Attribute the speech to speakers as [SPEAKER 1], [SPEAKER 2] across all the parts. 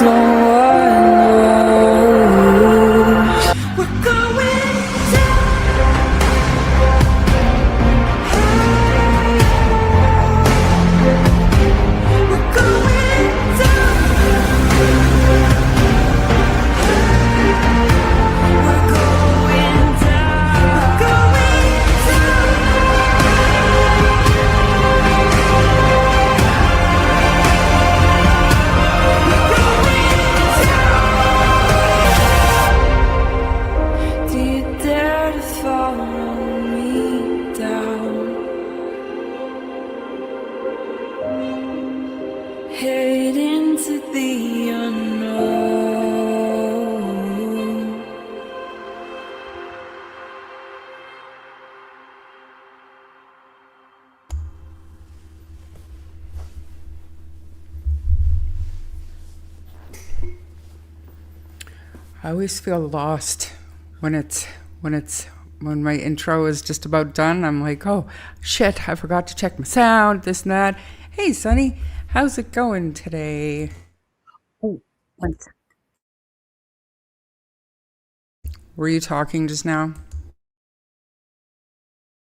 [SPEAKER 1] no one knows. We're going down. We're going down. We're going down. We're going down. Do you dare to follow me down? Head into the unknown.
[SPEAKER 2] I always feel lost when my intro is just about done. I'm like, oh shit, I forgot to check my sound, this and that. Hey Sonny, how's it going today?
[SPEAKER 3] Oh, one sec.
[SPEAKER 2] Were you talking just now?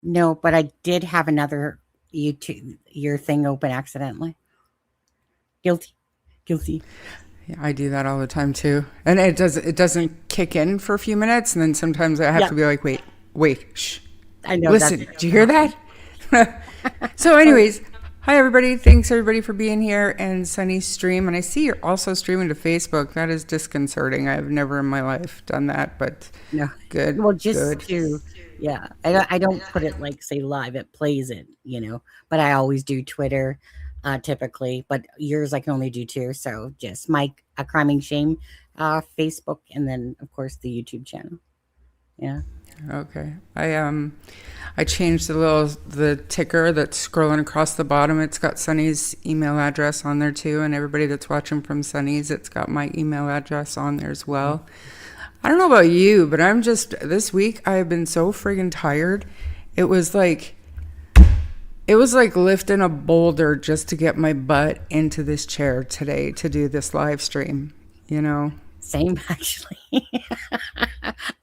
[SPEAKER 3] No, but I did have another YouTube your thing open accidentally. Guilty.
[SPEAKER 2] Yeah, I do that all the time too. And it doesn't kick in for a few minutes, and then sometimes I have
[SPEAKER 3] Yeah.
[SPEAKER 2] to be like, wait, shh.
[SPEAKER 3] I know.
[SPEAKER 2] Listen, did you hear that? So anyways, hi everybody. Thanks everybody for being here and Sunny's stream. And I see you're also streaming to Facebook. That is disconcerting. I've never in my life done that, but
[SPEAKER 3] No.
[SPEAKER 2] good.
[SPEAKER 3] Well, just
[SPEAKER 2] good.
[SPEAKER 3] to I don't put it like say live. It plays it, But I always do Twitter, typically. But yours I can only do two. So just a crime and shame, Facebook, and then of course the YouTube channel. Yeah.
[SPEAKER 2] Okay. I changed the ticker that's scrolling across the bottom. It's got Sunny's email address on there too, and everybody that's watching from Sunny's, it's got my email address on there as well. I don't know about you, but this week I have been so friggin' tired. It was like lifting a boulder just to get my butt into this chair today to do this live stream,
[SPEAKER 3] Same, actually.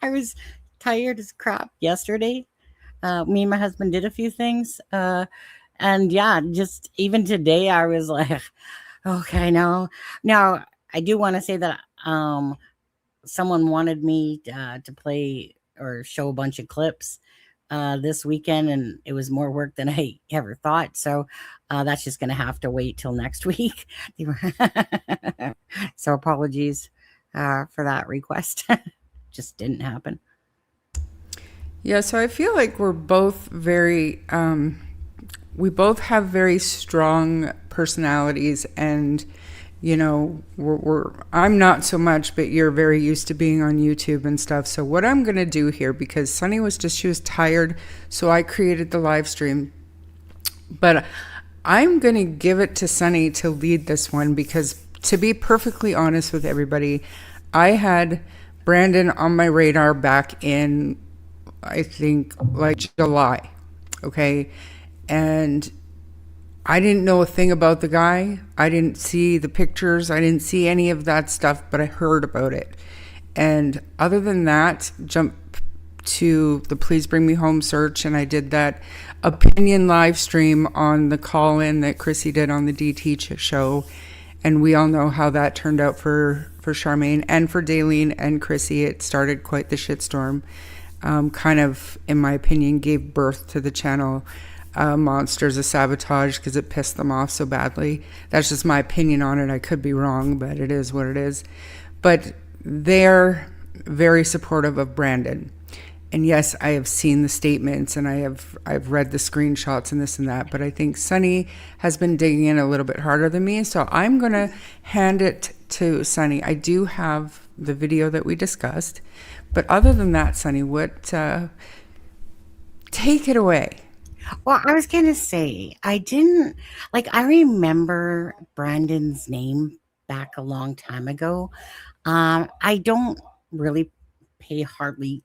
[SPEAKER 3] I was tired as crap yesterday. Me and my husband did a few things. And yeah, just even today, I was like, okay, no. Now, I do want to say that someone wanted me to play or show a bunch of clips this weekend, and it was more work than I ever thought. So that's just going to have to wait till next week. So apologies for that request. Just didn't happen.
[SPEAKER 2] Yeah, so I feel like we're both we both have very strong personalities, and I'm not so much, but you're very used to being on YouTube and stuff. So what I'm going to do here, because Sunny she was tired, so I created the live stream. But I'm going to give it to Sunny to lead this one, because to be perfectly honest with everybody, I had Brandon on my radar back in, I think, like July. Okay. And I didn't know a thing about the guy. I didn't see the pictures. I didn't see any of that stuff, but I heard about it. And other than that, jump to the Please Bring Me Home search, and I did that opinion live stream on the call-in that Chrissy did on the DT show. And we all know how that turned out for Charmaine and for Daleen and Chrissy. It started quite the shitstorm. Kind of, in my opinion, gave birth to the channel Monsters of Sabotage, because it pissed them off so badly. That's just my opinion on it. I could be wrong, but it is what it is. But they're very supportive of Brandon. And yes, I have seen the statements and I've read the screenshots and this and that, but I think Sunny has been digging in a little bit harder than me. So I'm going to hand it to Sunny. I do have the video that we discussed, but other than that, Sunny, take it away.
[SPEAKER 3] Well, I was going to say, I remember Brandon's name back a long time ago. I don't really pay hardly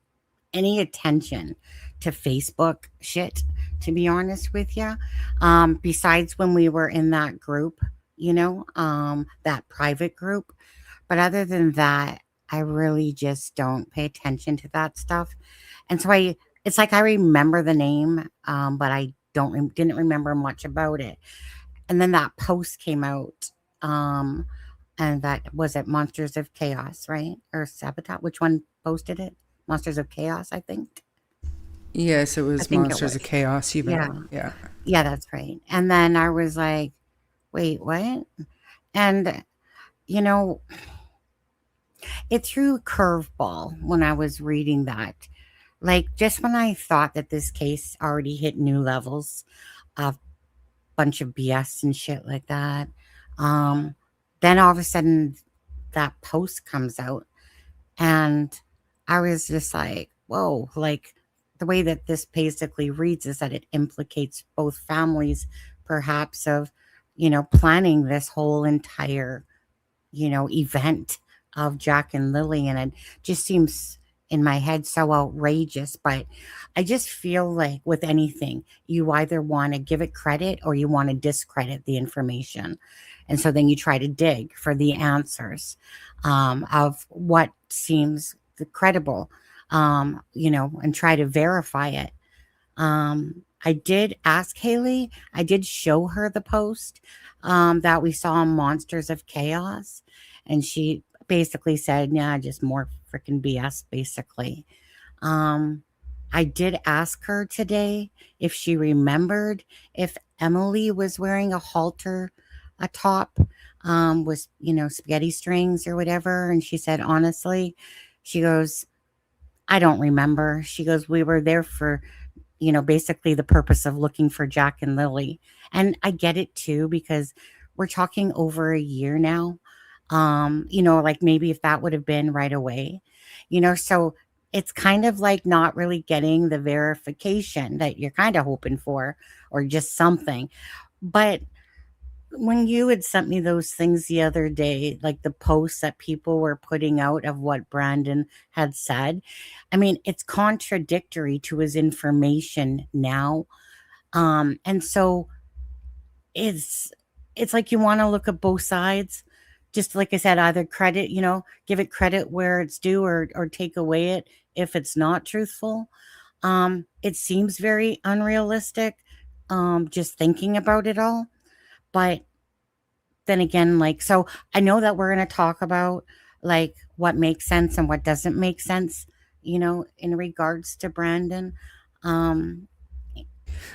[SPEAKER 3] any attention to Facebook shit, to be honest with you. Besides when we were in that group, that private group. But other than that, I really just don't pay attention to that stuff. And so it's like I remember the name, but I didn't remember much about it. And then that post came out, and that was it, Monsters of Chaos, right? Or Sabotage? Which one posted it? Monsters of Chaos, I think.
[SPEAKER 2] Yes, it
[SPEAKER 3] I
[SPEAKER 2] was
[SPEAKER 3] think it
[SPEAKER 2] Monsters of
[SPEAKER 3] was.
[SPEAKER 2] Chaos.
[SPEAKER 3] Yeah.
[SPEAKER 2] Yeah.
[SPEAKER 3] Yeah, that's right. And then I was like, wait, what? And, you know, it threw a curveball when I was reading that. Like, just when I thought that this case already hit new levels of bunch of BS and shit like that, um, then all of a sudden that post comes out, and I was just like, whoa, like the way that this basically reads is that it implicates both families, perhaps, of, planning this whole entire, event of Jack and Lily. And it just seems in my head so outrageous. But I just feel like with anything, you either want to give it credit or you want to discredit the information. And so then you try to dig for the answers, of what seems credible, and try to verify it. I did ask Haley, I did show her the post, that we saw on Monsters of Chaos. And she basically said, yeah, just more freaking BS, basically. Um, I did ask her today if she remembered if Emily was wearing a halter, a top, with, spaghetti strings or whatever. And she said, honestly, she goes, I don't remember. She goes, we were there for, basically the purpose of looking for Jack and Lily. And I get it too, because we're talking over a year now. Like maybe if that would have been right away, so it's kind of like not really getting the verification that you're kind of hoping for, or just something. But when you had sent me those things the other day, like the posts that people were putting out of what Brandon had said, I mean, it's contradictory to his information now. And so it's it's like you want to look at both sides. Just like I said, either credit, give it credit where it's due, or take away it if it's not truthful. It seems very unrealistic, just thinking about it all. But then again, like, so I know that we're going to talk about like what makes sense and what doesn't make sense, in regards to Brandon. Um,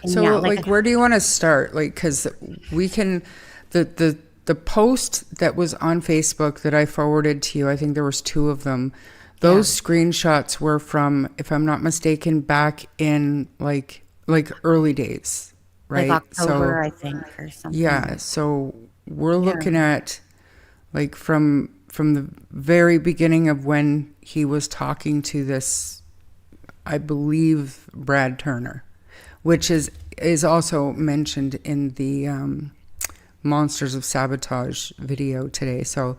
[SPEAKER 3] and
[SPEAKER 2] So,
[SPEAKER 3] yeah,
[SPEAKER 2] like, where do you want to start? Like, because we can, the post that was on Facebook that I forwarded to you, I think there was two of them. Those screenshots were from, if I'm not mistaken, back in like early days, right?
[SPEAKER 3] like October, I think, or something.
[SPEAKER 2] Yeah. So we're looking at like from the very beginning of when he was talking to this, I believe, Brad Turner, which is also mentioned in the Monsters of Sabotage video today. So,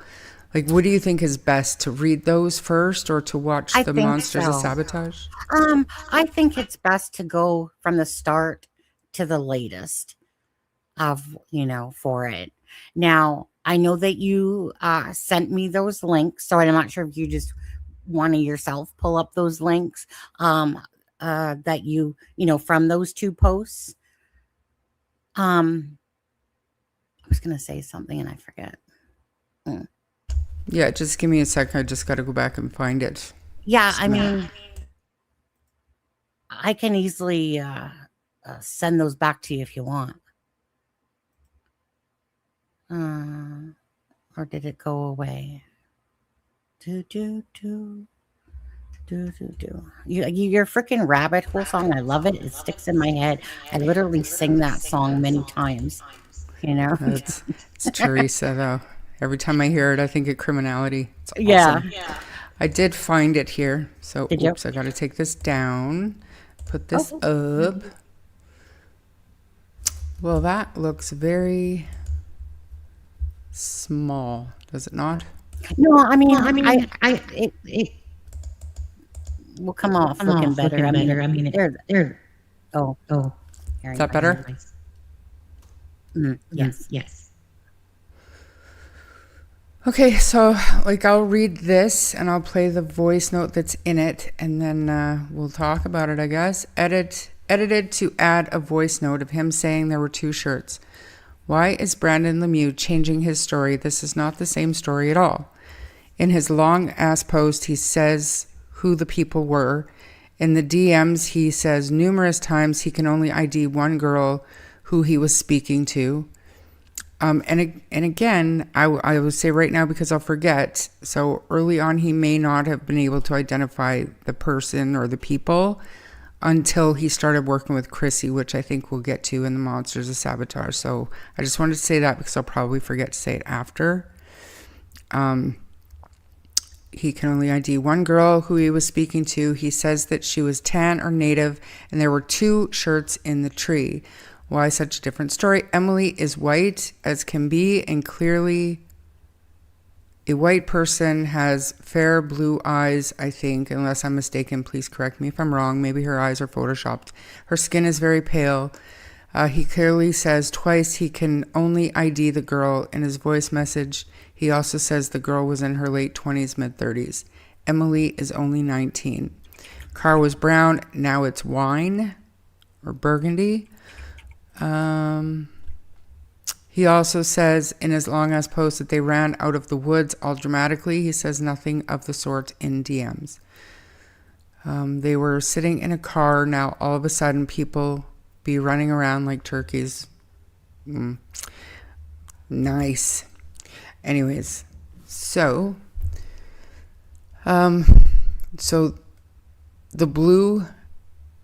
[SPEAKER 2] like, what do you think is best, to read those first or to watch the Monsters of Sabotage?
[SPEAKER 3] I think it's best to go from the start to the latest of, for it. Now, I know that you sent me those links, so I'm not sure if you just want to yourself pull up those links, that from those two posts. I was going to say something and I forget.
[SPEAKER 2] Yeah, just give me a second. I just got to go back and find it.
[SPEAKER 3] Yeah, I mean, I can easily send those back to you if you want. Or did it go away? Your freaking rabbit hole song, I love it. It sticks in my head. I literally sing that song many times,
[SPEAKER 2] It's Teresa, though. Every time I hear it, I think of criminality. It's awesome.
[SPEAKER 3] Yeah.
[SPEAKER 2] I did find it here. So,
[SPEAKER 3] Did you?
[SPEAKER 2] oops, I got to take this down. Put this up. Well, that looks very small, does it not?
[SPEAKER 3] No, I mean, it will come off looking better. I mean, there. Oh.
[SPEAKER 2] Is that better?
[SPEAKER 3] Yes.
[SPEAKER 2] Okay, so like I'll read this and I'll play the voice note that's in it, and then we'll talk about it, I guess. Edited to add a voice note of him saying there were two shirts. Why is Brandon Lem-Who changing his story? This is not the same story at all. In his long ass post, he says who the people were. In the DMs, he says numerous times he can only ID one girl who he was speaking to. And again, I will say right now because I'll forget. So early on, he may not have been able to identify the person or the people until he started working with Chrissy, which I think we'll get to in the Monsters of Sabotage. So I just wanted to say that because I'll probably forget to say it after. He can only ID one girl who he was speaking to. He says that she was tan or native, and there were two shirts in the tree. Why such a different story? Emily is white as can be, and clearly a white person has fair blue eyes, I think, unless I'm mistaken. Please correct me if I'm wrong. Maybe her eyes are photoshopped. Her skin is very pale. He clearly says twice he can only ID the girl. In his voice message, he also says the girl was in her late 20s, mid 30s. Emily is only 19. Car was brown. Now it's wine or burgundy. He also says in his long ass post that they ran out of the woods all dramatically. He says nothing of the sort in DMs. They were sitting in a car. Now all of a sudden people be running around like turkeys. Nice. Anyways, so the blue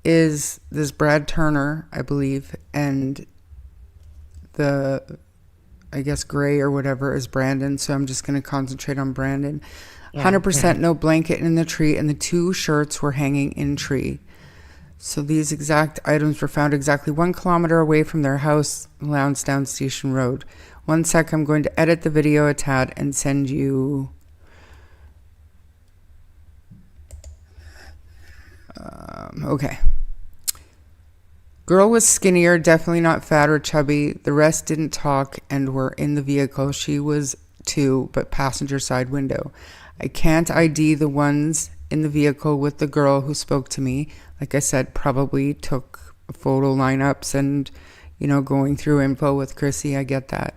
[SPEAKER 2] is this Brad Turner, I believe, and the, I guess, gray or whatever is Brandon. So I'm just going to concentrate on Brandon. 100% no blanket in the tree, and the two shirts were hanging in tree. So these exact items were found exactly 1 kilometer away from their house, Lansdowne Station Road. 1 sec, I'm going to edit the video a tad and send you... okay. Girl was skinnier, definitely not fat or chubby. The rest didn't talk and were in the vehicle. She was too, but passenger side window. I can't ID the ones in the vehicle with the girl who spoke to me. Like I said, probably took photo lineups and, going through info with Chrissy. I get that.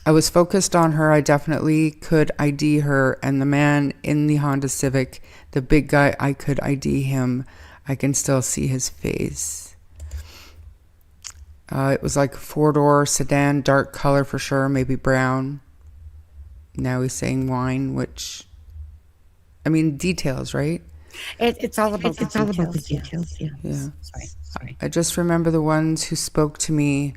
[SPEAKER 2] I was focused on her. I definitely could ID her. And the man in the Honda Civic, the big guy, I could ID him. I can still see his face. It was like a 4-door sedan, dark color for sure, maybe brown. Now he's saying wine, which, I mean, details, right?
[SPEAKER 3] It's all about the details.
[SPEAKER 2] Yeah.
[SPEAKER 3] Sorry.
[SPEAKER 2] I just remember the ones who spoke to me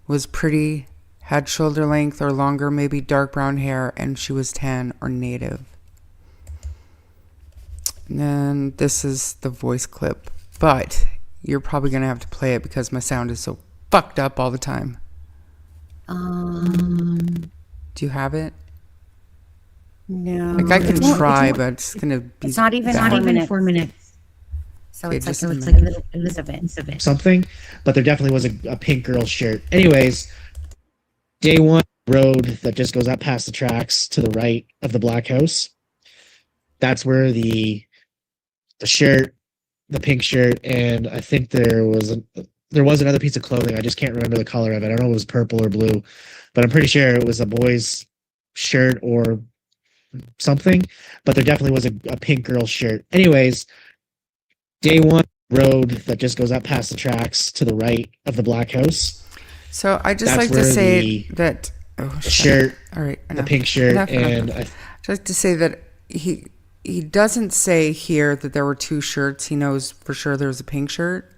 [SPEAKER 2] was pretty, had shoulder length or longer, maybe dark brown hair, and she was tan or native. And then this is the voice clip, but you're probably going to have to play it because my sound is so fucked up all the time. Do you have it?
[SPEAKER 3] No.
[SPEAKER 2] Like I can try, but it's going to be...
[SPEAKER 3] It's not even
[SPEAKER 2] bad.
[SPEAKER 3] 4 minutes. So
[SPEAKER 2] Okay,
[SPEAKER 3] it's
[SPEAKER 2] just
[SPEAKER 3] like
[SPEAKER 2] a
[SPEAKER 3] a little bit of it.
[SPEAKER 4] Something, but there definitely was a pink girl shirt. Anyways, day one road that just goes up past the tracks to the right of the black house. That's where the shirt, the pink shirt, and I think there was another piece of clothing. I just can't remember the color of it. I don't know if it was purple or blue, but I'm pretty sure it was a boy's shirt or something, but there definitely was a pink girl shirt. Anyways, day one road that just goes up past the tracks to the right of the black house.
[SPEAKER 2] So I just
[SPEAKER 4] That's
[SPEAKER 2] like to
[SPEAKER 4] where
[SPEAKER 2] say that... Oh,
[SPEAKER 4] the shirt,
[SPEAKER 2] all right,
[SPEAKER 4] the pink shirt,
[SPEAKER 2] enough.
[SPEAKER 4] and
[SPEAKER 2] Just like to say that he doesn't say here that there were two shirts. He knows for sure there was a pink shirt.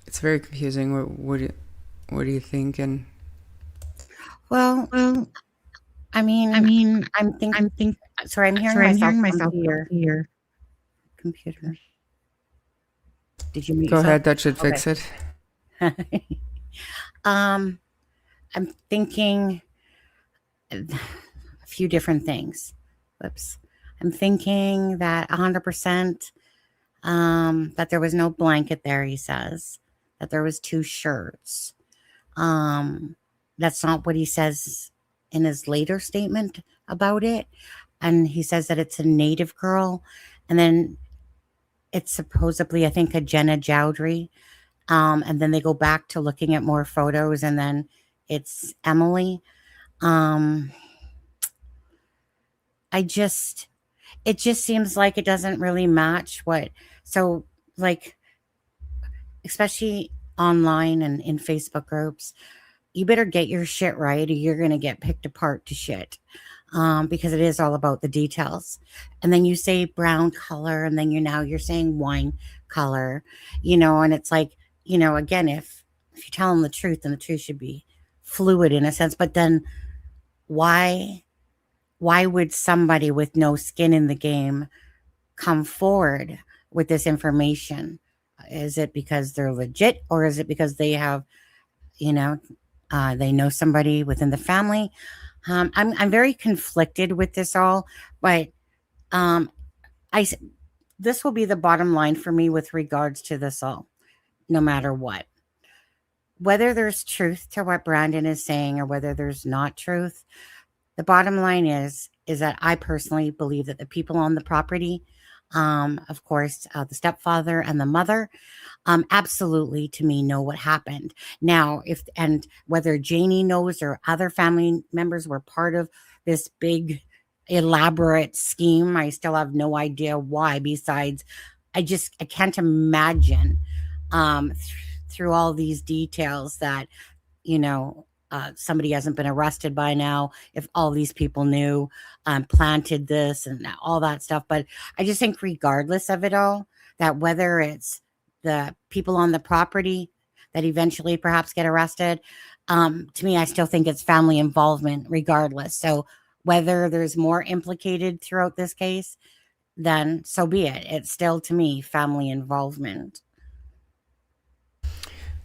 [SPEAKER 2] It's very confusing. What do you think? And
[SPEAKER 3] Well, I mean, I'm thinking. Sorry, I'm hearing myself here. Your computer. Did you mute
[SPEAKER 2] go
[SPEAKER 3] yourself?
[SPEAKER 2] ahead. That should fix it.
[SPEAKER 3] I'm thinking a few different things. Whoops. I'm thinking that 100% that there was no blanket there, he says. That there was two shirts. That's not what he says in his later statement about it. And he says that it's a native girl. And then it's supposedly, I think, a Jenna Jowdry. And then they go back to looking at more photos, and then it's Emily. Um, I just, it just seems like it doesn't really match what, so like, especially online and in Facebook groups, you better get your shit right or you're going to get picked apart to shit. Because it is all about the details. And then you say brown color, and then you're saying wine color, and it's like, again, if you tell them the truth, then the truth should be fluid in a sense. But then why would somebody with no skin in the game come forward with this information? Is it because they're legit, or is it because they have, they know somebody within the family? I'm very conflicted with this all, but this will be the bottom line for me with regards to this all, no matter what. Whether there's truth to what Brandon is saying or whether there's not truth, the bottom line is that I personally believe that the people on the property, of course, the stepfather and the mother, absolutely, to me, know what happened. Now, and whether Janie knows or other family members were part of this big, elaborate scheme, I still have no idea why. Besides, I can't imagine through all these details that, somebody hasn't been arrested by now, if all these people knew, planted this and all that stuff. But I just think regardless of it all, that whether it's the people on the property that eventually perhaps get arrested, to me, I still think it's family involvement regardless. So whether there's more implicated throughout this case, then so be it. It's still, to me, family involvement.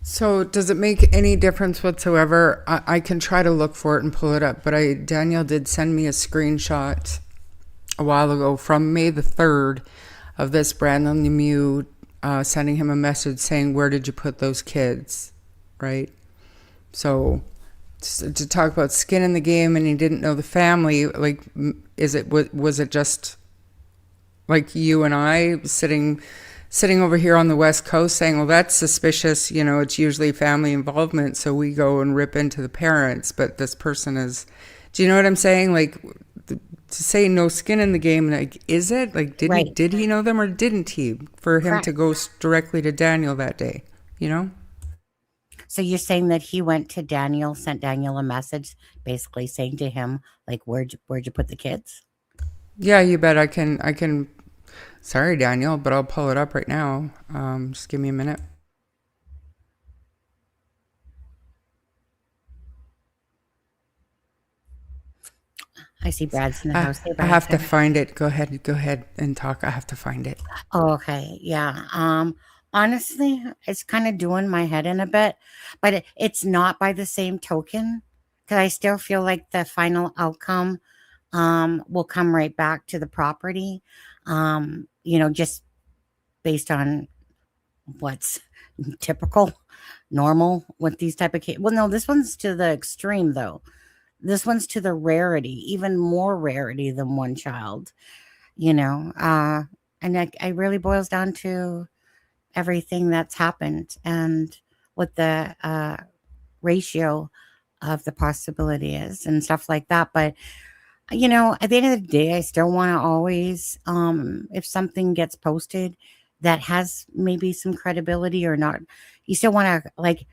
[SPEAKER 2] So does it make any difference whatsoever? I can try to look for it and pull it up, but Daniel did send me a screenshot a while ago from May the 3rd of this Brandon Lem-Who sending him a message saying, "Where did you put those kids?" Right? So to talk about skin in the game and he didn't know the family, like, was it just like you and I sitting over here on the West Coast saying, well, that's suspicious, it's usually family involvement, so we go and rip into the parents, but this person is, do you know what I'm saying? Like, to say no skin in the game, like, is it? Like, did he know them or didn't he? For him to go directly to Daniel that day, So
[SPEAKER 3] you're saying that he went to Daniel, sent Daniel a message, basically saying to him, like, where'd you put the kids?
[SPEAKER 2] Yeah, you bet. I can. Sorry, Daniel, but I'll pull it up right now. Just give me a minute.
[SPEAKER 3] I see Brad's in the house.
[SPEAKER 2] I have to find it. Go ahead and talk. I have to find it.
[SPEAKER 3] Oh, okay. Yeah. Honestly, it's kind of doing my head in a bit, but it's not by the same token, because I still feel like the final outcome will come right back to the property. Just based on what's typical, normal with these type of cases. Well, no, this one's to the extreme, though. This one's to the rarity, even more rarity than one child, and it really boils down to everything that's happened and what the ratio of the possibility is and stuff like that. But at the end of the day, I still want to always, if something gets posted that has maybe some credibility or not, you still want to, like,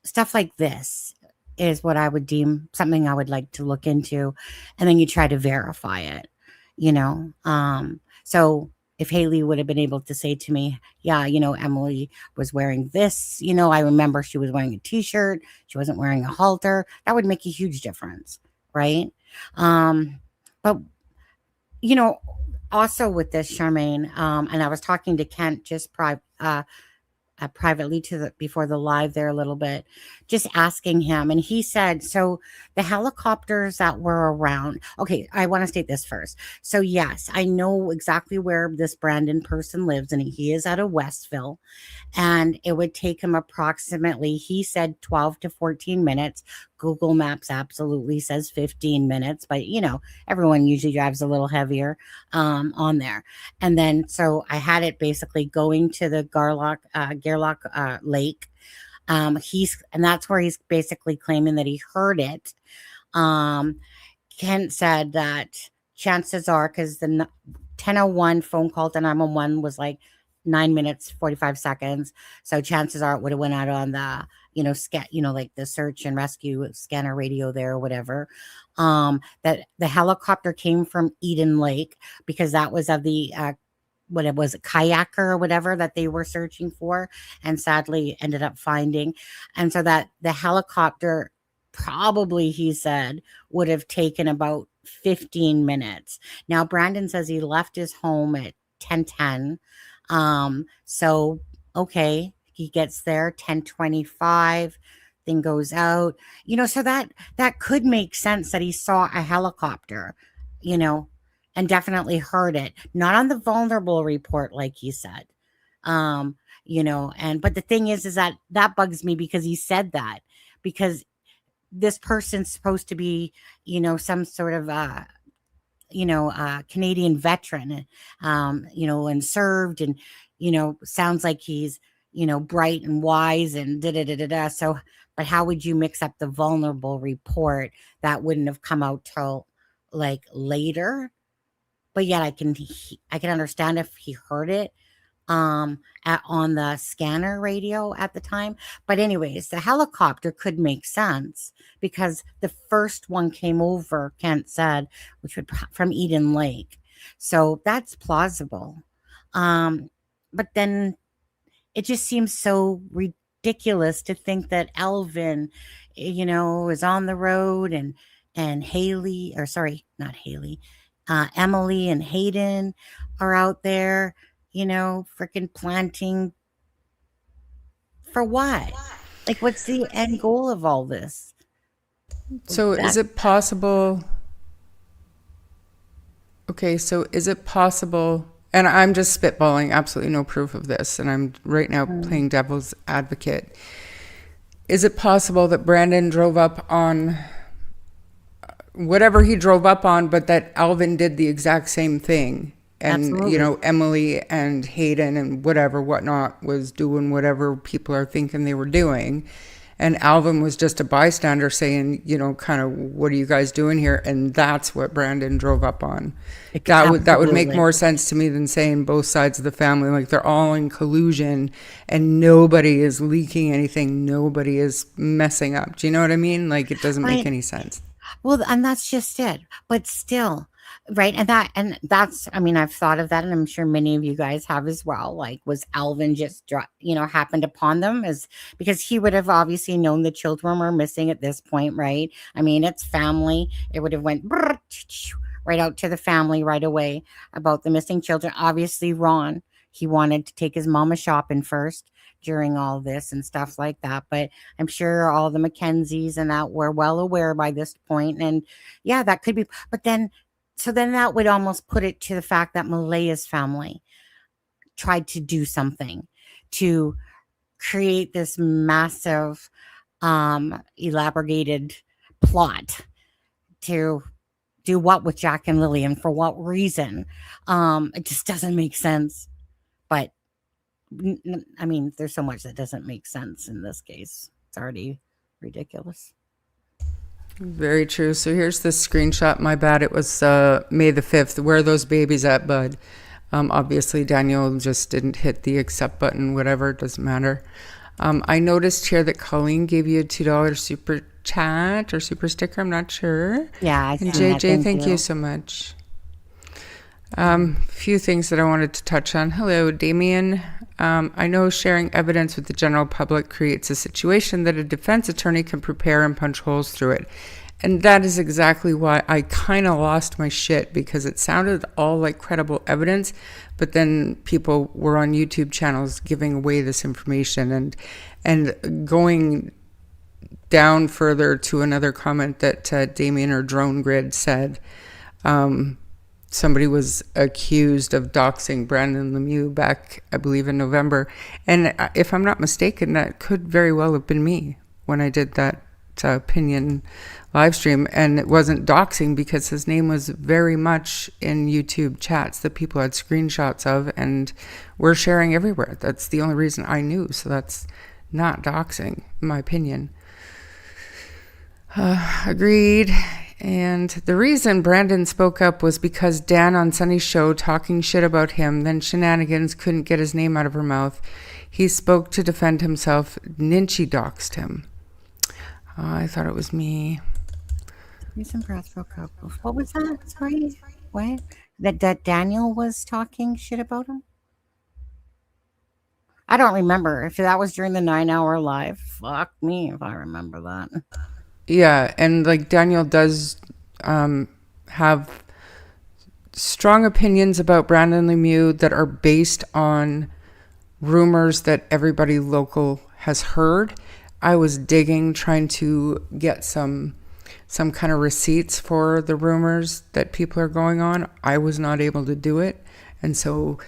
[SPEAKER 3] stuff like this is what I would deem something I would like to look into. And then you try to verify it, so if Haley would have been able to say to me, yeah, Emily was wearing this, I remember she was wearing a t-shirt, she wasn't wearing a halter, that would make a huge difference. Right. But also with this, Charmaine, and I was talking to Kent just privately before the live there a little bit, just asking him, and he said, so the helicopters that were around, okay, I want to state this first. So yes, I know exactly where this Brandon person lives, and he is out of Westville, and it would take him approximately, he said, 12 to 14 minutes Google Maps absolutely says 15 minutes, but everyone usually drives a little heavier on there. And then so I had it basically going to the Gairloch Lake. And that's where he's basically claiming that he heard it. Kent said that chances are, because the 10:01 phone call to 911 was like 9 minutes 45 seconds, so chances are it would have went out on the like the search and rescue scanner radio there or whatever. That the helicopter came from Eden Lake, because that was of the what it was, a kayaker or whatever that they were searching for, and sadly ended up finding. And so that the helicopter probably, he said, would have taken about 15 minutes. Now, Brandon says he left his home at 10:10. So, okay, he gets there 10:25, thing goes out, so that could make sense that he saw a helicopter, and definitely heard it. Not on the vulnerable report, like he said. But the thing is that bugs me, because he said that, because this person's supposed to be, some sort of, Canadian veteran, and served, and, sounds like he's, bright and wise and da-da-da-da-da. So, but how would you mix up the vulnerable report that wouldn't have come out till like later? But yet I can understand if he heard it on the scanner radio at the time. But anyways, the helicopter could make sense, because the first one came over, Kent said, which would from Eden Lake. So that's plausible. But then it just seems so ridiculous to think that Elvin, is on the road, and Haley, or sorry, not Haley, Emily and Hayden are out there, freaking planting for what? Like, what's the end goal of all this?
[SPEAKER 2] So is it possible? Okay, so is it possible? And I'm just spitballing, absolutely no proof of this, and I'm right now playing devil's advocate. Is it possible that Brandon drove up on whatever he drove up on, but that Alvin did the exact same thing? And,
[SPEAKER 3] Absolutely.
[SPEAKER 2] Emily and Hayden and whatnot was doing whatever people are thinking they were doing. And Alvin was just a bystander saying, kind of, what are you guys doing here? And that's what Brandon drove up on. That would make more sense to me than saying both sides of the family, like they're all in collusion and nobody is leaking anything. Nobody is messing up. Do you know what I mean? Like, it doesn't make any sense.
[SPEAKER 3] Well, and that's just it. But still, right? And that's, I've thought of that, and I'm sure many of you guys have as well. Like, was Alvin just, happened upon them? Because he would have obviously known the children were missing at this point, right? It's family. It would have went right out to the family right away about the missing children. Obviously, Ron, he wanted to take his mama shopping first during all this and stuff like that. But I'm sure all the Mackenzies and that were well aware by this point. And yeah, that could be. But then that would almost put it to the fact that Malaya's family tried to do something to create this massive, elaborated plot to do what with Jack and Lily, and for what reason. It just doesn't make sense. But there's so much that doesn't make sense in this case. It's already ridiculous.
[SPEAKER 2] Very true. So here's this screenshot. My bad. It was May the 5th. Where are those babies at, bud? Obviously, Daniel just didn't hit the accept button. Whatever. It doesn't matter. I noticed here that Colleen gave you a $2 super chat or super sticker. I'm not sure.
[SPEAKER 3] Yeah.
[SPEAKER 2] And JJ, thank you so much. Few things that I wanted to touch on. Hello, Damien. I know sharing evidence with the general public creates a situation that a defense attorney can prepare and punch holes through it. And that is exactly why I kind of lost my shit, because it sounded all like credible evidence, but then people were on YouTube channels giving away this information and going down further to another comment that Damien or Drone Grid said. Somebody was accused of doxing Brandon Lem-Who back, I believe, in November. And if I'm not mistaken, that could very well have been me when I did that opinion live stream, and it wasn't doxing because his name was very much in YouTube chats that people had screenshots of and were sharing everywhere. That's the only reason I knew. So that's not doxing, in my opinion. Agreed. And the reason Brandon spoke up was because Dan on Sunny's show talking shit about him, then Shenanigans couldn't get his name out of her mouth. He spoke to defend himself. Ninchi doxed him. I thought it was me.
[SPEAKER 3] Reason Brass broke up. What was that? Sorry. What? That Daniel was talking shit about him? I don't remember. If that was during the 9-hour live, fuck me if I remember that.
[SPEAKER 2] Yeah, and like Daniel does have strong opinions about Brandon Lemieux that are based on rumors that everybody local has heard. I was digging, trying to get some kind of receipts for the rumors that people are going on. I was not able to do it, and so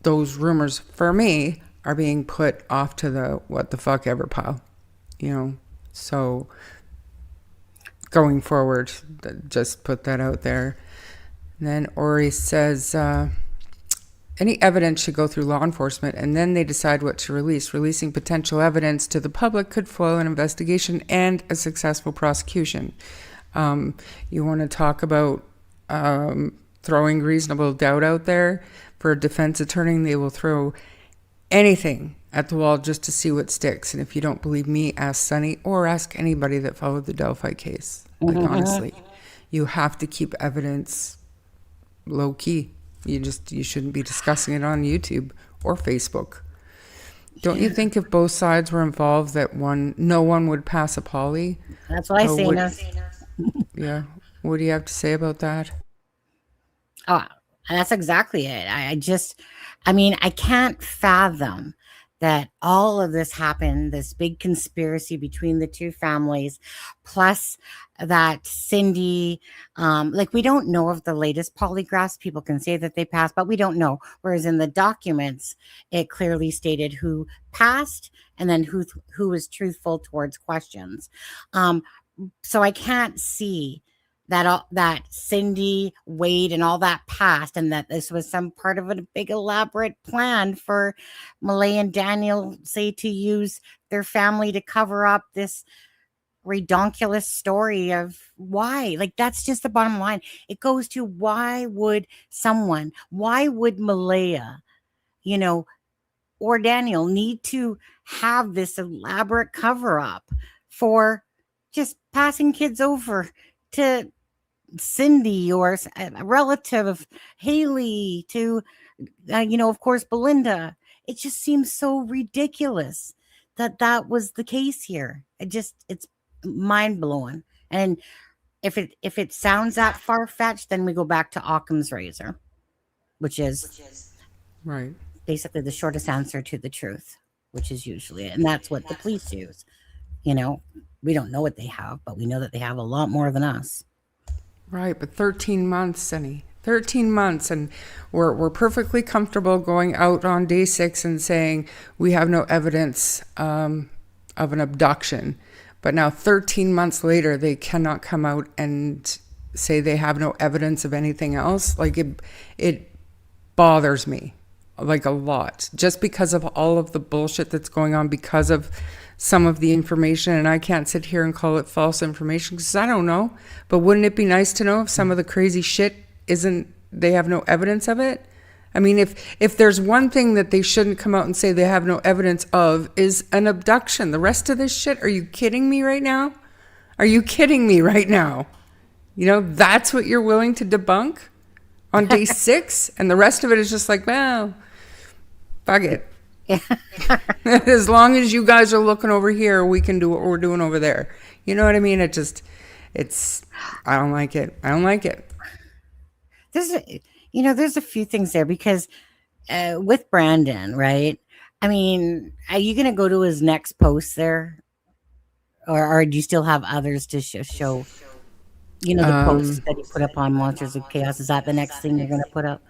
[SPEAKER 2] those rumors for me are being put off to the what the fuck ever pile, so going forward, just put that out there. And then Ori says any evidence should go through law enforcement and then they decide what to release. Releasing potential evidence to the public could foil an investigation and a successful prosecution. You want to talk about throwing reasonable doubt out there. For a defense attorney, they will throw anything at the wall just to see what sticks. And if you don't believe me, ask Sunny or ask anybody that followed the Delphi case. Like, honestly, you have to keep evidence low key. You shouldn't be discussing it on YouTube or Facebook. Don't you think if both sides were involved that no one would pass a poly?
[SPEAKER 3] That's what I say.
[SPEAKER 2] Yeah. What do you have to say about that?
[SPEAKER 3] Oh, that's exactly it. I can't fathom that all of this happened, this big conspiracy between the two families, plus that Cindy, we don't know of the latest polygraphs. People can say that they passed, but we don't know. Whereas in the documents, it clearly stated who passed and then who was truthful towards questions. So I can't see that Cindy, Wade, and all that passed, and that this was some part of a big elaborate plan for Malay and Daniel, say, to use their family to cover up this redonkulous story of why. Like, that's just the bottom line. It goes to why would Malaya, or Daniel need to have this elaborate cover up for just passing kids over to Cindy or a relative of Haley to, of course, Belinda. It just seems so ridiculous that was the case here. It's mind blowing. And if it sounds that far fetched, then we go back to Occam's razor, which is
[SPEAKER 2] right,
[SPEAKER 3] basically the shortest answer to the truth, which is usually it. And that's what the police use. We don't know what they have, but we know that they have a lot more than us.
[SPEAKER 2] Right, but 13 months, Sunny. 13 months, and we're perfectly comfortable going out on day 6 and saying we have no evidence of an abduction. But now 13 months later, they cannot come out and say they have no evidence of anything else. Like, it bothers me, like, a lot, just because of all of the bullshit that's going on, because of some of the information. And I can't sit here and call it false information because I don't know. But wouldn't it be nice to know if some of the crazy shit they have no evidence of it? I mean, if there's one thing that they shouldn't come out and say they have no evidence of is an abduction. The rest of this shit, are you kidding me right now? Are you kidding me right now? That's what you're willing to debunk on day 6? And the rest of it is just like, well, fuck it. Yeah. As long as you guys are looking over here, we can do what we're doing over there. You know what I mean? I don't like it. I don't like it.
[SPEAKER 3] There's a few things there because with Brandon, right? I mean, are you going to go to his next post there? Or do you still have others to show the posts that he put up on Monsters of Chaos? Is that the next thing you're going to put up?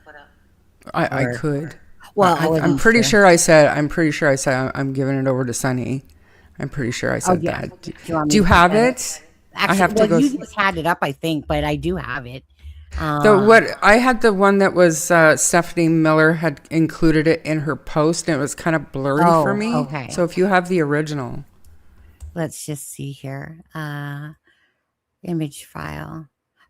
[SPEAKER 2] I could.
[SPEAKER 3] Well,
[SPEAKER 2] I'm pretty sure I said I'm giving it over to Sunny. I'm pretty sure I
[SPEAKER 3] Oh,
[SPEAKER 2] said
[SPEAKER 3] yeah.
[SPEAKER 2] that.
[SPEAKER 3] Do you want
[SPEAKER 2] Do
[SPEAKER 3] me
[SPEAKER 2] you
[SPEAKER 3] to
[SPEAKER 2] have
[SPEAKER 3] send
[SPEAKER 2] it? I
[SPEAKER 3] Actually,
[SPEAKER 2] have to
[SPEAKER 3] well,
[SPEAKER 2] go.
[SPEAKER 3] you just had it up, I think, but I do have it.
[SPEAKER 2] The
[SPEAKER 3] Uh,
[SPEAKER 2] what I had the one that was Stephanie Miller had included it in her post, and it was kind of blurry for
[SPEAKER 3] oh,
[SPEAKER 2] me.
[SPEAKER 3] okay.
[SPEAKER 2] So if you have the original,
[SPEAKER 3] Let's just see here. Image file.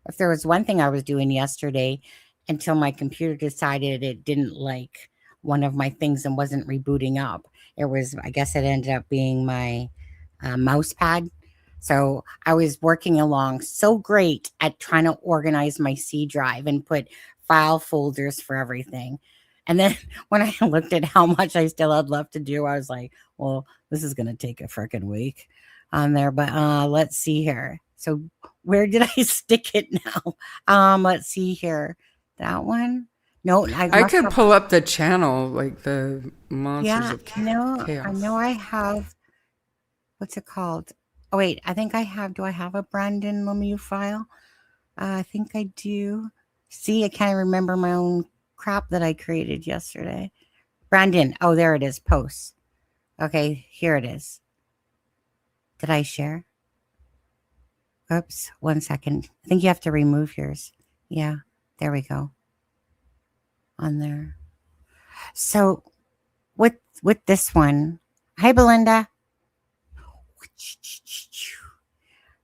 [SPEAKER 3] If there was one thing I was doing yesterday until my computer decided it didn't like one of my things and wasn't rebooting up, it was, I guess it ended up being my mouse pad. So I was working along so great at trying to organize my C drive and put file folders for everything. And then when I looked at how much I still had left to do, I was like, well, this is going to take a freaking week on there. But let's see here. So where did I stick it now? Let's see here. That one? No, I
[SPEAKER 2] I
[SPEAKER 3] must
[SPEAKER 2] could
[SPEAKER 3] have.
[SPEAKER 2] pull up the channel, like the Monsters
[SPEAKER 3] Yeah,
[SPEAKER 2] of
[SPEAKER 3] no, I
[SPEAKER 2] Chaos.
[SPEAKER 3] know I have. What's it called? Oh wait, I think I have. Do I have a Brandon Lemieux file? I think I do. See, I can't remember my own crap that I created yesterday. Brandon. Oh, there it is. Posts. Okay, here it is. Did I share? Oops, 1 second. I think you have to remove yours. Yeah, there we go. On there. So with this one, hi Belinda.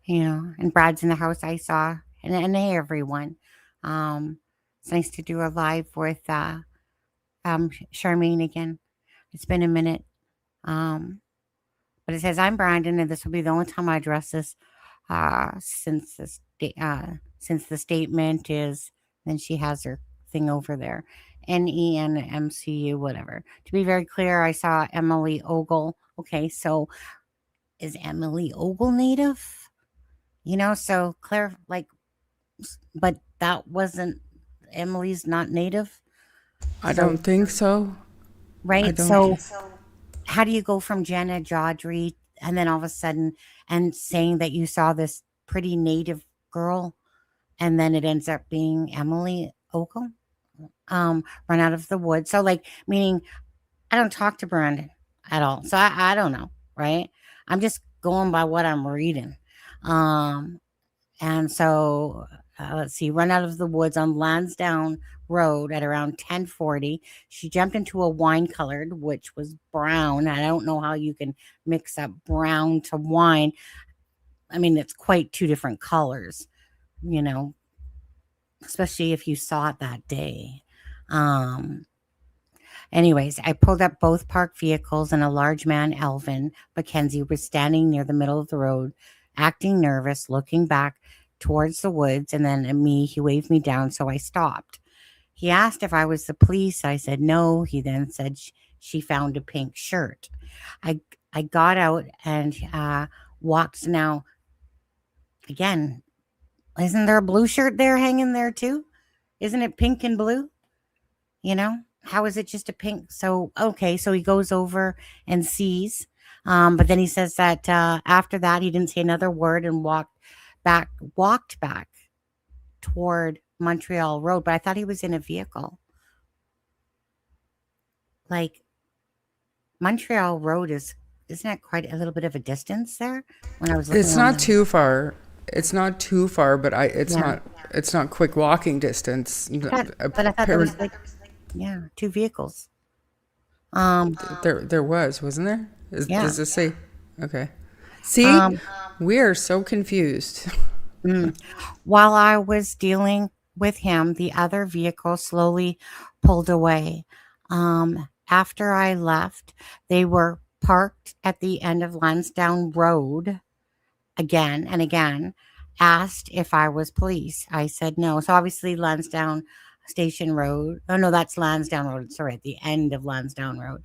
[SPEAKER 3] And Brad's in the house I saw. And hey everyone. It's nice to do a live with Charmaine again. It's been a minute. But it says I'm Brandon, and this will be the only time I address this since the statement is. Then she has her thing over there. NENMCU, whatever. To be very clear, I saw Emily Ogle. Okay, so is Emily Ogle native? So Claire, but that wasn't Emily's not native.
[SPEAKER 2] I
[SPEAKER 3] So,
[SPEAKER 2] don't think so. I
[SPEAKER 3] right?
[SPEAKER 2] don't.
[SPEAKER 3] So how do you go from Jenna Jodry and then all of a sudden and saying that you saw this pretty native girl and then it ends up being Emily Ogle? Run out of the woods. So meaning I don't talk to Brandon at all. So I don't know, right? I'm just going by what I'm reading. And so let's see, run out of the woods on Lansdowne Road at around 10:40. She jumped into a wine colored, which was brown. I don't know how you can mix up brown to wine. I mean, it's quite two different colors, you know, especially if you saw it that day. Anyways, I pulled up both parked vehicles and a large man, Elvin Mackenzie, was standing near the middle of the road, acting nervous, looking back towards the woods, and then at me, he waved me down, so I stopped. He asked if I was the police. I said no. He then said she found a pink shirt. I got out and walked. Now, again, isn't there a blue shirt there hanging there too? Isn't it pink and blue? How is it just a pink? So, okay, so he goes over and sees. But then he says that after that, he didn't say another word and walked back toward Montreal Road. But I thought he was in a vehicle. Like Montreal Road isn't that quite a little bit of a distance there? When I was looking
[SPEAKER 2] It's
[SPEAKER 3] on
[SPEAKER 2] not too far. It's not too far, but it's
[SPEAKER 3] Yeah.
[SPEAKER 2] not. It's not quick walking distance.
[SPEAKER 3] but I thought there was two vehicles.
[SPEAKER 2] There wasn't there?
[SPEAKER 3] Yeah.
[SPEAKER 2] Does it say? Okay. See,
[SPEAKER 3] Um,
[SPEAKER 2] we are so confused.
[SPEAKER 3] While I was dealing with him, the other vehicle slowly pulled away. After I left, they were parked at the end of Lansdowne Road again and again, asked if I was police. I said no. So obviously Lansdowne Station Road. Oh no, that's Lansdowne Road. Sorry, at the end of Lansdowne Road.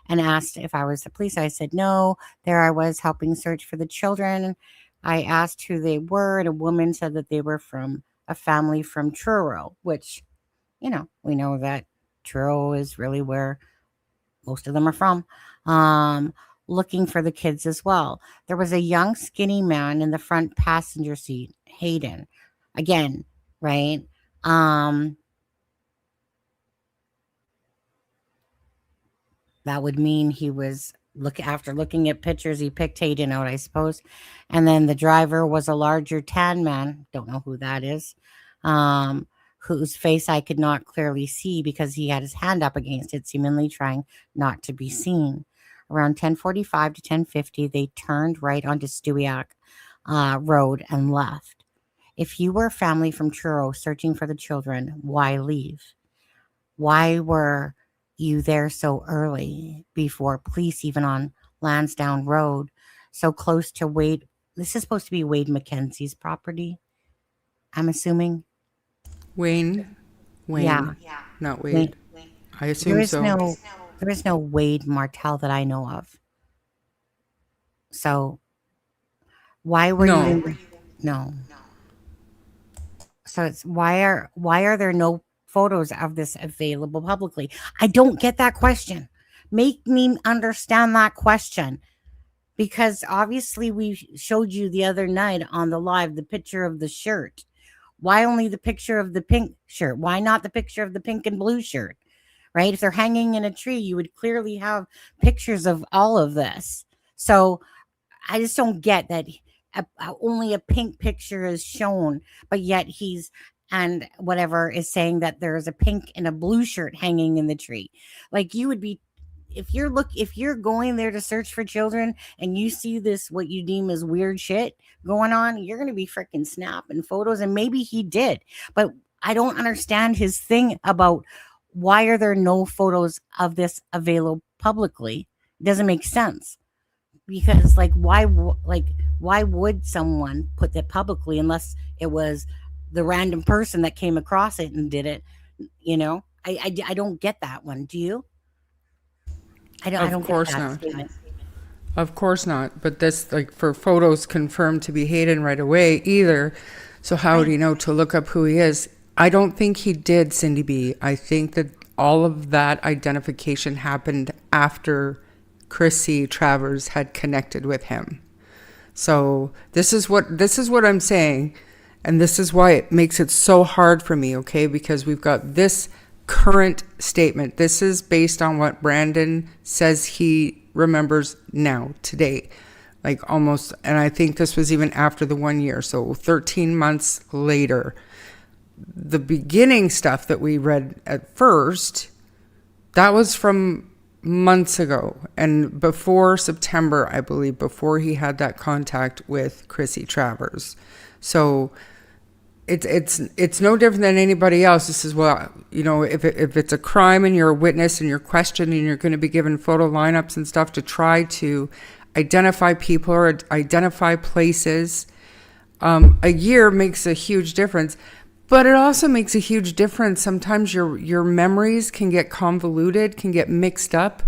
[SPEAKER 3] And asked if I was the police. I said no. There I was helping search for the children. I asked who they were, and a woman said that they were from a family from Truro, which, we know that Truro is really where most of them are from. Looking for the kids as well. There was a young, skinny man in the front passenger seat, Hayden. Again, right? That would mean he was After looking at pictures, he picked Hayden out, I suppose. And then the driver was a larger tan man. Don't know who that is. Whose face I could not clearly see because he had his hand up against it, seemingly trying not to be seen. Around 10:45 to 10:50, they turned right onto Stewiacke Road and left. If you were a family from Truro searching for the children, why leave? Why were you there so early before police, even on Lansdowne Road, so close to Wade? This is supposed to be Wade Mackenzie's property, I'm assuming.
[SPEAKER 2] Wayne,
[SPEAKER 3] Yeah.
[SPEAKER 2] not Wade. I assume so.
[SPEAKER 3] There is no Wade Martell that I know of. So why were
[SPEAKER 2] No.
[SPEAKER 3] you? No. So it's why are there no photos of this available publicly? I don't get that question. Make me understand that question. Because obviously we showed you the other night on the live the picture of the shirt. Why only the picture of the pink shirt? Why not the picture of the pink and blue shirt? Right? If they're hanging in a tree, you would clearly have pictures of all of this. So I just don't get that only a pink picture is shown, but yet and whatever is saying that there's a pink and a blue shirt hanging in the tree. Like you would be, if you're going there to search for children and you see this, what you deem as weird shit going on, you're going to be freaking snapping photos. And maybe he did, but I don't understand his thing about why are there no photos of this available publicly? It doesn't make sense. Because why would someone put that publicly unless it was the random person that came across it and did it? I don't get that one. Do you? I don't
[SPEAKER 2] Of course
[SPEAKER 3] get that
[SPEAKER 2] not.
[SPEAKER 3] statement.
[SPEAKER 2] Of course not. But this, for photos confirmed to be Hayden right away either. So how would he know to look up who he is? I don't think he did, Cindy B. I think that all of that identification happened after Chrissy Travers had connected with him. So this is what I'm saying. And this is why it makes it so hard for me, okay? Because we've got this current statement. This is based on what Brandon says he remembers now, today. Almost, and I think this was even after the 1 year. So 13 months later. The beginning stuff that we read at first, that was from months ago and before September, I believe, before he had that contact with Chrissy Travers. So it's no different than anybody else. This is if it's a crime and you're a witness and you're questioned and you're going to be given photo lineups and stuff to try to identify people or identify places, a year makes a huge difference. But it also makes a huge difference. Sometimes your memories can get convoluted, can get mixed up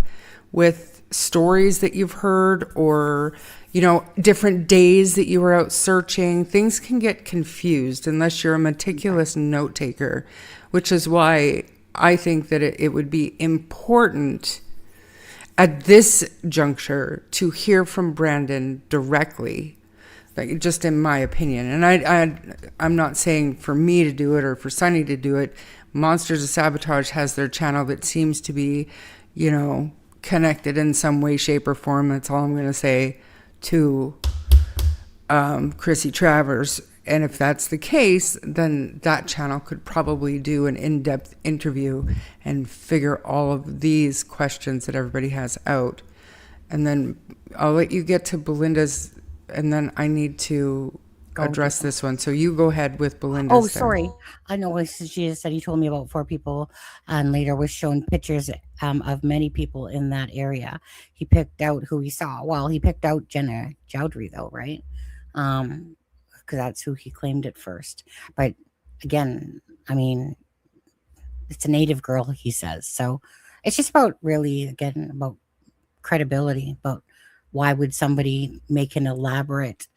[SPEAKER 2] with stories that you've heard or, different days that you were out searching. Things can get confused unless you're a meticulous note taker, which is why I think that it would be important at this juncture to hear from Brandon directly. Just in my opinion. And I'm not saying for me to do it or for Sunny to do it. Monsters of Sabotage has their channel that seems to be, connected in some way, shape, or form. That's all I'm going to say to Chrissy Travers. And if that's the case, then that channel could probably do an in-depth interview and figure all of these questions that everybody has out. And then I'll let you get to Belinda's. And then I need to address this one. So you go ahead with Belinda's.
[SPEAKER 3] Oh, sorry. I know she just said he told me about 4 people and later was shown pictures of many people in that area. He picked out who he saw. Well, he picked out Jenna Chowdhury though, right? Because that's who he claimed at first. But again, I mean, it's a native girl, he says. So it's just about about credibility, about why would somebody make an elaborate,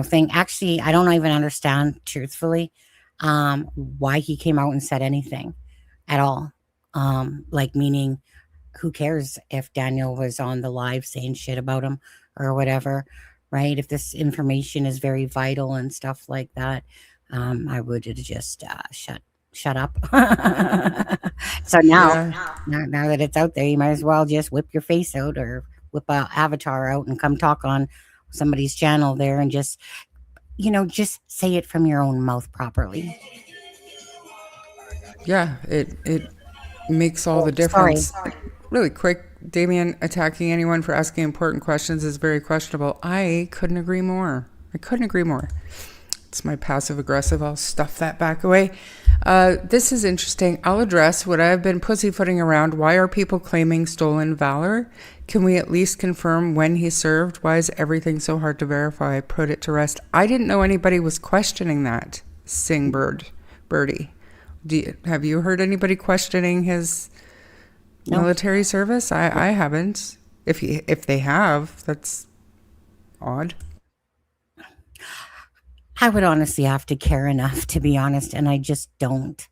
[SPEAKER 3] thing? Actually, I don't even understand, truthfully, why he came out and said anything at all. Meaning, who cares if Daniel was on the live saying shit about him or whatever, right? If this information is very vital and stuff like that, I would have just shut up. So now that it's out there, you might as well just whip your face out or whip a avatar out and come talk on somebody's channel there and just, just say it from your own mouth properly.
[SPEAKER 2] Yeah, it makes all the
[SPEAKER 3] Sorry.
[SPEAKER 2] difference. Really quick, Damien, attacking anyone for asking important questions is very questionable. I couldn't agree more. It's my passive aggressive. I'll stuff that back away. This is interesting. I'll address what I've been pussyfooting around. Why are people claiming stolen valor? Can we at least confirm when he served? Why is everything so hard to verify? Put it to rest. I didn't know anybody was questioning that. Birdie. Have you heard anybody questioning his military service? I haven't. If they have, that's odd.
[SPEAKER 3] I would honestly have to care enough, to be honest, and I just don't.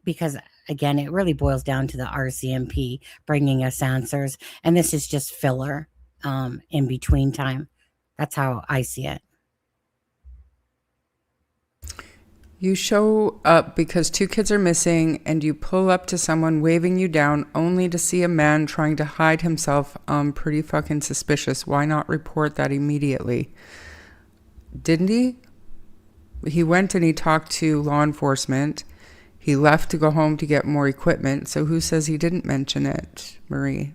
[SPEAKER 3] Because, again, it really boils down to the RCMP bringing us answers, and this is just filler in between time. That's how I see it.
[SPEAKER 2] You show up because 2 kids are missing, and you pull up to someone waving you down only to see a man trying to hide himself. Pretty fucking suspicious. Why not report that immediately? Didn't he? He went and he talked to law enforcement. He left to go home to get more equipment. So who says he didn't mention it, Marie?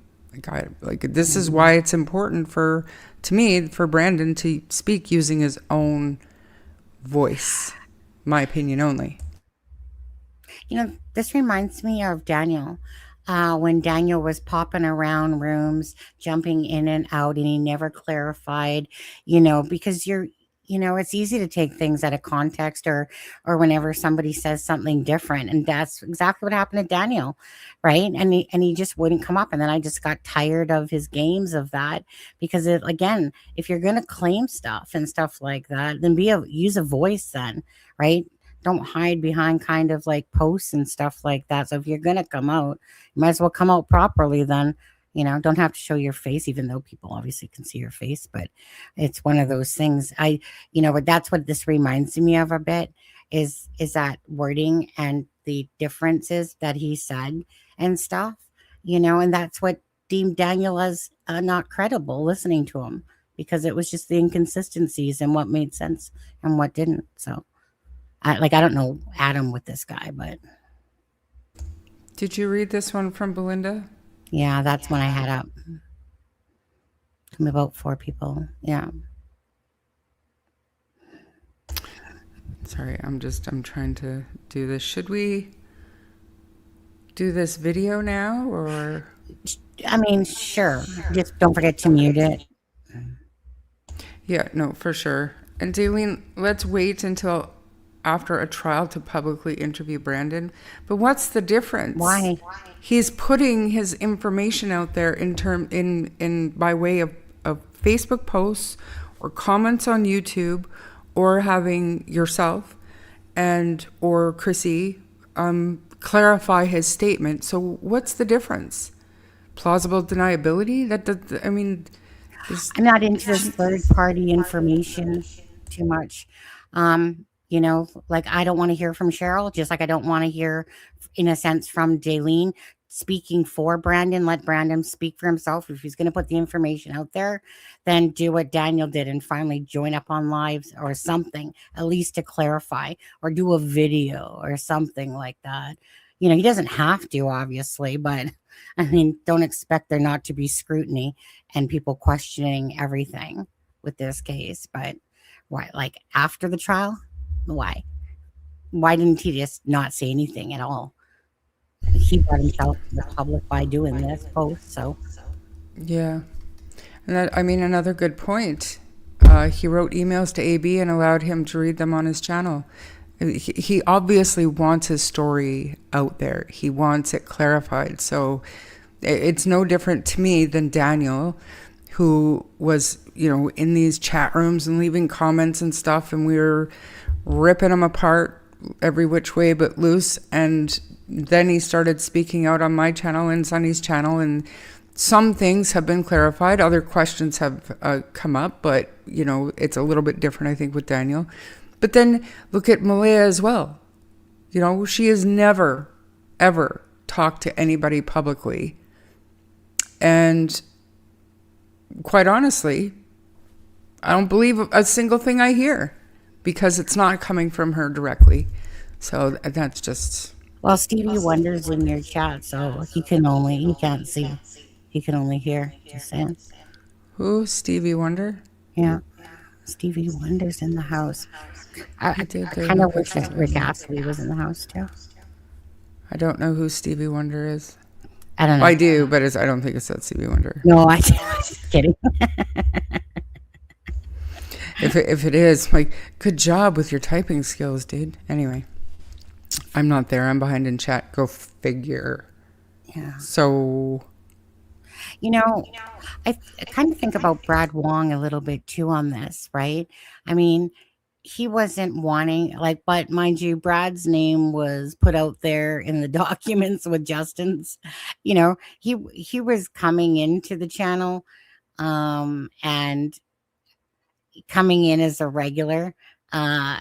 [SPEAKER 2] This is why it's important for Brandon to speak using his own voice. My opinion only.
[SPEAKER 3] This reminds me of Daniel. When Daniel was popping around rooms, jumping in and out, and he never clarified, because it's easy to take things out of context or whenever somebody says something different. And that's exactly what happened to Daniel, right? And he just wouldn't come up. And then I just got tired of his games of that because again, if you're going to claim stuff and stuff like that, then use a voice then, right? Don't hide behind kind of like posts and stuff like that. So if you're going to come out, you might as well come out properly then. Don't have to show your face, even though people obviously can see your face, but it's one of those things. But that's what this reminds me of a bit is that wording and the differences that he said and stuff, and that's what deemed Daniel as not credible listening to him because it was just the inconsistencies and what made sense and what didn't. So I don't know Adam with this guy, but.
[SPEAKER 2] Did you read this one from Belinda?
[SPEAKER 3] Yeah, that's when I had up. About 4 people. Yeah.
[SPEAKER 2] Sorry, I'm trying to do this. Should we do this video now or?
[SPEAKER 3] I mean, sure. Just don't forget to mute it.
[SPEAKER 2] Yeah, no, for sure. And Daleen, let's wait until after a trial to publicly interview Brandon. But what's the difference?
[SPEAKER 3] Why?
[SPEAKER 2] He's putting his information out there in by way of Facebook posts or comments on YouTube, or having yourself or Chrissy clarify his statement. So what's the difference? Plausible deniability? I'm
[SPEAKER 3] not into this third-party information too much. I don't want to hear from Cheryl, just like I don't want to hear, in a sense, from Daleen speaking for Brandon. Let Brandon speak for himself. If he's going to put the information out there, then do what Daniel did and finally join up on lives or something, at least to clarify, or do a video or something like that. He doesn't have to, obviously, but don't expect there not to be scrutiny and people questioning everything with this case. But why, after the trial? Why didn't he just not say anything at all? He brought himself to the public by doing this post. So
[SPEAKER 2] yeah, and that, another good point. He wrote emails to AB and allowed him to read them on his channel. He obviously wants his story out there. He wants it clarified. So it's no different to me than Daniel, who was, in these chat rooms and leaving comments and stuff, and we were ripping him apart every which way but loose. And then he started speaking out on my channel and Sunny's channel, and some things have been clarified. Other questions have come up, but it's a little bit different, I think, with Daniel. But then look at Malaya as well. She has never, ever talked to anybody publicly. And quite honestly, I don't believe a single thing I hear because it's not coming from her directly. So that's just...
[SPEAKER 3] Well, Stevie Wonder's in your chat, so he can't see. He can only hear. Just saying.
[SPEAKER 2] Who? Stevie Wonder?
[SPEAKER 3] Yeah. Stevie Wonder's in the house.
[SPEAKER 2] He
[SPEAKER 3] I
[SPEAKER 2] did
[SPEAKER 3] kind
[SPEAKER 2] the
[SPEAKER 3] of wish that
[SPEAKER 2] Pictou
[SPEAKER 3] Rick
[SPEAKER 2] County.
[SPEAKER 3] Astley was in the house too.
[SPEAKER 2] I don't know who Stevie Wonder is.
[SPEAKER 3] I don't know.
[SPEAKER 2] I do, but I don't think it's that Stevie Wonder.
[SPEAKER 3] No, I'm just kidding.
[SPEAKER 2] If it is, like, good job with your typing skills, dude. Anyway, I'm not there. I'm behind in chat. Go figure.
[SPEAKER 3] Yeah.
[SPEAKER 2] So,
[SPEAKER 3] You know, I kind of think about Brad Wong a little bit too on this, right? I mean, he wasn't wanting, like, but mind you, Brad's name was put out there in the documents with Justin's. You know, he was coming into the channel, and coming in as a regular, uh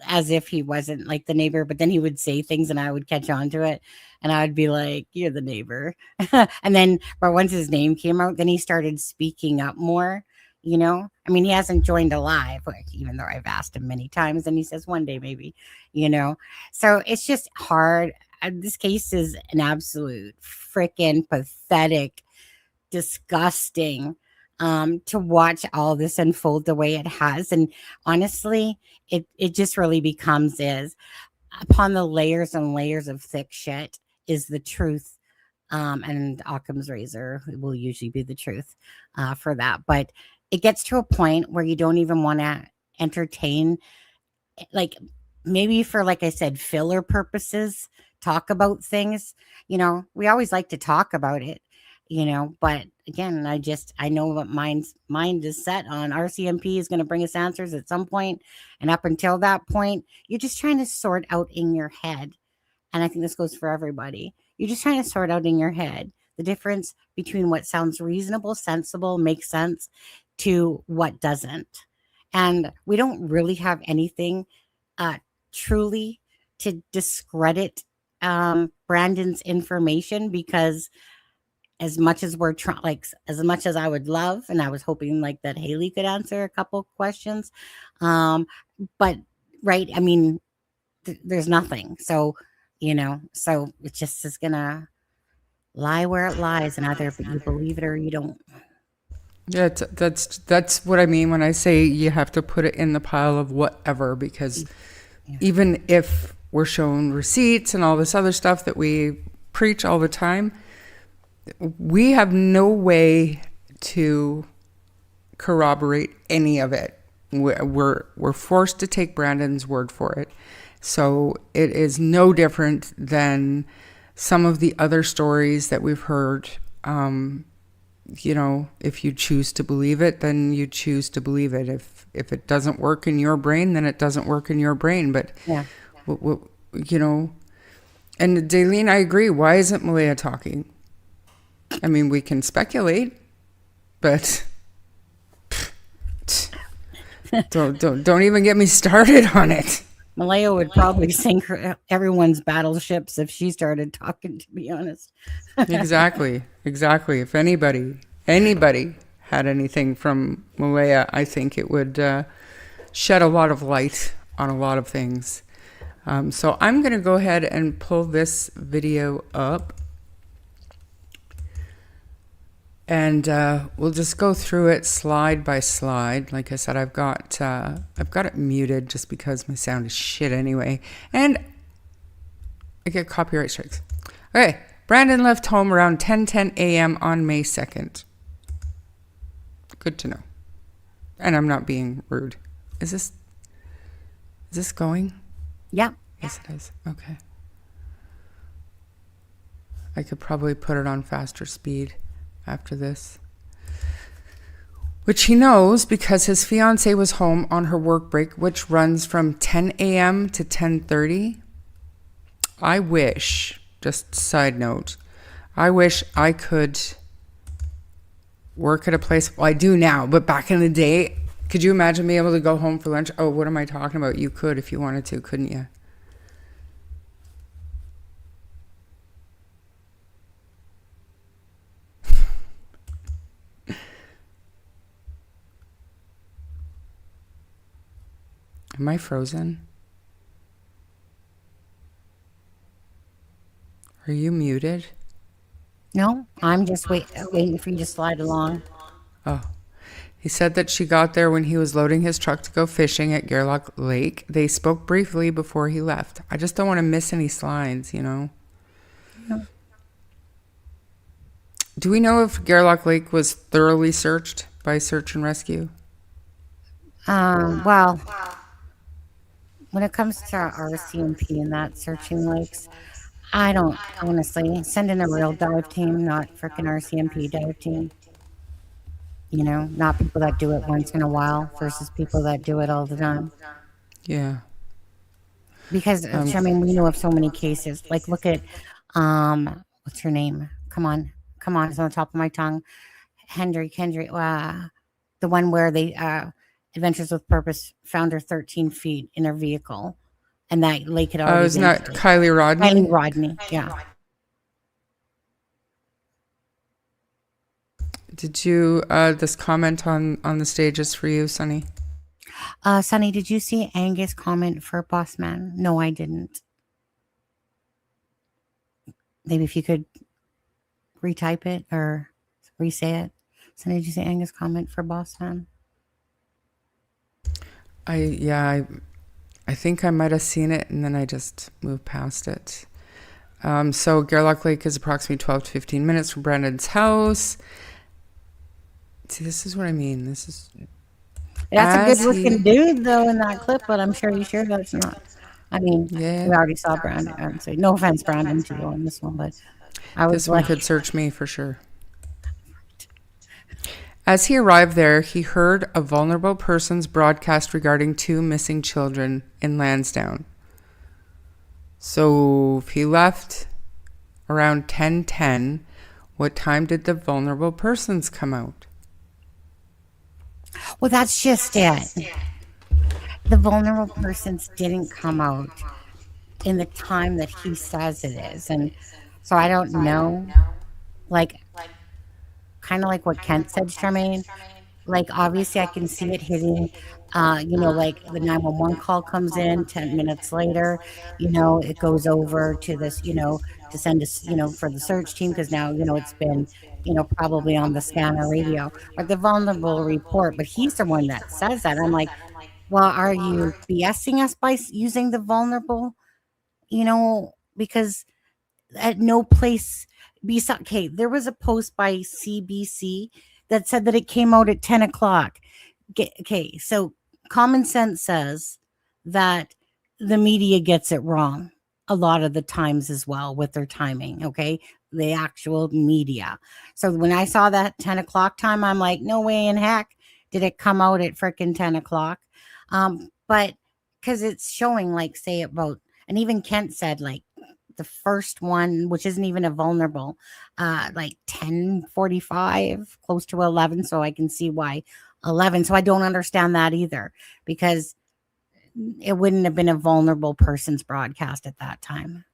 [SPEAKER 3] as if he wasn't like the neighbor, but then he would say things and I would catch on to it and I would be like, you're the neighbor. And then, but once his name came out, then he started speaking up more. You know, I mean, he hasn't joined alive, like, even though I've asked him many times and he says one day maybe, you know. So it's just hard. This case is an absolute freaking pathetic, disgusting, to watch all this unfold the way it has. And honestly, it just really becomes is upon the layers and layers of thick shit is the truth. And Occam's razor will usually be the truth for that. But it gets to a point where you don't even want to entertain, like, maybe for, like I said, filler purposes, talk about things. You know, we always like to talk about it, you know, but again, I know what mind is set on. RCMP is going to bring us answers at some point, and up until that point, you're just trying to sort out in your head, and I think this goes for everybody. You're just trying to sort out in your head the difference between what sounds reasonable, sensible, makes sense, to what doesn't. And we don't really have anything truly to discredit Brandon's information, because as much as we're trying, like, as much as I would love, and I was hoping like that Haley could answer a couple questions, but right, I mean, there's nothing. So, you know, so it just is gonna lie where it lies, and either you believe it or you don't.
[SPEAKER 2] yeah, that's what I mean when I say you have to put it in the pile of whatever, because even if we're shown receipts and all this other stuff that we preach all the time, we have no way to corroborate any of it. We're forced to take Brandon's word for it. So it is no different than some of the other stories that we've heard. You know, if you choose to believe it, then you choose to believe it. If it doesn't work in your brain, then it doesn't work in your brain. But, you know, and Daleen, I agree. Why isn't Malaya talking? I mean, we can speculate, but don't even get me started on it.
[SPEAKER 3] Malaya would probably sink everyone's battleships if she started talking, to be honest.
[SPEAKER 2] Exactly. If anybody had anything from Malaya, I think it would shed a lot of light on a lot of things. So I'm going to go ahead and pull this video up. And we'll just go through it slide by slide. Like I said, I've got it muted just because my sound is shit anyway, and I get copyright strikes. Okay, Brandon left home around 10:10 a.m. on May 2nd. Good to know. And I'm not being rude. Is this going?
[SPEAKER 3] Yeah.
[SPEAKER 2] Yes, it is. Okay. I could probably put it on faster speed after this, which he knows because his fiance was home on her work break, which runs from 10 a.m. to 10:30. I wish, just side note, I wish I could work at a place. Well, I do now, but back in the day, could you imagine being able to go home for lunch? Oh, what am I talking about? You could if you wanted to, couldn't you? Am I frozen? Are you muted?
[SPEAKER 3] No, I'm just waiting for you to slide along.
[SPEAKER 2] Oh. He said that she got there when he was loading his truck to go fishing at Gairloch Lake. They spoke briefly before he left. I just don't want to miss any slides, you know?
[SPEAKER 3] No.
[SPEAKER 2] Do we know if Gairloch Lake was thoroughly searched by search and rescue?
[SPEAKER 3] Well, when it comes to RCMP and that searching lakes, I don't honestly send in a real dive team, not frickin' RCMP dive team. You know, not people that do it once in a while versus people that do it all the time.
[SPEAKER 2] Yeah.
[SPEAKER 3] Because I mean, we know of so many cases. Like, look at what's her name? Come on, it's on the top of my tongue. Kendrick, the one where they Adventures with Purpose found her 13 feet in her vehicle, and that lake had already.
[SPEAKER 2] Isn't that Kylie Rodney?
[SPEAKER 3] Kylie Rodney, yeah.
[SPEAKER 2] Did you this comment on the stages for you, Sunny?
[SPEAKER 3] Sunny, did you see Angus' comment for Boss Man? No, I didn't. Maybe if you could retype it or re-say it. Sunny, did you see Angus' comment for Boss Man?
[SPEAKER 2] I think I might have seen it and then I just moved past it. So Gairloch Lake is approximately 12 to 15 minutes from Brandon's house. See, this is what I mean. That's
[SPEAKER 3] a good looking dude though in that clip, but I'm sure that's not. I mean,
[SPEAKER 2] yeah.
[SPEAKER 3] We already saw Brandon. So no offense, Brandon, to you on this one, but
[SPEAKER 2] this one could search me for sure. As he arrived there, he heard a vulnerable person's broadcast regarding 2 missing children in Lansdowne. So if he left around 10:10, what time did the vulnerable persons come out?
[SPEAKER 3] Well, that's just it. The vulnerable persons didn't come out in the time that he says it is. And so I don't know, like, kind of like what Kent said, Charmaine. Like, obviously I can see it hitting, like the 911 call comes in 10 minutes later, it goes over to this, to send us, for the search team. Cause now, it's been, probably on the scanner radio or the vulnerable report, but he's the one that says that. I'm like, well, are you BSing us by using the vulnerable, because at no place, okay, there was a post by CBC that said that it came out at 10 o'clock. Okay, so common sense says that the media gets it wrong a lot of the times as well with their timing, okay? The actual media. So when I saw that 10 o'clock time, I'm like, no way in heck did it come out at freaking 10 o'clock. But because it's showing, like, say about, and even Kent said, like, the first one, which isn't even a vulnerable, like 10:45, close to 11. So I can see why 11. So I don't understand that either, because it wouldn't have been a vulnerable person's broadcast at that time.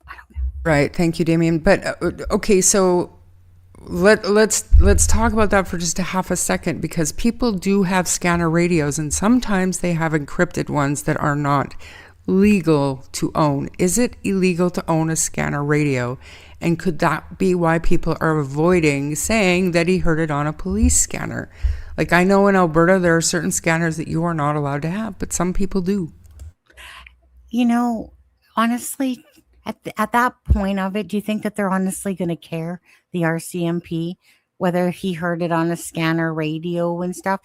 [SPEAKER 3] I don't know.
[SPEAKER 2] Right. Thank you, Damien. But okay, so let's talk about that for just a half a second, because people do have scanner radios and sometimes they have encrypted ones that are not legal to own. Is it illegal to own a scanner radio? And could that be why people are avoiding saying that he heard it on a police scanner? Like, I know in Alberta there are certain scanners that you are not allowed to have, but some people do.
[SPEAKER 3] Honestly, at that point of it, do you think that they're honestly going to care, the RCMP, whether he heard it on a scanner radio and stuff?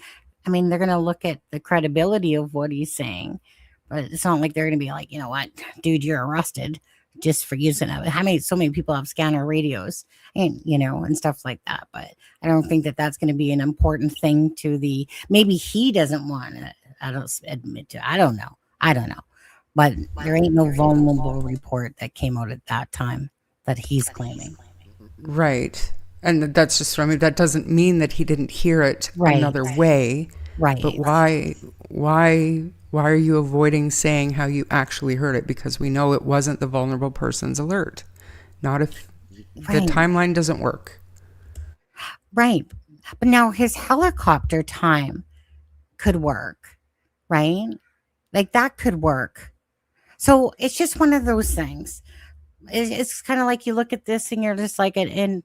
[SPEAKER 3] I mean, they're going to look at the credibility of what he's saying. But it's not like they're going to be like, you know what, dude, you're arrested just for using it. So many people have scanner radios and, and stuff like that. But I don't think that that's going to be an important thing to maybe he doesn't want it. I don't admit to, I don't know. But there ain't no vulnerable report that came out at that time that he's claiming.
[SPEAKER 2] Right. And that's just, that doesn't mean that he didn't hear it another way.
[SPEAKER 3] Right.
[SPEAKER 2] But why are you avoiding saying how you actually heard it? Because we know it wasn't the vulnerable person's alert. Not if the timeline doesn't work.
[SPEAKER 3] Right. But now his helicopter time could work. right? Like that could work. So it's just one of those things. It's kind of like you look at this and you're just like, at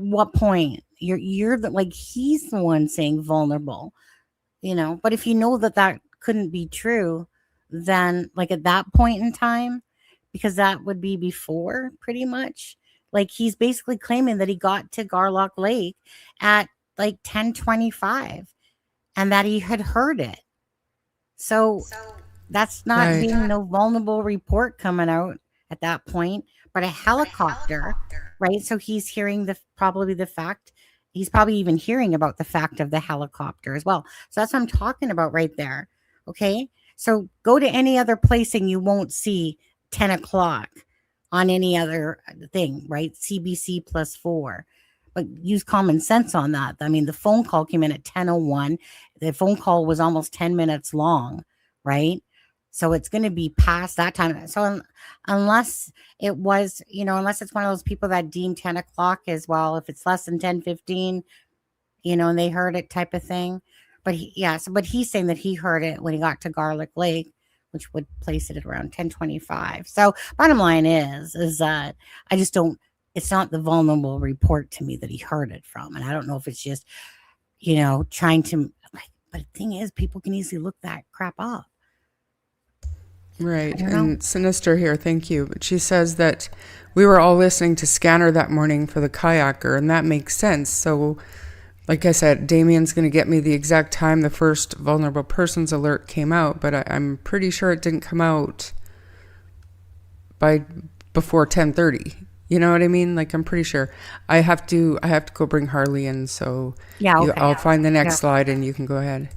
[SPEAKER 3] what point like he's the one saying vulnerable, but if you know that that couldn't be true, then like at that point in time, because that would be before pretty much, like he's basically claiming that he got to Gairloch Lake at like 10:25 and that he had heard it. So that's not
[SPEAKER 2] Right.
[SPEAKER 3] being no vulnerable report coming out at that point, but a helicopter, right? So he's hearing probably the fact. He's probably even hearing about the fact of the helicopter as well. So that's what I'm talking about right there. Okay. So go to any other place and you won't see 10 o'clock on any other thing, right? CBC +4. But use common sense on that. I mean, the phone call came in at 10:01. The phone call was almost 10 minutes long, right? So it's going to be past that time. So unless it was, unless it's one of those people that deem 10 o'clock as well, if it's less than 10:15, and they heard it type of thing. But but he's saying that he heard it when he got to Gairloch Lake, which would place it at around 10:25. So bottom line is that I just don't, it's not the vulnerable report to me that he heard it from. And I don't know if it's just, trying to, like, but the thing is, people can easily look that crap up.
[SPEAKER 2] Right. And Sinister here, thank you. But she says that we were all listening to Scanner that morning for the kayaker, and that makes sense. So, like I said, Damien's going to get me the exact time the first vulnerable persons alert came out, but I'm pretty sure it didn't come out before 10:30. You know what I mean? Like, I'm pretty sure. I have to go bring Harley in, so
[SPEAKER 3] yeah, okay.
[SPEAKER 2] I'll find the next slide and you can go ahead.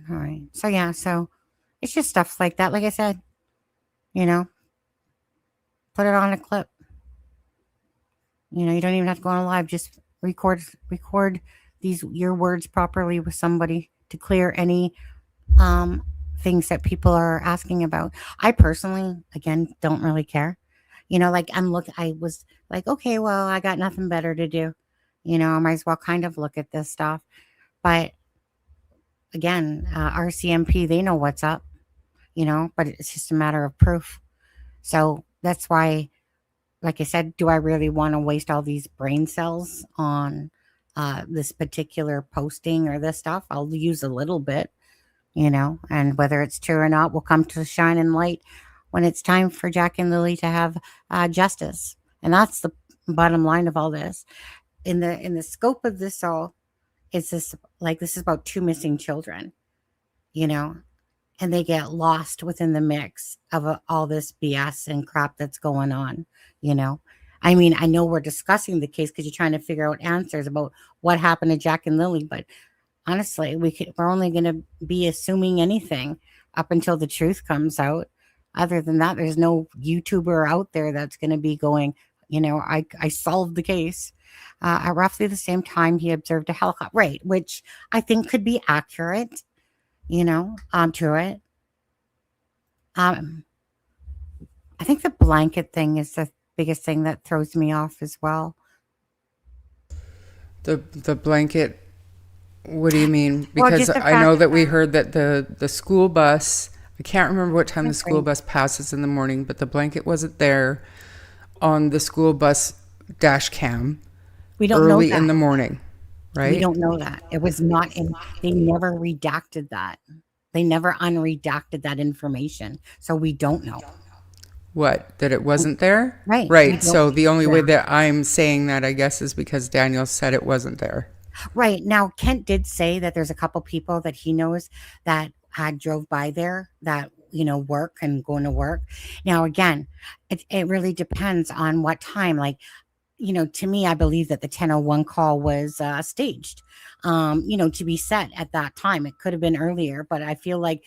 [SPEAKER 3] All right. So it's just stuff like that. Like I said, put it on a clip. You don't even have to go on live. Just record your words properly with somebody to clear any things that people are asking about. I personally, again, don't really care. Like I was like, okay, well, I got nothing better to do. I might as well kind of look at this stuff. But again, RCMP, they know what's up, but it's just a matter of proof. So that's why, like I said, do I really want to waste all these brain cells on this particular posting or this stuff? I'll use a little bit, and whether it's true or not will come to shine in light when it's time for Jack and Lily to have justice. And that's the bottom line of all this. In the scope of this all, this is about 2 missing children, and they get lost within the mix of all this BS and crap that's going on, I mean, I know we're discussing the case because you're trying to figure out answers about what happened to Jack and Lily, but honestly, we're only going to be assuming anything up until the truth comes out. Other than that, there's no YouTuber out there that's going to be going, I solved the case. At roughly the same time, he observed a helicopter, right, which I think could be accurate, to it. I think the blanket thing is the biggest thing that throws me off as well.
[SPEAKER 2] The blanket, what do you mean? Because I know that we heard that the school bus, I can't remember what time the school bus passes in the morning, but the blanket wasn't there on the school bus dash cam.
[SPEAKER 3] We don't know
[SPEAKER 2] early
[SPEAKER 3] that.
[SPEAKER 2] in the morning, right?
[SPEAKER 3] We don't know that. It was not in, they never redacted that. They never unredacted that information. So we don't know.
[SPEAKER 2] What? That it wasn't there?
[SPEAKER 3] Right.
[SPEAKER 2] Right. So the only way that I'm saying that, I guess, is because Daniel said it wasn't there.
[SPEAKER 3] Right. Now, Kent did say that there's a couple people that he knows that had drove by there that, work and going to work. Now, again, it really depends on what time. Like, to me, I believe that the 10:01 call was staged, to be set at that time. It could have been earlier, but I feel like,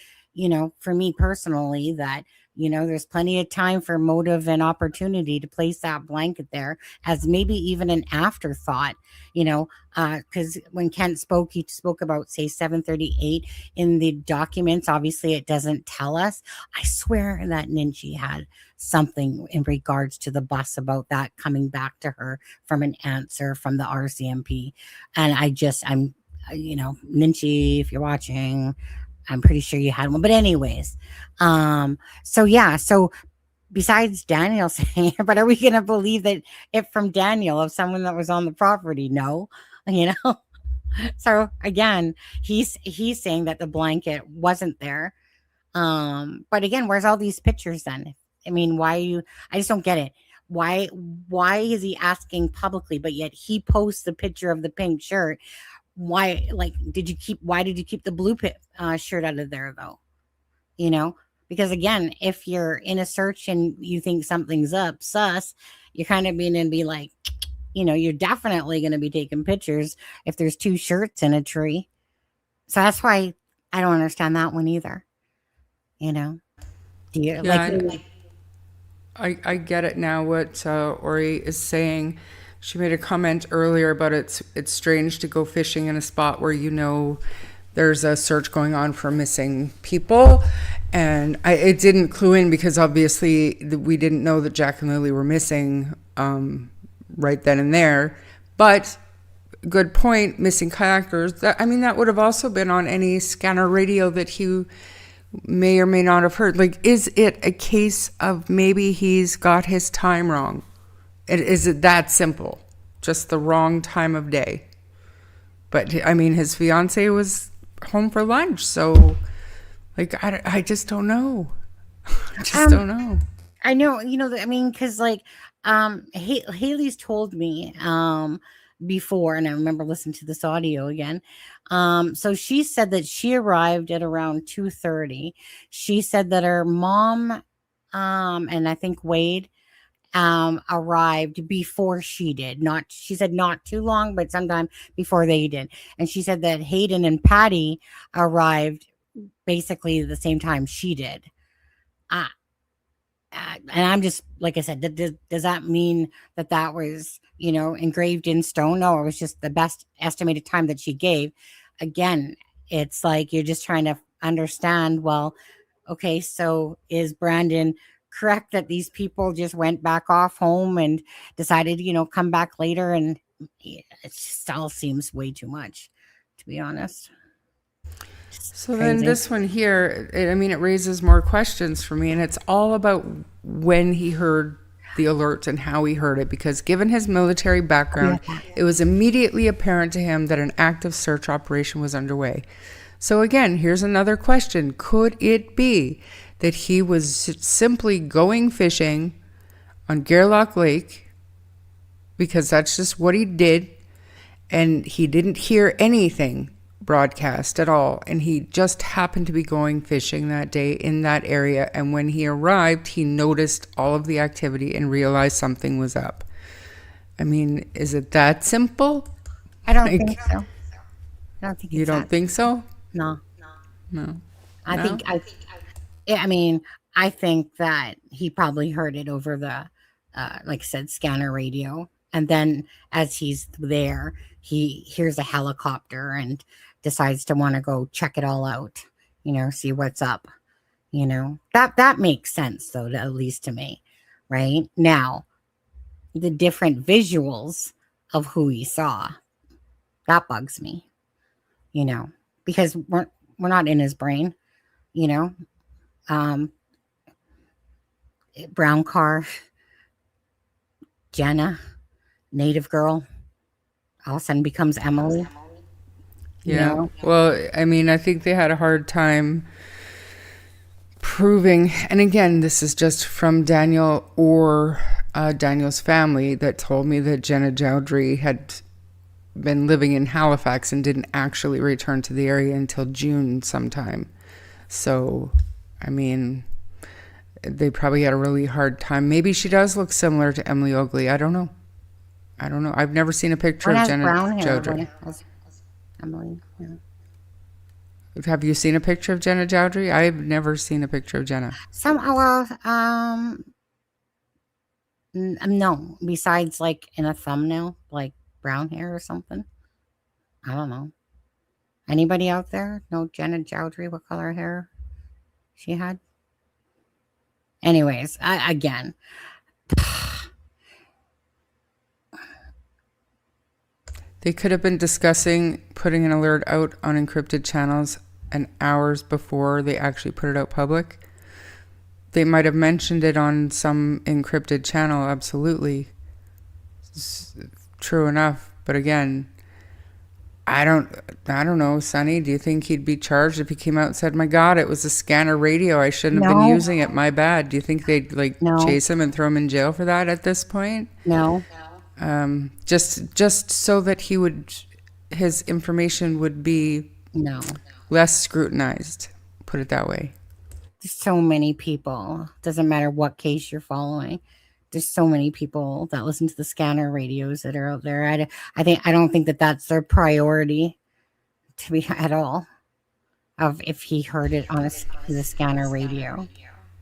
[SPEAKER 3] for me personally, that, there's plenty of time for motive and opportunity to place that blanket there as maybe even an afterthought, because when Kent spoke, he spoke about, say, 7:38 in the documents. Obviously, it doesn't tell us. I swear that Ninchi had something in regards to the bus about that coming back to her from an answer from the RCMP. And I'm Ninchi, if you're watching, I'm pretty sure you had one. But anyways, so yeah, so besides Daniel saying it, but are we going to believe that it from Daniel of someone that was on the property? No, you know. So again, he's saying that the blanket wasn't there. But again, where's all these pictures then? I mean, why you? I just don't get it. Why is he asking publicly, but yet he posts the picture of the pink shirt? Why, like, why did you keep the blue shirt out of there though? You know, because again, if you're in a search and you think something's up, sus, you're kind of being and be like, you know, you're definitely going to be taking pictures if there's two shirts in a tree. So that's why I don't understand that one either. You know, do you like?
[SPEAKER 2] I get it now what Ori is saying. She made a comment earlier about it's strange to go fishing in a spot where you know there's a search going on for missing people. And it didn't clue in because obviously we didn't know that Jack and Lily were missing right then and there. But good point, missing kayakers. That would have also been on any scanner radio that he may or may not have heard. Like, is it a case of maybe he's got his time wrong? Is it that simple? Just the wrong time of day? But, I mean, his fiance was home for lunch, so, like, I just don't know. I just don't know.
[SPEAKER 3] I know, you know, I mean, because, like, Haley's told me before, and I remember listening to this audio again. So she said that she arrived at around 2:30. She said that her mom and I think Wade arrived before she did. She said not too long, but sometime before they did. And she said that Hayden and Patty arrived basically the same time she did. And I'm just, like I said, does that mean that was, you know, engraved in stone? No, it was just the best estimated time that she gave. Again, it's like you're just trying to understand, well, okay, so is Brandon correct that these people just went back off home and decided, you know, come back later? And it just all seems way too much, to be honest.
[SPEAKER 2] So then this one here, it raises more questions for me, and it's all about when he heard the alert and how he heard it, because given his military background, it was immediately apparent to him that an active search operation was underway. So again, here's another question. Could it be that he was simply going fishing on Gairloch Lake, because that's just what he did, and he didn't hear anything broadcast at all, and he just happened to be going fishing that day in that area, and when he arrived he noticed all of the activity and realized something was up? I mean, is it that simple?
[SPEAKER 3] I don't think so. I don't think
[SPEAKER 2] you don't think so?
[SPEAKER 3] No. I
[SPEAKER 2] No?
[SPEAKER 3] think that he probably heard it over the like I said, scanner radio, and then as he's there he hears a helicopter and decides to want to go check it all out, you know, see what's up, you know. That makes sense though, at least to me. Right now, the different visuals of who he saw, that bugs me, you know, because we're not in his brain, you know. Brown car, Jenna, native girl, all of a sudden becomes Emily.
[SPEAKER 2] Yeah.
[SPEAKER 3] You know?
[SPEAKER 2] Well, I think they had a hard time proving, and again, this is just from Daniel or Daniel's family that told me that Jenna Chowdhury had been living in Halifax and didn't actually return to the area until June sometime. So, they probably had a really hard time. Maybe she does look similar to Emily Oakley. I don't know. I've never seen a picture of Jenna Chowdhury.
[SPEAKER 3] Emily, yeah.
[SPEAKER 2] Have you seen a picture of Jenna Chowdhury? I've never seen a picture of Jenna.
[SPEAKER 3] No. Besides, like in a thumbnail, like brown hair or something. I don't know. Anybody out there know Jenna Chowdhury? What color hair she had? Anyways, again.
[SPEAKER 2] They could have been discussing putting an alert out on encrypted channels and hours before they actually put it out public. They might have mentioned it on some encrypted channel, absolutely. It's true enough. But again, I don't know, Sonny, do you think he'd be charged if he came out and said, my God, it was a scanner radio, I shouldn't have been using it, my bad? Do you think they'd chase him and throw him in jail for that at this point?
[SPEAKER 3] No.
[SPEAKER 2] Just so that his information would be less scrutinized, put it that way.
[SPEAKER 3] There's so many people. Doesn't matter what case you're following. There's so many people that listen to the scanner radios that are out there. I don't think that that's their priority to be at all. Of if he heard it on the scanner radio.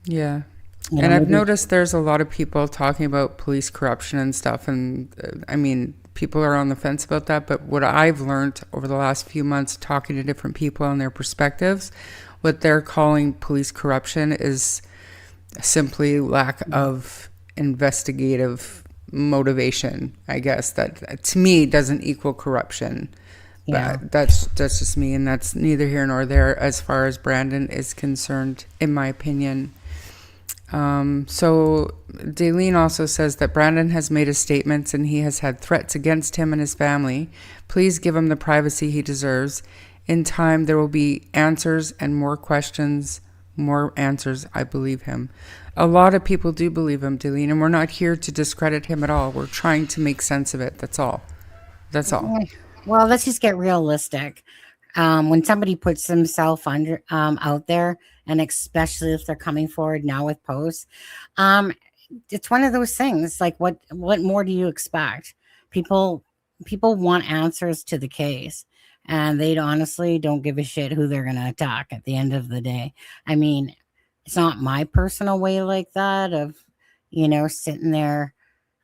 [SPEAKER 2] Yeah. And I've noticed there's a lot of people talking about police corruption and stuff. And I mean, people are on the fence about that. But what I've learned over the last few months talking to different people and their perspectives, what they're calling police corruption is simply lack of investigative motivation, I guess. That to me doesn't equal corruption.
[SPEAKER 3] Yeah.
[SPEAKER 2] But that's just me, and that's neither here nor there as far as Brandon is concerned, in my opinion. So Daleen also says that Brandon has made his statements and he has had threats against him and his family. Please give him the privacy he deserves. In time, there will be answers and more questions, more answers. I believe him. A lot of people do believe him, Daleen, and we're not here to discredit him at all. We're trying to make sense of it. That's all. That's all.
[SPEAKER 3] Well, let's just get realistic. When somebody puts themselves out there, and especially if they're coming forward now with posts, it's one of those things. Like, what more do you expect? People want answers to the case, and they honestly don't give a shit who they're going to attack at the end of the day. I mean, it's not my personal way like that of, sitting there,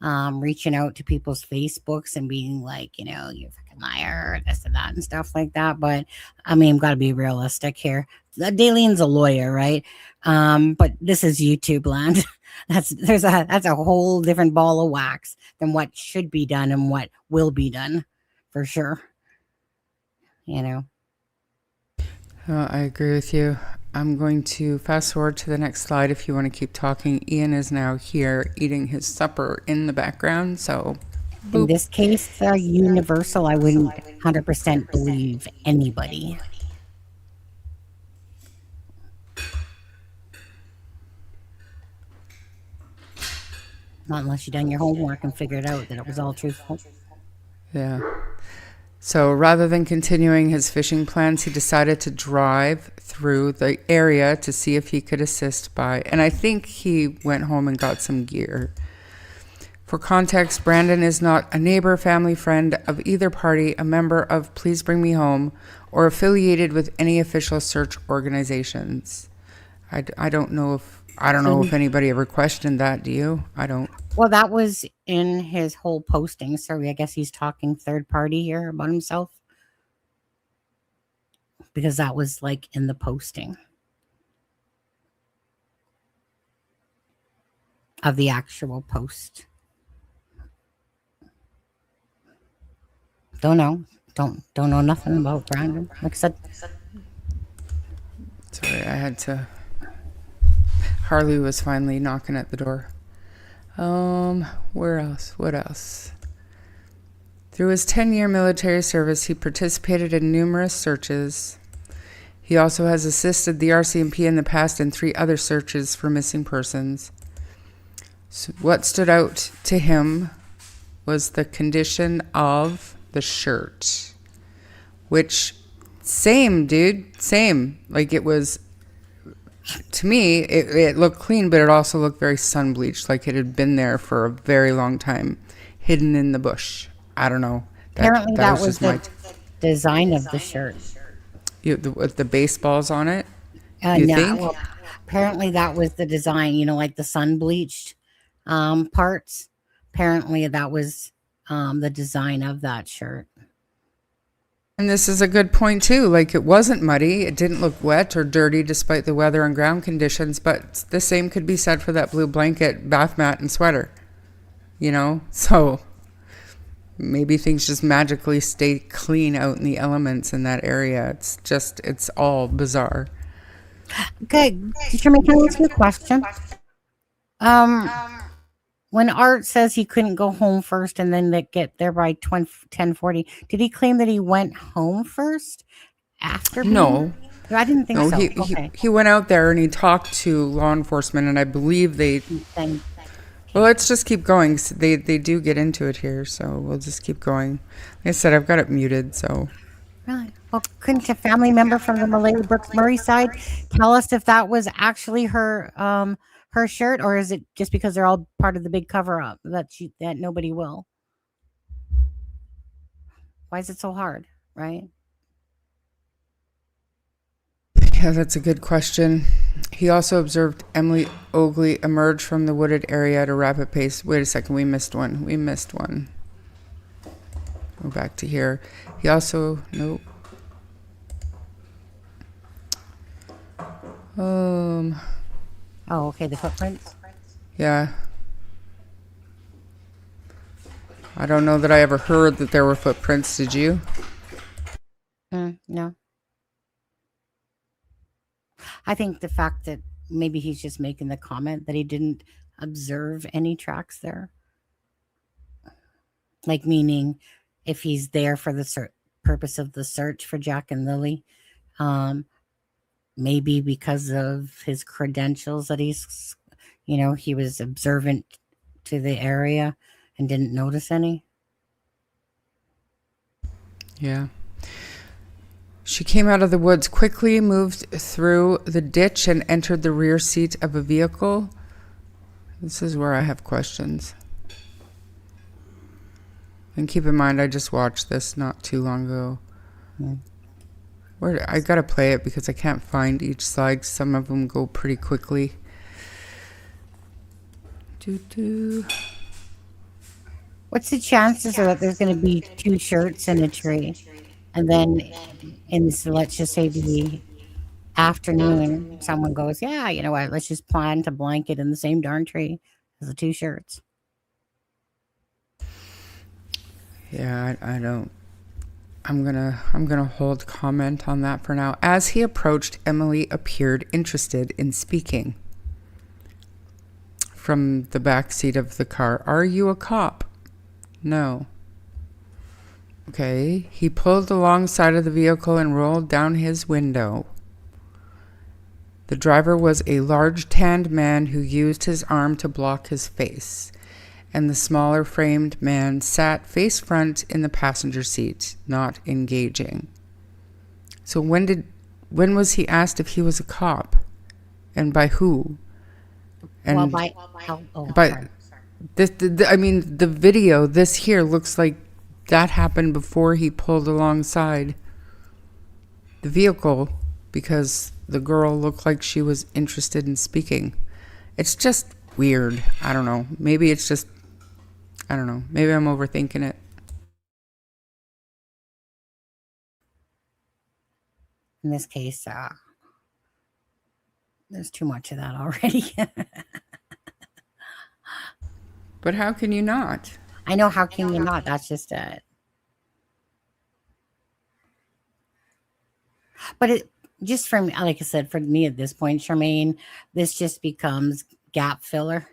[SPEAKER 3] reaching out to people's Facebooks and being like, you fucking liar, this and that and stuff like that. But I mean, got to be realistic here. Daleen's a lawyer, right? But this is YouTube land. That's a whole different ball of wax than what should be done and what will be done, for sure.
[SPEAKER 2] I agree with you. I'm going to fast forward to the next slide if you want to keep talking. Ian is now here eating his supper in the background. So
[SPEAKER 3] in this case, universal, I wouldn't 100% believe anybody. Not unless you've done your homework and figured out that it was all truthful.
[SPEAKER 2] Yeah. So rather than continuing his fishing plans, he decided to drive through the area to see if he could assist by, and I think he went home and got some gear. For context, Brandon is not a neighbor, family, friend of either party, a member of Please Bring Me Home, or affiliated with any official search organizations. I don't know if anybody ever questioned that. Do you? I don't.
[SPEAKER 3] Well, that was in his whole posting. So I guess he's talking third party here about himself. Because that was like in the posting of the actual post. Don't know. Don't know nothing about Brandon. Like I said.
[SPEAKER 2] Sorry, I had to. Harley was finally knocking at the door. Where else? What else? Through his 10-year military service, he participated in numerous searches. He also has assisted the RCMP in the past in 3 other searches for missing persons. So what stood out to him was the condition of the shirt, which, same, dude, same. Like, it was, to me, it looked clean, but it also looked very sun bleached, like it had been there for a very long time, hidden in the bush. I don't know.
[SPEAKER 3] Apparently that was the design of the shirt.
[SPEAKER 2] With the baseballs on it?
[SPEAKER 3] You think? Well, apparently that was the design, like the sun bleached parts. Apparently that was the design of that shirt.
[SPEAKER 2] And this is a good point too. Like, it wasn't muddy. It didn't look wet or dirty despite the weather and ground conditions. But the same could be said for that blue blanket, bath mat, and sweater. So maybe things just magically stay clean out in the elements in that area. It's all bizarre.
[SPEAKER 3] Okay, Jermaine, can I ask you a question? Um, when Art says he couldn't go home first and then they get there by 10:40, did he claim that he went home first after being?
[SPEAKER 2] No.
[SPEAKER 3] I didn't think
[SPEAKER 2] No,
[SPEAKER 3] so.
[SPEAKER 2] he,
[SPEAKER 3] Okay.
[SPEAKER 2] he went out there and he talked to law enforcement, and I believe they.
[SPEAKER 3] Then,
[SPEAKER 2] Well, let's just keep going. They do get into it here, so we'll just keep going. Like I said, I've got it muted, so.
[SPEAKER 3] really? Well, couldn't a family member from the Malay Brooks Murray side tell us if that was actually her shirt, or is it just because they're all part of the big cover up that nobody will? Why is it so hard, right?
[SPEAKER 2] Yeah, that's a good question. He also observed Emily Ogley emerge from the wooded area at a rapid pace. Wait a second, we missed one. Go back to here. He also, nope.
[SPEAKER 3] Oh, okay, the footprints.
[SPEAKER 2] Yeah. I don't know that I ever heard that there were footprints. Did you?
[SPEAKER 3] No. I think the fact that maybe he's just making the comment that he didn't observe any tracks there. Like, meaning if he's there for the purpose of the search for Jack and Lily, maybe because of his credentials that he was observant to the area and didn't notice any.
[SPEAKER 2] Yeah. She came out of the woods quickly, moved through the ditch, and entered the rear seat of a vehicle. This is where I have questions. And keep in mind, I just watched this not too long ago. I gotta play it because I can't find each slide. Some of them go pretty quickly.
[SPEAKER 3] What's the chances that there's going to be two shirts in a tree, and then let's just say the afternoon, someone goes, yeah, you know what? Let's just plan to blanket in the same darn tree as the two shirts.
[SPEAKER 2] Yeah, I don't. I'm gonna hold comment on that for now. As he approached, Emily appeared interested in speaking. From the back seat of the car, "Are you a cop?" "No." Okay. He pulled alongside of the vehicle and rolled down his window. The driver was a large tanned man who used his arm to block his face, and the smaller framed man sat face front in the passenger seat, not engaging. So when was he asked if he was a cop, and by who? And
[SPEAKER 3] sorry.
[SPEAKER 2] the video, this here looks like that happened before he pulled alongside the vehicle because the girl looked like she was interested in speaking. It's just weird. I don't know. Maybe I'm overthinking it.
[SPEAKER 3] In this case, there's too much of that already.
[SPEAKER 2] But how can you not?
[SPEAKER 3] I know, how can you not? That's just it. But it just, from, like I said, for me at this point, Charmaine, this just becomes gap filler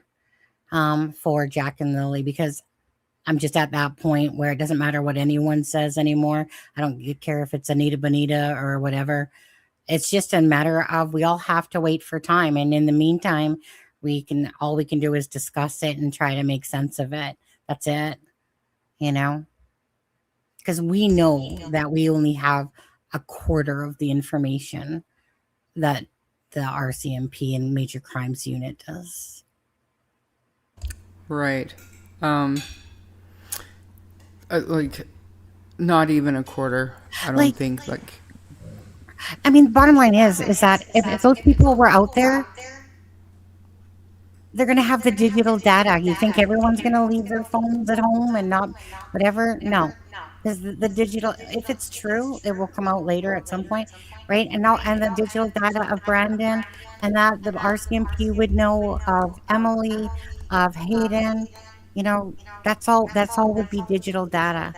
[SPEAKER 3] for Jack and Lily, because I'm just at that point where it doesn't matter what anyone says anymore. I don't care if it's Anita Bonita or whatever. It's just a matter of, we all have to wait for time. And in the meantime, all we can do is discuss it and try to make sense of it. That's it, because we know that we only have a quarter of the information that the RCMP and Major Crimes Unit does.
[SPEAKER 2] Right. Like, not even a quarter. I don't think.
[SPEAKER 3] I mean, bottom line is that if those people were out there, they're going to have the digital data. You think everyone's going to leave their phones at home and not whatever? No, because the digital, if it's true, it will come out later at some point, right? And the digital data of Brandon, and that the RCMP would know of Emily, of Hayden, You know, that's all would be digital data.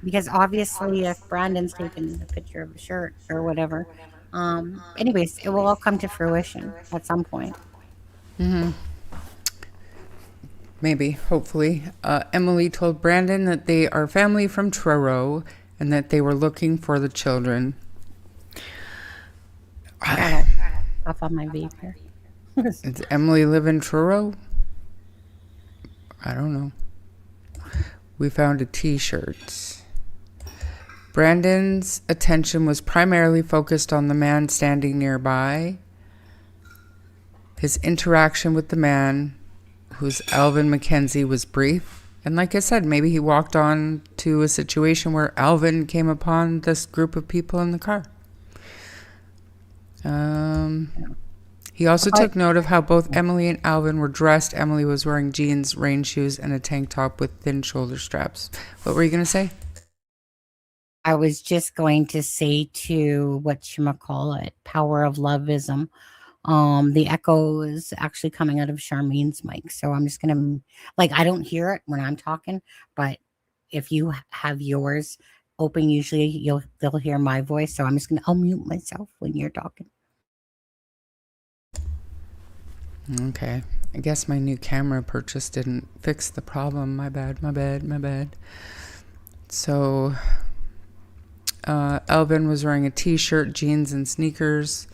[SPEAKER 3] Because obviously if Brandon's taken a picture of a shirt or whatever, anyways, it will all come to fruition at some point.
[SPEAKER 2] Maybe, hopefully. Emily told Brandon that they are family from Truro and that they were looking for the children.
[SPEAKER 3] Gotta off on my vape here.
[SPEAKER 2] Does Emily live in Truro? I don't know. We found a t-shirt. Brandon's attention was primarily focused on the man standing nearby. His interaction with the man, who's Alvin Mackenzie, was brief. And like I said, maybe he walked on to a situation where Alvin came upon this group of people in the car. He also took note of how both Emily and Alvin were dressed. Emily was wearing jeans, rain shoes, and a tank top with thin shoulder straps. What were you going to say?
[SPEAKER 3] I was just going to say to whatchamacallit, power of loveism. The echo is actually coming out of Charmaine's mic. So I'm just gonna I don't hear it when I'm talking, but if you have yours open, usually they'll hear my voice. So I'll mute myself when you're talking.
[SPEAKER 2] Okay. I guess my new camera purchase didn't fix the problem. My bad. So, Alvin was wearing a t-shirt, jeans, and sneakers.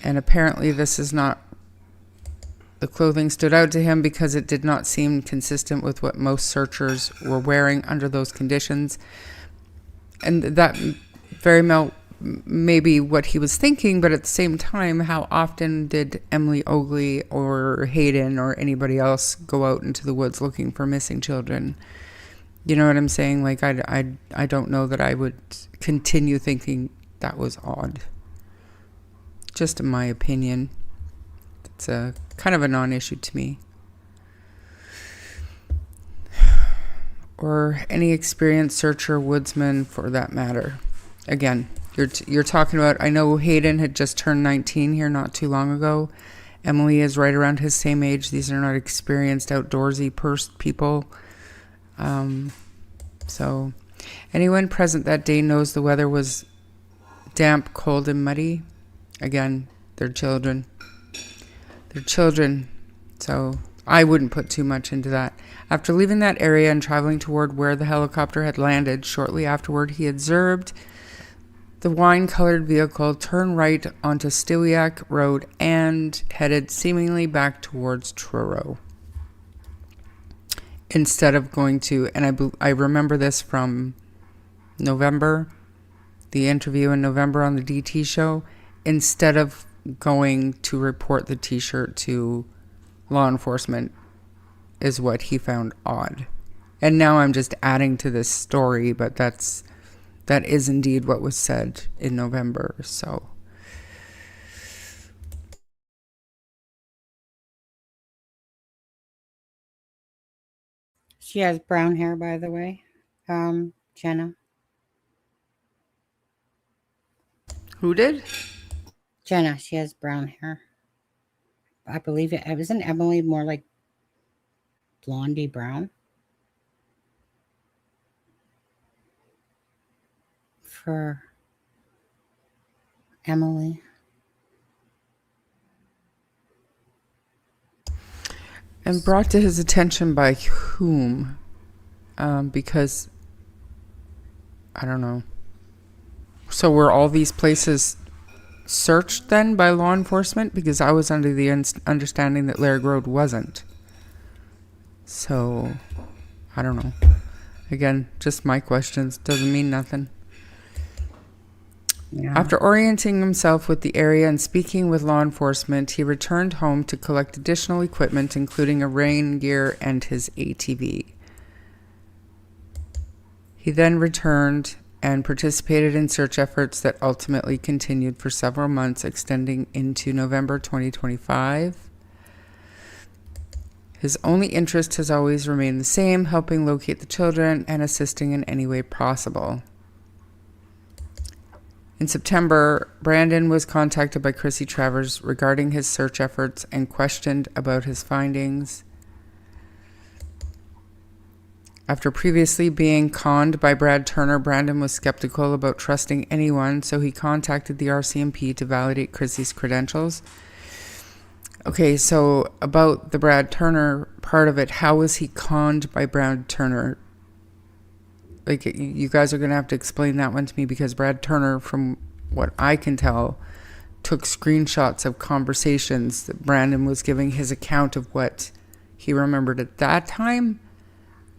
[SPEAKER 2] And apparently this is not... The clothing stood out to him because it did not seem consistent with what most searchers were wearing under those conditions. And that very well maybe what he was thinking, but at the same time, how often did Emily Ogley or Hayden or anybody else go out into the woods looking for missing children? You know what I'm saying? Like, I don't know that I would continue thinking that was odd. Just in my opinion. It's a kind of a non-issue to me. Or any experienced searcher, woodsman for that matter. Again, you're talking about, I know Hayden had just turned 19 here not too long ago. Emily is right around his same age. These are not experienced outdoorsy people. So anyone present that day knows the weather was damp, cold, and muddy. Again, they're children. So I wouldn't put too much into that. After leaving that area and traveling toward where the helicopter had landed, shortly afterward he observed the wine-colored vehicle turn right onto Gairloch Road and headed seemingly back towards Truro. Instead of going to, and I remember this from November, the interview in November on the DT show, instead of going to report the t-shirt to law enforcement is what he found odd. And now I'm just adding to this story, but that is indeed what was said in November. So
[SPEAKER 3] She has brown hair, by the way. Jenna.
[SPEAKER 2] who did?
[SPEAKER 3] Jenna, she has brown hair. I believe it wasn't Emily more like blondie brown? For Emily.
[SPEAKER 2] And brought to his attention by whom? Because I don't know. So were all these places searched then by law enforcement? Because I was under the understanding that Gairloch Road wasn't. So I don't know. Again, just my questions. Doesn't mean nothing.
[SPEAKER 3] Yeah.
[SPEAKER 2] After orienting himself with the area and speaking with law enforcement, he returned home to collect additional equipment, including a rain gear and his ATV. He then returned and participated in search efforts that ultimately continued for several months, extending into November 2025. His only interest has always remained the same, helping locate the children and assisting in any way possible. In September, Brandon was contacted by Chrissy Travers regarding his search efforts and questioned about his findings. After previously being conned by Brad Turner, Brandon was skeptical about trusting anyone, so he contacted the RCMP to validate Chrissy's credentials. Okay, so about the Brad Turner part of it, how was he conned by Brad Turner? Like, you guys are going to have to explain that one to me, because Brad Turner, from what I can tell, took screenshots of conversations that Brandon was giving his account of what he remembered at that time,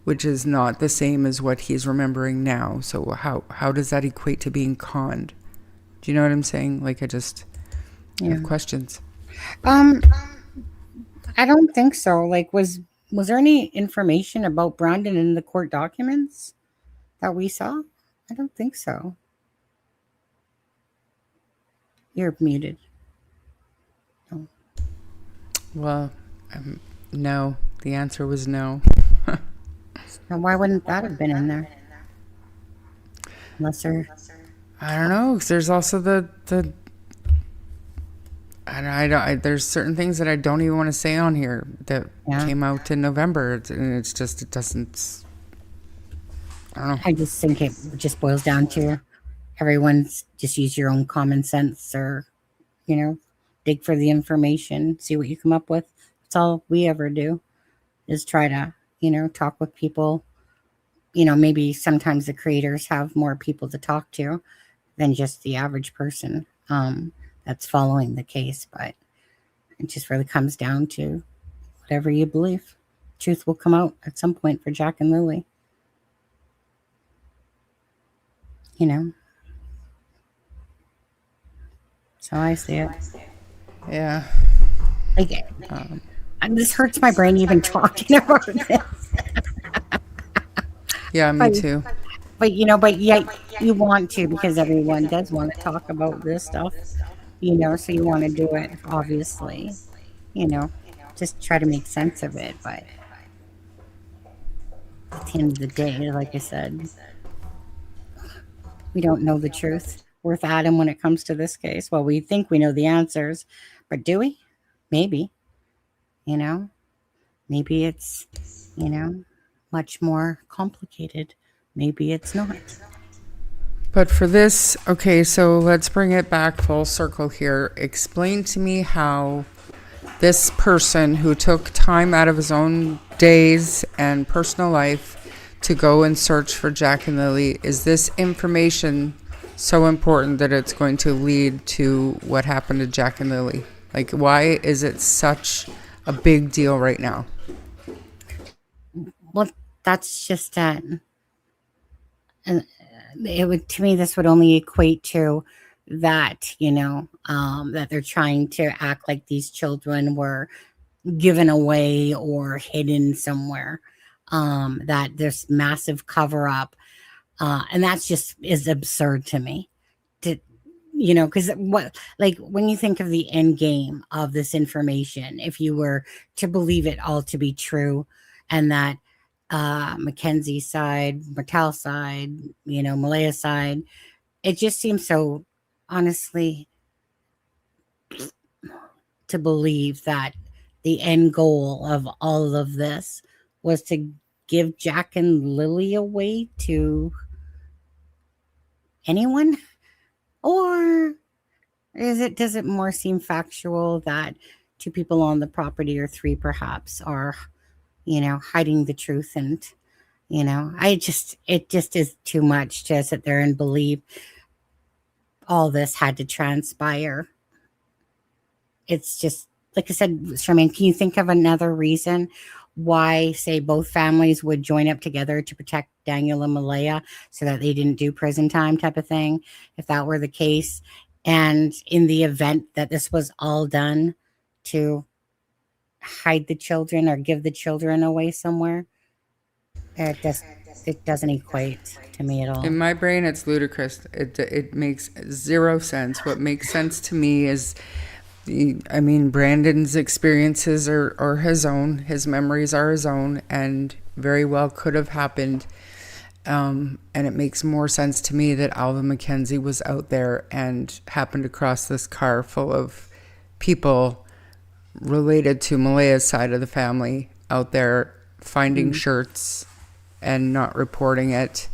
[SPEAKER 2] which is not the same as what he's remembering now. So how does that equate to being conned? Do you know what I'm saying? Like, I just have questions.
[SPEAKER 3] I don't think so. Like, was there any information about Brandon in the court documents that we saw? I don't think so. You're muted. Oh.
[SPEAKER 2] Well, no. The answer was no.
[SPEAKER 3] Now, why wouldn't that have been in there? Unless they're...
[SPEAKER 2] I don't know, 'cause there's also the there's certain things that I don't even want to say on here that came out in November, and it doesn't. I don't know.
[SPEAKER 3] I just think it just boils down to everyone's just use your own common sense, or, dig for the information, see what you come up with. That's all we ever do, is try to, talk with people. Maybe sometimes the creators have more people to talk to than just the average person that's following the case, but it just really comes down to whatever you believe. Truth will come out at some point for Jack and Lily. So I see it.
[SPEAKER 2] Yeah.
[SPEAKER 3] Like, this hurts my brain even talking about this.
[SPEAKER 2] Yeah, me too.
[SPEAKER 3] But yet you want to, because everyone does want to talk about this stuff, so you want to do it, obviously, just try to make sense of it. But at the end of the day, like I said, we don't know the truth worth Adam when it comes to this case. Well, we think we know the answers, but do we? Maybe, maybe it's, much more complicated. Maybe it's not.
[SPEAKER 2] But for this, okay, so let's bring it back full circle here. Explain to me how this person who took time out of his own days and personal life to go and search for Jack and Lily, is this information so important that it's going to lead to what happened to Jack and Lily? Like, why is it such a big deal right now?
[SPEAKER 3] Well, that's just that. And to me, this would only equate to that, that they're trying to act like these children were given away or hidden somewhere, that there's massive cover up. And that's just is absurd to me, because when you think of the end game of this information, if you were to believe it all to be true, and that Mackenzie's side, Martell side, Malaya's side, it just seems so, honestly, to believe that the end goal of all of this was to give Jack and Lily away to anyone? Or does it more seem factual that two people on the property, or three perhaps, are hiding the truth? And it just is too much to sit there and believe all this had to transpire. It's just, like I said, Charmaine, can you think of another reason why, say, both families would join up together to protect Daniel and Malaya so that they didn't do prison time type of thing, if that were the case? And in the event that this was all done to hide the children or give the children away somewhere, it doesn't equate to me at all.
[SPEAKER 2] In my brain, it's ludicrous. It makes zero sense. What makes sense to me is, Brandon's experiences are his own. His memories are his own, and very well could have happened. And it makes more sense to me that Alvin Mackenzie was out there and happened across this car full of people related to Malaya's side of the family out there finding shirts and not reporting it.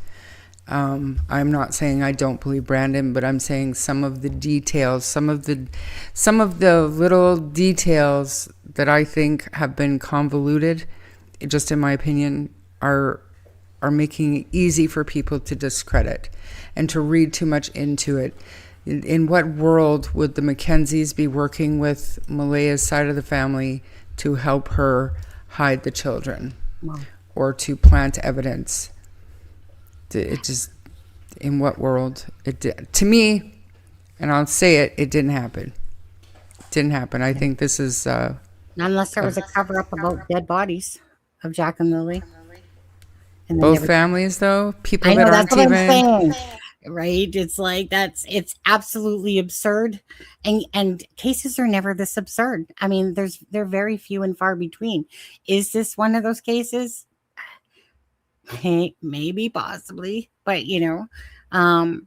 [SPEAKER 2] I'm not saying I don't believe Brandon, but I'm saying some of the details, some of the little details that I think have been convoluted, just in my opinion, are making it easy for people to discredit and to read too much into it. In what world would the Mackenzies be working with Malaya's side of the family to help her hide the children?
[SPEAKER 3] Wow.
[SPEAKER 2] Or to plant evidence? It just, in what world? To me, and I'll say it, it didn't happen. It didn't happen. I think this is...
[SPEAKER 3] Not unless there was a cover-up about dead bodies of Jack and Lily. And
[SPEAKER 2] both families, though? People
[SPEAKER 3] I know,
[SPEAKER 2] that
[SPEAKER 3] that's
[SPEAKER 2] aren't
[SPEAKER 3] what
[SPEAKER 2] even...
[SPEAKER 3] I'm saying. Right? It's like, it's absolutely absurd. And cases are never this absurd. I mean, they're very few and far between. Is this one of those cases? Hey, maybe, possibly, but I'll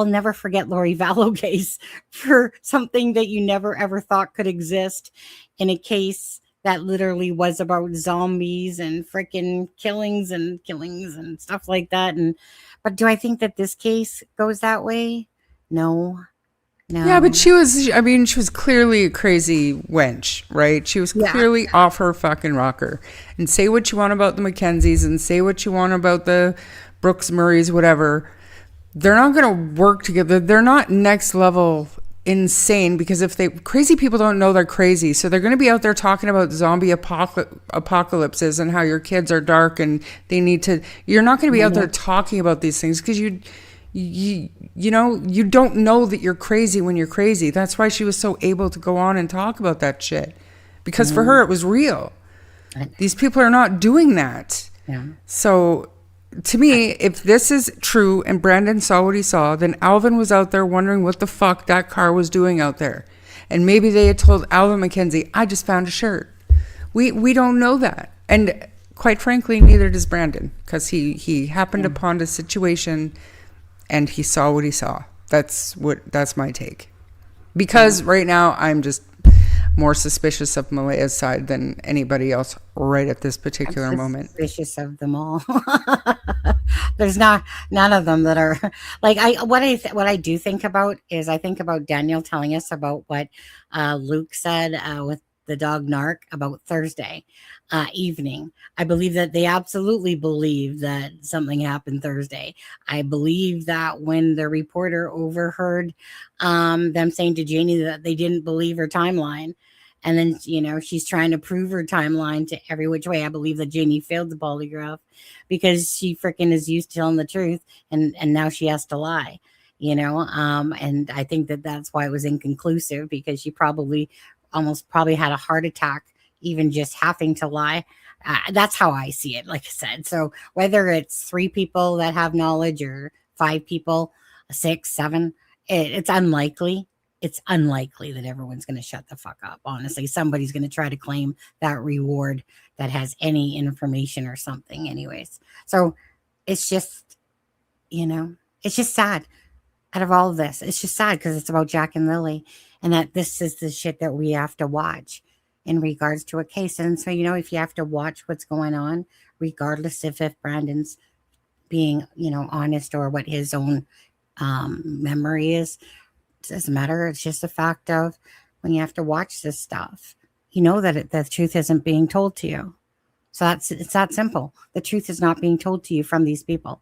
[SPEAKER 3] never forget Lori Vallow case for something that you never ever thought could exist in a case that literally was about zombies and freaking killings and stuff like that. But do I think that this case goes that way? No.
[SPEAKER 2] Yeah, but she was clearly a crazy wench, right? She was clearly off her fucking rocker. And say what you want about the Mackenzies and say what you want about the Brooks Murrays, whatever. They're not going to work together. They're not next level insane, because crazy people don't know they're crazy. So they're going to be out there talking about zombie apocalypses and how your kids are dark and they need to... You're not going to be out there talking about these things because you don't know that you're crazy when you're crazy. That's why she was so able to go on and talk about that shit, because for her it was real. These people are not doing that. So to me, if this is true and Brandon saw what he saw, then Alvin was out there wondering what the fuck that car was doing out there, and maybe they had told Alvin Mackenzie, I just found a shirt. We don't know that, and quite frankly neither does Brandon, because he happened upon a situation and he saw what he saw. That's my take. Because right now I'm just more suspicious of Malaya's side than anybody else right at this particular moment.
[SPEAKER 3] Suspicious of them all. There's none of them that are like what I do think about is I think about Daniel telling us about what Luke said with the dog Narc about Thursday evening. I believe that they absolutely believe that something happened Thursday. I believe that when the reporter overheard them saying to Janie that they didn't believe her timeline, and then, she's trying to prove her timeline to every which way. I believe that Janie failed the polygraph because she freaking is used to telling the truth, and now she has to lie, and I think that that's why it was inconclusive, because she probably had a heart attack even just having to lie. That's how I see it, like I said. So whether it's 3 people that have knowledge or 5 people, 6, 7, it's unlikely. It's unlikely that everyone's going to shut the fuck up. Honestly, somebody's going to try to claim that reward that has any information or something anyways. So it's just, it's just sad. Out of all of this, it's just sad because it's about Jack and Lily, and that this is the shit that we have to watch in regards to a case. And so, if you have to watch what's going on, regardless if Brandon's being, honest or what his own memory is, it doesn't matter. It's just a fact of when you have to watch this stuff, that the truth isn't being told to you. So it's that simple. The truth is not being told to you from these people,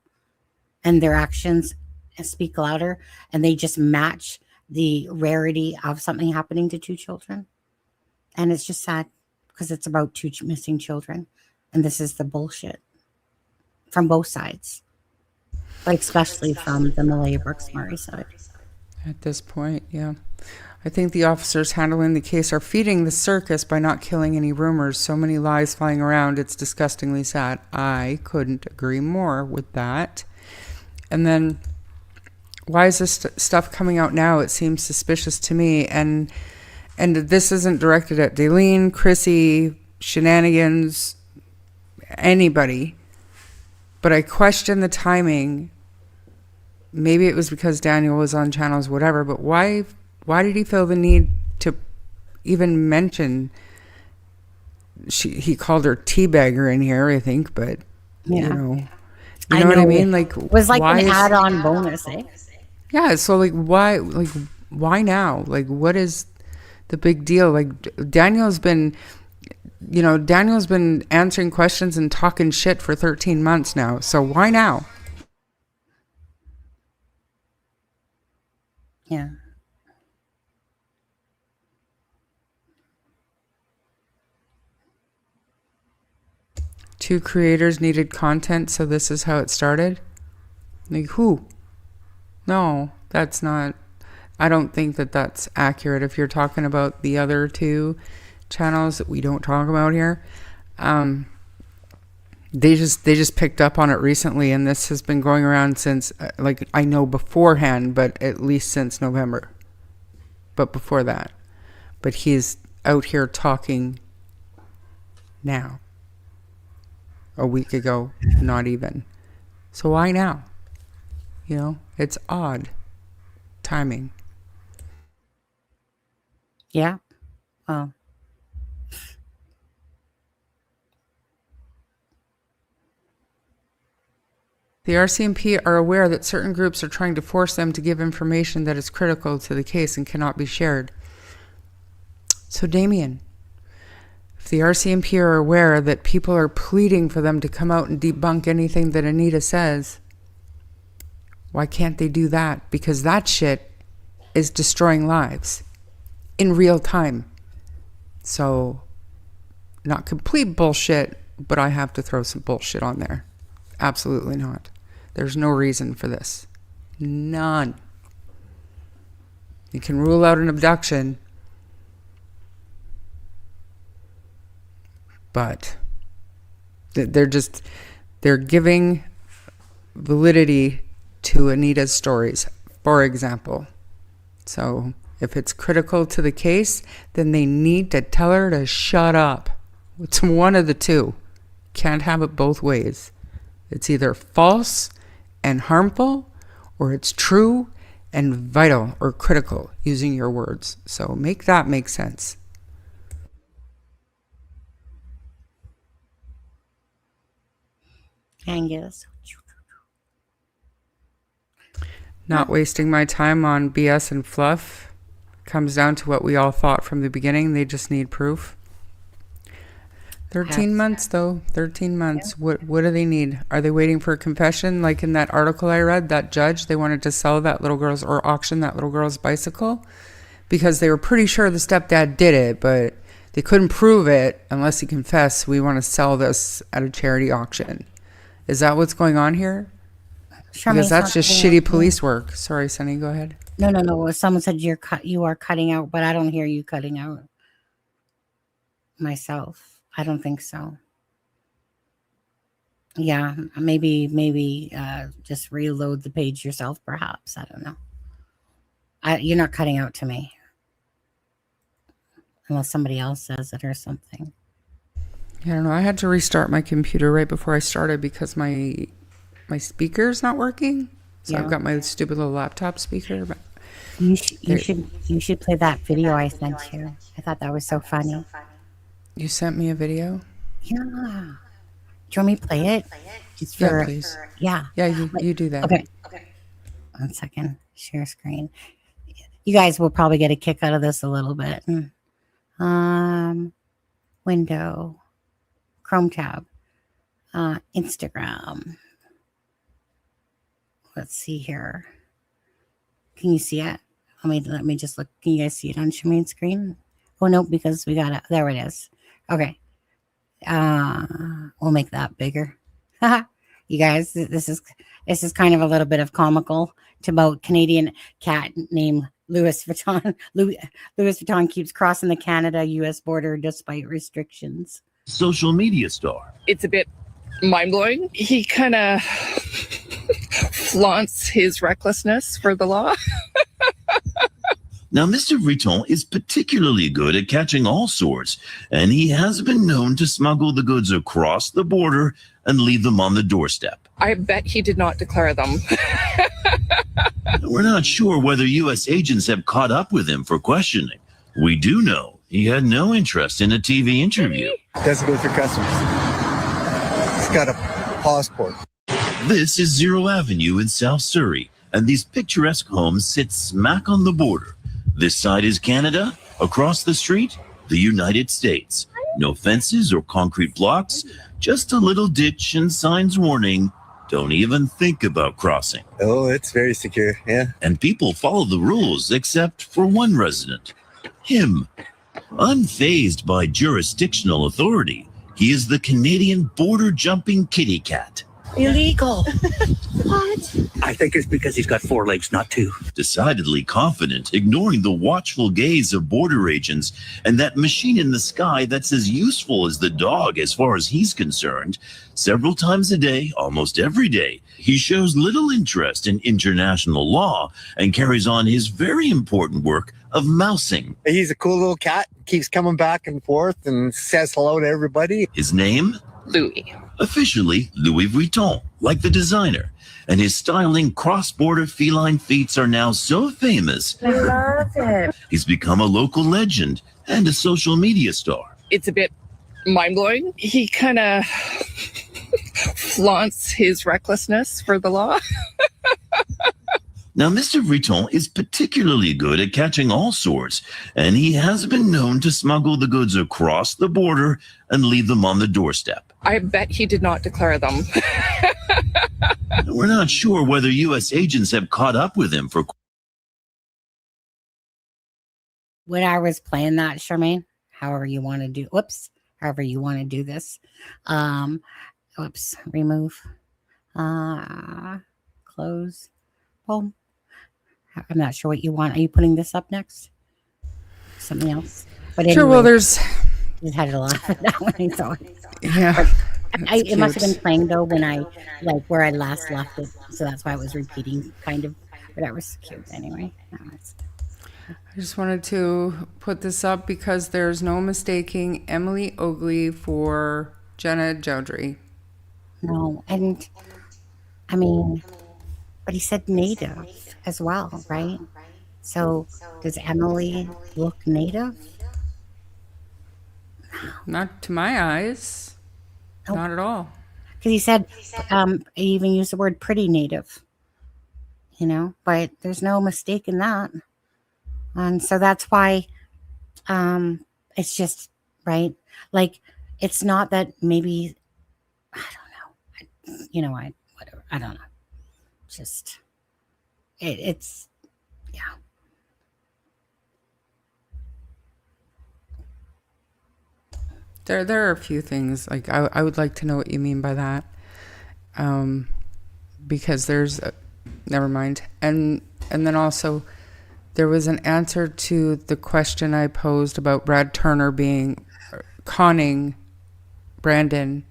[SPEAKER 3] and their actions speak louder, and they just match the rarity of something happening to 2 children. And it's just sad because it's about 2 missing children, and this is the bullshit from both sides, but especially from the Malaya Brooks Murray side.
[SPEAKER 2] At this point, yeah. I think the officers handling the case are feeding the circus by not killing any rumors. So many lies flying around. It's disgustingly sad. I couldn't agree more with that. And then, why is this stuff coming out now? It seems suspicious to me. And this isn't directed at Daleen, Chrissy, Shenanigans, anybody. But I question the timing. Maybe it was because Daniel was on channels, whatever, but why did he feel the need to even mention he called her teabagger in here, I think, but
[SPEAKER 3] Yeah.
[SPEAKER 2] you know what I mean? Like,
[SPEAKER 3] It was like
[SPEAKER 2] why
[SPEAKER 3] an
[SPEAKER 2] is-
[SPEAKER 3] add-on bonus, eh?
[SPEAKER 2] Yeah, so like why now? Like, what is the big deal? Like, Daniel's been answering questions and talking shit for 13 months now. So why now?
[SPEAKER 3] Yeah.
[SPEAKER 2] Two creators needed content, so this is how it started. Like, who? No, that's not. I don't think that that's accurate. If you're talking about the other two channels that we don't talk about here, they just picked up on it recently, and this has been going around since, like, I know beforehand, but at least since November. But before that, but he's out here talking now. A week ago, not even. So why now? You know, it's odd timing.
[SPEAKER 3] Yeah. Well,
[SPEAKER 2] The RCMP are aware that certain groups are trying to force them to give information that is critical to the case and cannot be shared. So, Damien, if the RCMP are aware that people are pleading for them to come out and debunk anything that Anita says, why can't they do that? Because that shit is destroying lives in real time. So, not complete bullshit, but I have to throw some bullshit on there. Absolutely not. There's no reason for this. None. You can rule out an abduction, but they're giving validity to Anita's stories, for example. So if it's critical to the case, then they need to tell her to shut up. It's one of the two. Can't have it both ways. It's either false and harmful, or it's true and vital or critical, using your words. So make that make sense.
[SPEAKER 3] Angus.
[SPEAKER 2] Not wasting my time on BS and fluff. Comes down to what we all thought from the beginning. They just need proof. 13 months, though. 13 months. Yeah. What do they need? Are they waiting for a confession? Like in that article I read, that judge, they wanted to sell that little girl's, or auction that little girl's bicycle because they were pretty sure the stepdad did it, but they couldn't prove it unless he confessed. We want to sell this at a charity auction. Is that what's going on here? Because that's just shitty police work. Sorry, Sunny, go ahead.
[SPEAKER 3] No. Someone said you are cutting out, but I don't hear you cutting out myself. I don't think so. Yeah, maybe just reload the page yourself, perhaps. I don't know. You're not cutting out to me. Unless somebody else says it or something.
[SPEAKER 2] Yeah, I don't know. I had to restart my computer right before I started because my speaker's not working. So yeah. I've got my stupid little laptop speaker. But
[SPEAKER 3] you should play that video I sent you. I thought that was so funny.
[SPEAKER 2] You sent me a video?
[SPEAKER 3] Yeah. Do you want me to play it? Just for,
[SPEAKER 2] yeah, please.
[SPEAKER 3] Yeah.
[SPEAKER 2] Yeah, you do that.
[SPEAKER 3] Okay. 1 second. Share screen. You guys will probably get a kick out of this a little bit. Window. Chrome tab. Instagram. Let's see here. Can you see it? Let me just look. Can you guys see it on your main screen? Oh no, because we got it. There it is. Okay. We'll make that bigger. You guys, this is kind of a little bit of comical. It's about Canadian cat named Louis Vuitton. Louis Vuitton keeps crossing the Canada-US border despite restrictions.
[SPEAKER 5] Social media star.
[SPEAKER 6] It's a bit mind-blowing. He kind of flaunts his recklessness for the law.
[SPEAKER 5] Now, Mr. Vuitton is particularly good at catching all sorts, and he has been known to smuggle the goods across the border and leave them on the doorstep.
[SPEAKER 6] I bet he did not declare them.
[SPEAKER 5] We're not sure whether U.S. agents have caught up with him for questioning. We do know he had no interest in a TV interview.
[SPEAKER 7] Doesn't go through customs. It's got a passport.
[SPEAKER 5] This is Zero Avenue in South Surrey, and these picturesque homes sit smack on the border. This side is Canada, across the street, the United States. No fences or concrete blocks, just a little ditch and signs warning, don't even think about crossing.
[SPEAKER 7] Oh, it's very secure, yeah.
[SPEAKER 5] And people follow the rules except for one resident, him. Unfazed by jurisdictional authority, he is the Canadian border-jumping kitty cat.
[SPEAKER 8] Illegal. What?
[SPEAKER 9] I think it's because he's got 4 legs, not 2.
[SPEAKER 5] Decidedly confident, ignoring the watchful gaze of border agents and that machine in the sky that's as useful as the dog as far as he's concerned. Several times a day, almost every day, he shows little interest in international law and carries on his very important work of mousing.
[SPEAKER 7] He's a cool little cat, keeps coming back and forth and says hello to everybody.
[SPEAKER 5] His name?
[SPEAKER 6] Louis.
[SPEAKER 5] Officially Louis Vuitton, like the designer. And his styling cross-border feline feats are now so famous,
[SPEAKER 8] I love it.
[SPEAKER 5] he's become a local legend and a social media star.
[SPEAKER 6] It's a bit mind-blowing. He kind of flaunts his recklessness for the law.
[SPEAKER 5] Now, Mr. Vuitton is particularly good at catching all sorts, and he has been known to smuggle the goods across the border and leave them on the doorstep.
[SPEAKER 6] I bet he did not declare them.
[SPEAKER 5] We're not sure whether U.S. agents have caught up with him for...
[SPEAKER 3] When I was playing that, Charmaine, however you want to do this. Remove. Close. Boom. I'm not sure what you want. Are you putting this up next? Something else? But anyway,
[SPEAKER 2] Sure, well, there's...
[SPEAKER 3] just had to laugh at that when I saw it.
[SPEAKER 2] Yeah.
[SPEAKER 3] It must have been playing, though, when I, where I last left it. So that's why I was repeating, kind of. But that was cute anyway.
[SPEAKER 2] I just wanted to put this up because there's no mistaking Emily Oakley for Jenna Jowdry.
[SPEAKER 3] No, and I mean, but he said native as well, right? So does Emily look native?
[SPEAKER 2] Not to my eyes.
[SPEAKER 3] Nope.
[SPEAKER 2] Not at all.
[SPEAKER 3] Because he said, he even used the word pretty native, but there's no mistake in that. And so that's why it's just, right? Like, it's not that maybe, I don't know. Whatever. I don't know. Just, it's, yeah.
[SPEAKER 2] There are a few things, like, I would like to know what you mean by that. Because there's, never mind. And then also, there was an answer to the question I posed about Brad Turner conning Brandon.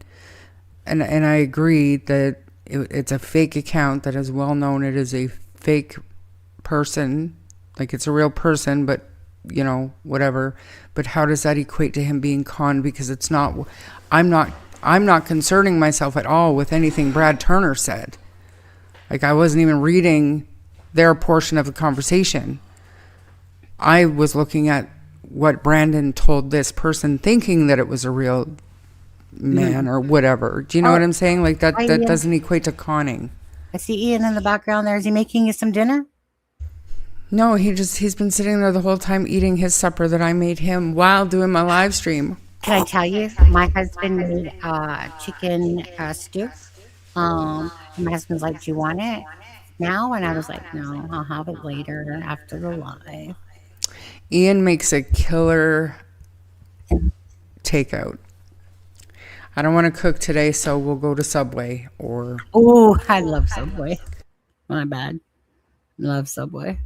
[SPEAKER 2] And I agree that it's a fake account that is well known. It is a fake person, like it's a real person, but whatever. But how does that equate to him being conned? Because it's not. I'm not concerning myself at all with anything Brad Turner said. Like, I wasn't even reading their portion of the conversation. I was looking at what Brandon told this person, thinking that it was a real man or whatever. Do you know what I'm saying? Like, that doesn't equate to conning.
[SPEAKER 3] I see Ian in the background there. Is he making you some dinner?
[SPEAKER 2] No, he's been sitting there the whole time eating his supper that I made him while doing my live stream.
[SPEAKER 3] Can I tell you, my husband made chicken stew. My husband's like, do you want it now? And I was like, no, I'll have it later after the live.
[SPEAKER 2] Ian makes a killer takeout. I don't want to cook today, so we'll go to Subway or...
[SPEAKER 3] Oh, I love Subway. My bad. Love Subway.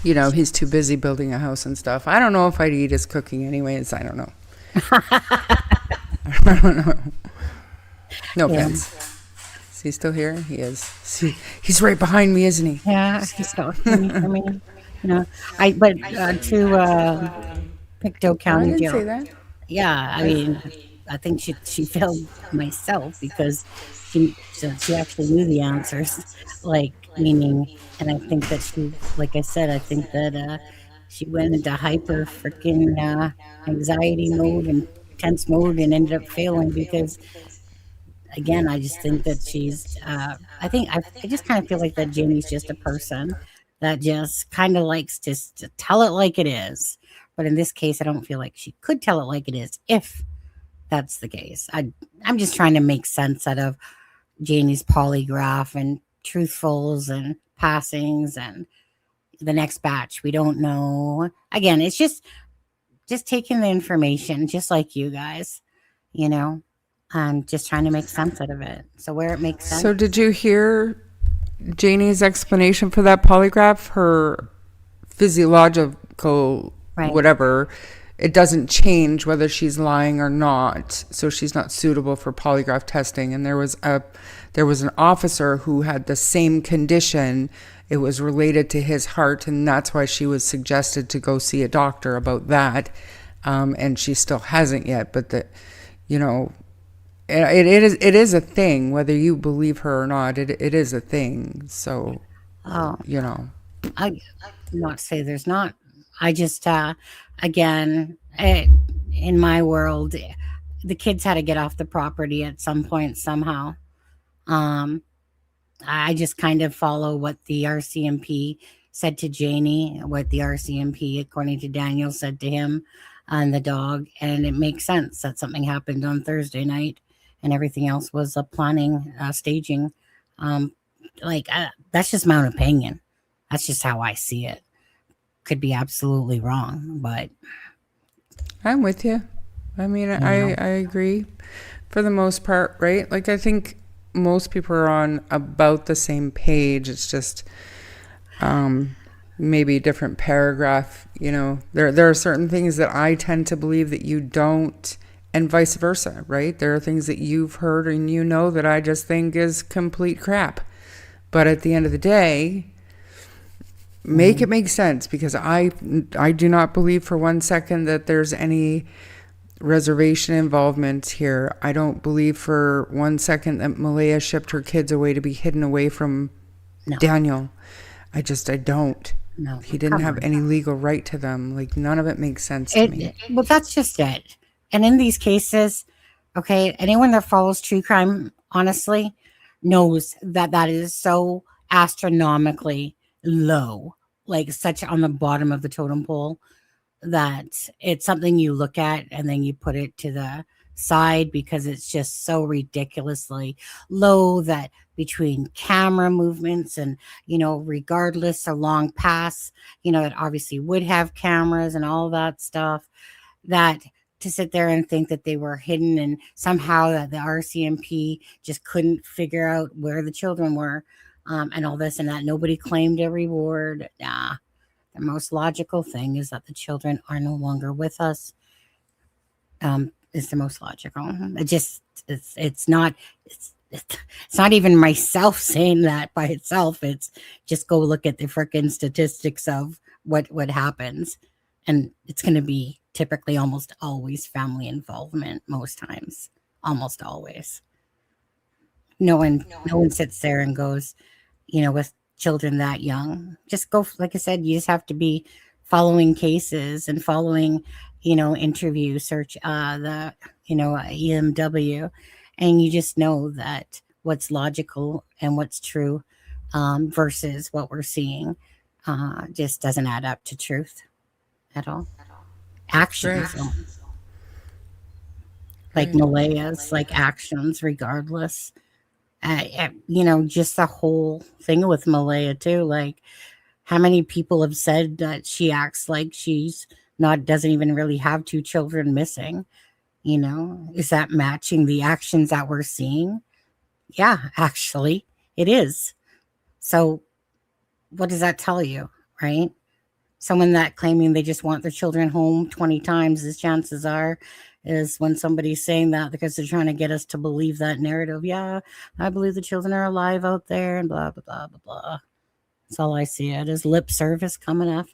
[SPEAKER 2] He's too busy building a house and stuff. I don't know if I'd eat his cooking anyways. I don't know. I don't know. No offense. Is he still here? He is. See, he's right behind me, isn't he?
[SPEAKER 3] Yeah, he's still. I mean, to Pictou County
[SPEAKER 2] I didn't
[SPEAKER 3] jail.
[SPEAKER 2] say that.
[SPEAKER 3] Yeah, I mean, I think she failed myself because she actually knew the answers, meaning, and I think that she, like I said, I think that she went into hyper freaking anxiety mode and tense mode and ended up failing because, again, I just think that she's, I just kind of feel like that Jamie's just a person that just kind of likes to tell it like it is. But in this case, I don't feel like she could tell it like it is if that's the case. I'm just trying to make sense out of Janie's polygraph and truthfuls and passings and the next batch. We don't know. Again, it's just taking the information, just like you guys, you know, and just trying to make sense out of it. So where it makes sense.
[SPEAKER 2] So did you hear Janie's explanation for that polygraph? Her physiological whatever, it doesn't change whether she's lying or not. So she's not suitable for polygraph testing. And there was an officer who had the same condition. It was related to his heart, and that's why she was suggested to go see a doctor about that. And she still hasn't yet. But it is a thing, whether you believe her or not. It is a thing. So,
[SPEAKER 3] I not say there's not. I just again, in my world, the kids had to get off the property at some point somehow. I just kind of follow what the RCMP said to Janie, what the RCMP, according to Daniel, said to him and the dog. And it makes sense that something happened on Thursday night and everything else was a planning, staging. That's just my own opinion. That's just how I see it. Could be absolutely wrong, but
[SPEAKER 2] I'm with you. I mean, I agree for the most part, right? Like, I think most people are on about the same page. It's just maybe a different paragraph. You know, there are certain things that I tend to believe that you don't, and vice versa, right? There are things that you've heard and you know that I just think is complete crap. But at the end of the day, make it make sense, because I do not believe for 1 second that there's any reservation involvement here. I don't believe for 1 second that Malaya shipped her kids away to be hidden away from Daniel. I don't.
[SPEAKER 3] No,
[SPEAKER 2] he didn't have any legal right to them. Like, none of it makes sense to me.
[SPEAKER 3] Well, that's just it. And in these cases, okay, anyone that follows true crime, honestly, knows that is so astronomically low, like such on the bottom of the totem pole, that it's something you look at and then you put it to the side because it's just so ridiculously low that between camera movements and, regardless a long pass, it obviously would have cameras and all that stuff, that to sit there and think that they were hidden and somehow that the RCMP just couldn't figure out where the children were, and all this and that. Nobody claimed a reward. Nah. The most logical thing is that the children are no longer with us. Is the most logical. It's not even myself saying that by itself. It's just go look at the frickin' statistics of what happens, and it's going to be typically almost always family involvement. Most times, almost always. No one sits there and goes, with children that young. Just go, like I said, you just have to be following cases and following, interview search, EMW, and you just know that what's logical and what's true versus what we're seeing just doesn't add up to truth at all. Actions,
[SPEAKER 2] Right.
[SPEAKER 3] like Malaya's, like actions, regardless. Just the whole thing with Malaya too. Like, how many people have said that she acts like she's doesn't even really have 2 children missing? Is that matching the actions that we're seeing? Yeah, actually, it is. So, what does that tell you, right? Someone that claiming they just want their children home 20 times, as chances are, is when somebody's saying that because they're trying to get us to believe that narrative. Yeah, I believe the children are alive out there and blah, blah, blah, blah, blah. That's all I see it as, lip service coming up,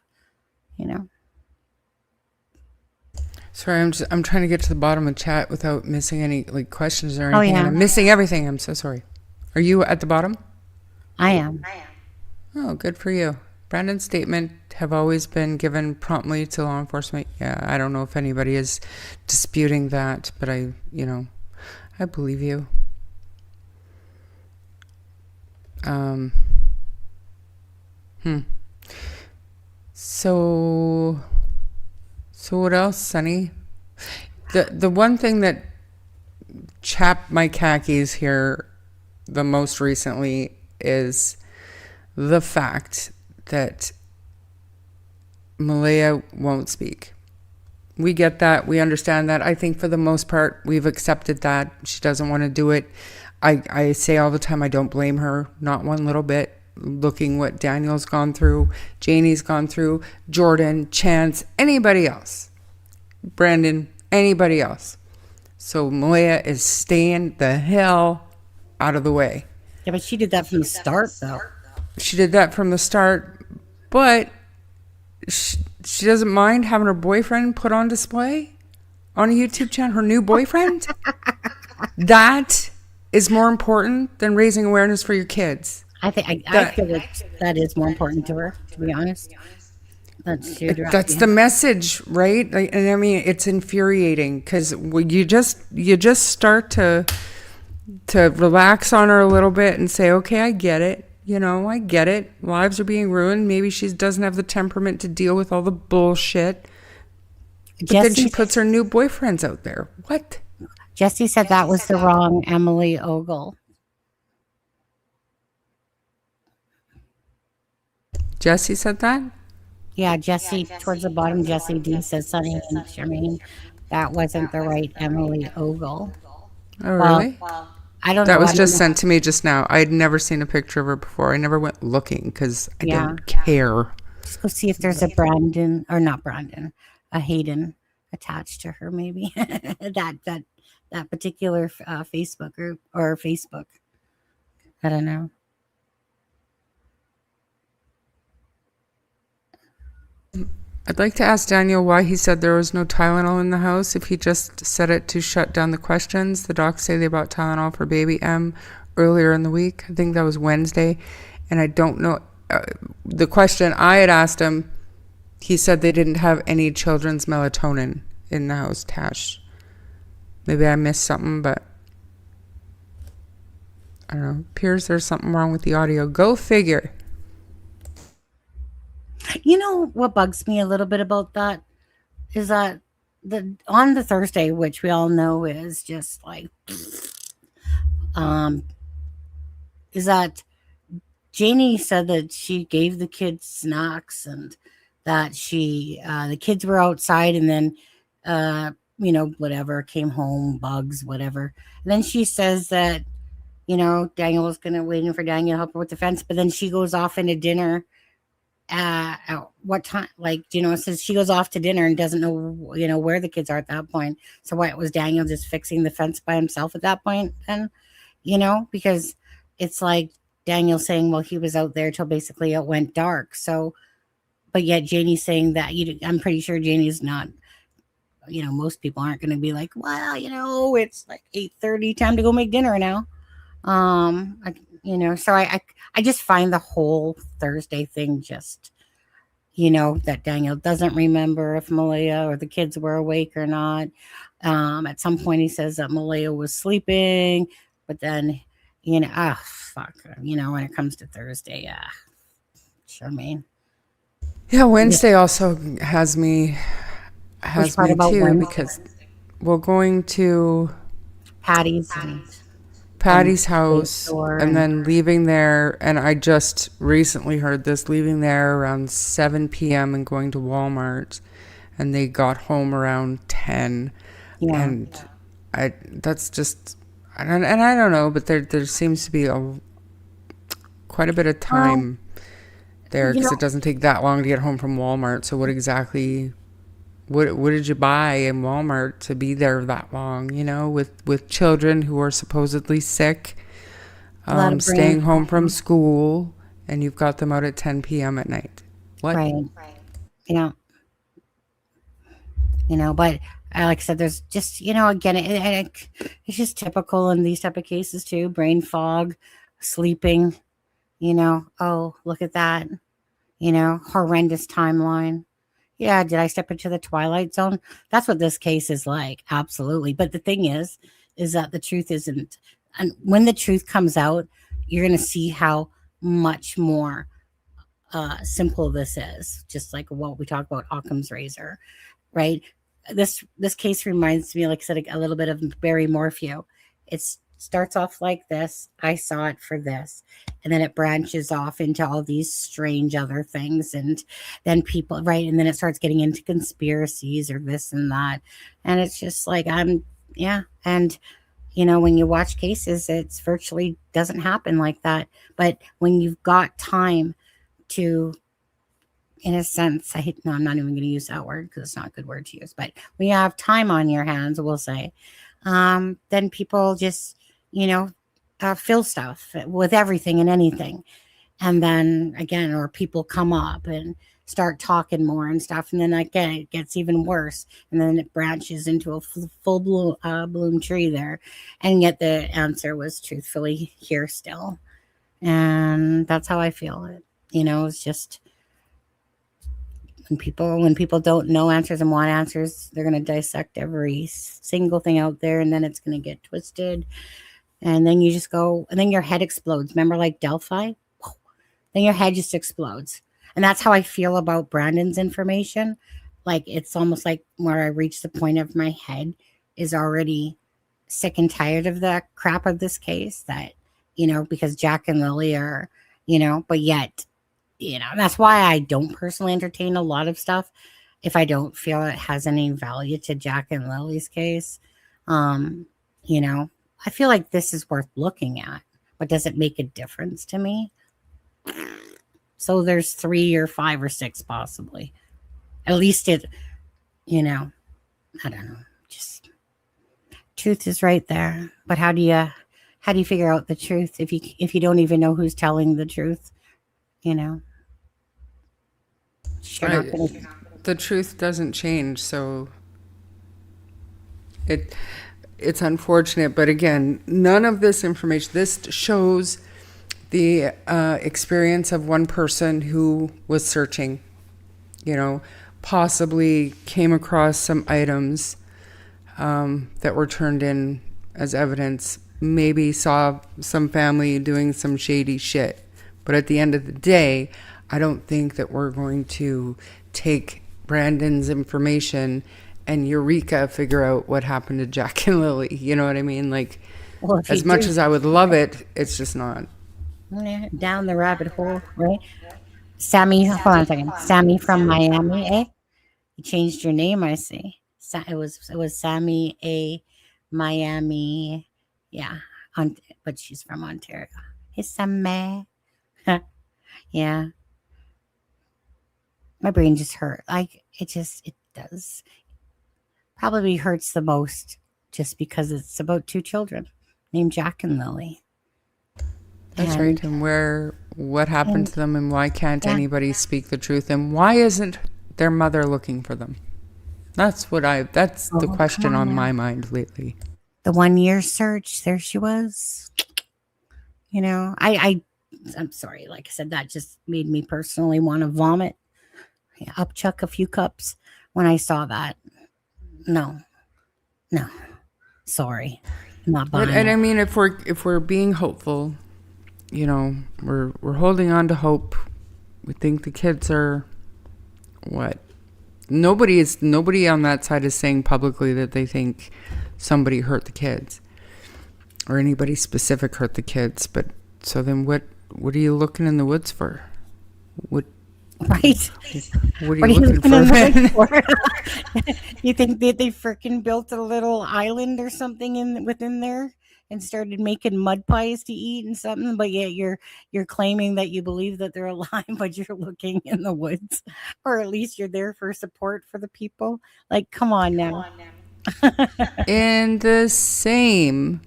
[SPEAKER 2] Sorry, I'm trying to get to the bottom of chat without missing any questions or anything.
[SPEAKER 3] Oh, yeah.
[SPEAKER 2] And I'm missing everything. I'm so sorry. Are you at the bottom?
[SPEAKER 3] I am.
[SPEAKER 2] Oh, good for you. Brandon's statement have always been given promptly to law enforcement. Yeah, I don't know if anybody is disputing that, but I believe you. So what else, Sonny? The one thing that chapped my khakis here the most recently is the fact that Malaya won't speak. We get that. We understand that. I think for the most part, we've accepted that. She doesn't want to do it. I say all the time, I don't blame her, not one little bit. Looking what Daniel's gone through, Janie's gone through, Jordan, Chance, anybody else. Brandon, anybody else. So Malaya is staying the hell out of the way.
[SPEAKER 3] Yeah, but she did that from the start, though.
[SPEAKER 2] She did that from the start, but she doesn't mind having her boyfriend put on display on a YouTube channel, her new boyfriend. That is more important than raising awareness for your kids.
[SPEAKER 3] I feel like that is more important to her, to be honest. That's
[SPEAKER 2] the message, right? And I mean, it's infuriating because you just start to relax on her a little bit and say, okay, I get it. I get it. Lives are being ruined. Maybe she doesn't have the temperament to deal with all the bullshit. But then she puts her new boyfriends out there. What?
[SPEAKER 3] Jesse said that was the wrong Emily Ogle.
[SPEAKER 2] Jesse said that?
[SPEAKER 3] Yeah, Jesse, towards the bottom, Jesse D says, Sonny and Charmaine, that wasn't the right Emily Ogle.
[SPEAKER 2] Oh, really?
[SPEAKER 3] I don't know.
[SPEAKER 2] That was just sent to me just now. I had never seen a picture of her before. I never went looking because I didn't care.
[SPEAKER 3] Just go see if there's a Brandon, or not Brandon, a Hayden attached to her, maybe. that particular Facebook group or Facebook. I don't know.
[SPEAKER 2] I'd like to ask Daniel why he said there was no Tylenol in the house. If he just said it to shut down the questions. The docs say they bought Tylenol for baby M earlier in the week. I think that was Wednesday. And I don't know. The question I had asked him, he said they didn't have any children's melatonin in the house, Tash. Maybe I missed something, but I don't know. Appears there's something wrong with the audio. Go figure.
[SPEAKER 3] You know what bugs me a little bit about that is that on the Thursday, which we all know is just like, is that Janie said that she gave the kids snacks and that the kids were outside and then, whatever, came home, bugs, whatever. And then she says that, Daniel was waiting for Daniel to help her with the fence, but then she goes off into dinner. At what time? Says she goes off to dinner and doesn't know, where the kids are at that point. So why was Daniel just fixing the fence by himself at that point? Then, because it's like Daniel saying, well, he was out there till basically it went dark. So, but yet Janie's saying that I'm pretty sure Janie's not, most people aren't going to be like, well, it's like 8:30, time to go make dinner now. So I just find the whole Thursday thing just, that Daniel doesn't remember if Malaya or the kids were awake or not. At some point he says that Malaya was sleeping, but then, when it comes to Thursday, Charmaine.
[SPEAKER 2] Yeah, Wednesday also has me too,
[SPEAKER 3] Wednesday?
[SPEAKER 2] because we're going to
[SPEAKER 3] Patty's
[SPEAKER 2] house and then leaving there, and I just recently heard this, leaving there around 7 p.m. and going to Walmart, and they got home around 10.
[SPEAKER 3] Yeah.
[SPEAKER 2] And that's just, I don't know, but there seems to be quite a bit of time there, because it doesn't take that long to get home from Walmart. So what exactly, what did you buy in Walmart to be there that long, with children who are supposedly sick, staying home from school, and you've got them out at 10 p.m. at night. What?
[SPEAKER 3] Right. Yeah. But like I said, there's just, again, it's just typical in these type of cases too. Brain fog, sleeping, oh, look at that. horrendous timeline. Yeah, did I step into the twilight zone? That's what this case is like. Absolutely. But the thing is that the truth isn't. And when the truth comes out, you're going to see how much more simple this is. Just like what we talk about Occam's razor, right? This case reminds me, like I said, a little bit of Barry Morphew. It starts off like this. I saw it for this. And then it branches off into all these strange other things. And then people, right? And then it starts getting into conspiracies or this and that. And it's just like, yeah. And, when you watch cases, it's virtually doesn't happen like that. But when you've got time to, in a sense, I'm not even going to use that word because it's not a good word to use. But when you have time on your hands, we'll say, then people just, fill stuff with everything and anything. And then again, or people come up and start talking more and stuff. And then again, it gets even worse. And then it branches into a full bloom tree there. And yet the answer was truthfully here still. And that's how I feel it. It's just when people don't know answers and want answers, they're going to dissect every single thing out there. And then it's going to get twisted. And then you just go, and then your head explodes. Remember like Delphi? Then your head just explodes. And that's how I feel about Brandon's information. Like it's almost like where I reach the point of my head is already sick and tired of the crap of this case that, because Jack and Lily are, but yet, that's why I don't personally entertain a lot of stuff if I don't feel it has any value to Jack and Lily's case. I feel like this is worth looking at, but does it make a difference to me? So there's 3 or 5 or 6 possibly. At least it, I don't know. Just truth is right there. But how do you figure out the truth if you don't even know who's telling the truth? The
[SPEAKER 2] truth doesn't change, so it's unfortunate. But again, none of this information. This shows the experience of one person who was searching, possibly came across some items that were turned in as evidence, maybe saw some family doing some shady shit. But at the end of the day, I don't think that we're going to take Brandon's information and eureka figure out what happened to Jack and Lily. You know what I mean? Like, well, as much as I would love it, it's just not.
[SPEAKER 3] Down the rabbit hole, right? Sammy, hold on a second. Sammy from Miami, eh? You changed your name, I see. It was Sammy A. Miami, yeah. But she's from Ontario. Hey, Sammy. Yeah. My brain just hurt. Like it does. Probably hurts the most just because it's about 2 children named Jack and Lily.
[SPEAKER 2] That's right. And what happened to them, and why can't anybody speak the truth, and why isn't their mother looking for them? That's the question on my mind lately.
[SPEAKER 3] The 1-year search, there she was. I'm sorry. Like I said, that just made me personally want to vomit. Yeah, upchuck a few cups when I saw that. No, sorry, I'm not buying.
[SPEAKER 2] And I mean, if we're being hopeful, we're holding on to hope. We think the kids are what? Nobody on that side is saying publicly that they think somebody hurt the kids or anybody specific hurt the kids. But so then what are you looking in the woods for?
[SPEAKER 3] Right.
[SPEAKER 2] What are you looking for?
[SPEAKER 3] You think that they freaking built a little island or something within there and started making mud pies to eat and something, but yet you're claiming that you believe that they're alive, but you're looking in the woods, or at least you're there for support for the people. Like, come on now.
[SPEAKER 2] In the same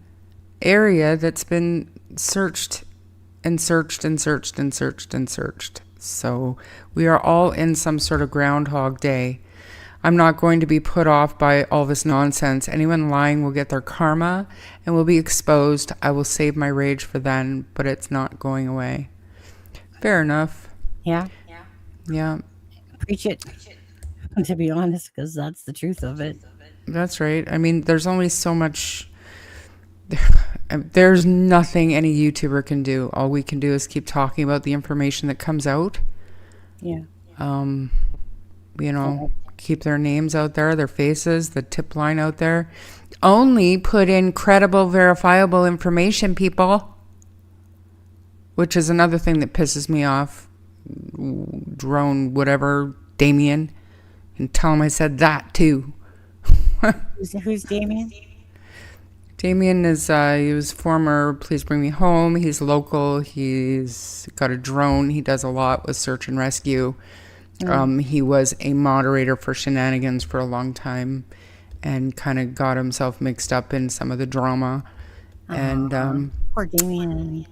[SPEAKER 2] area that's been searched and searched and searched and searched and searched. So we are all in some sort of Groundhog Day. I'm not going to be put off by all this nonsense. Anyone lying will get their karma and will be exposed. I will save my rage for then, but it's not going away. Fair enough.
[SPEAKER 3] Yeah.
[SPEAKER 2] Yeah,
[SPEAKER 3] Preach it, to be honest, because that's the truth of it.
[SPEAKER 2] that's right. I mean, there's only so much. There's nothing any YouTuber can do. All we can do is keep talking about the information that comes out.
[SPEAKER 3] Yeah.
[SPEAKER 2] You know, keep their names out there, their faces, the tip line out there. Only put in credible, verifiable information, people. Which is another thing that pisses me off. Drone, whatever, Damien. And tell him I said that too.
[SPEAKER 3] Who's Damien?
[SPEAKER 2] Damien is, he was former Please Bring Me Home. He's local. He's got a drone. He does a lot with search and rescue. He was a moderator for Shenanigans for a long time and kind of got himself mixed up in some of the drama. And
[SPEAKER 3] Poor Damien.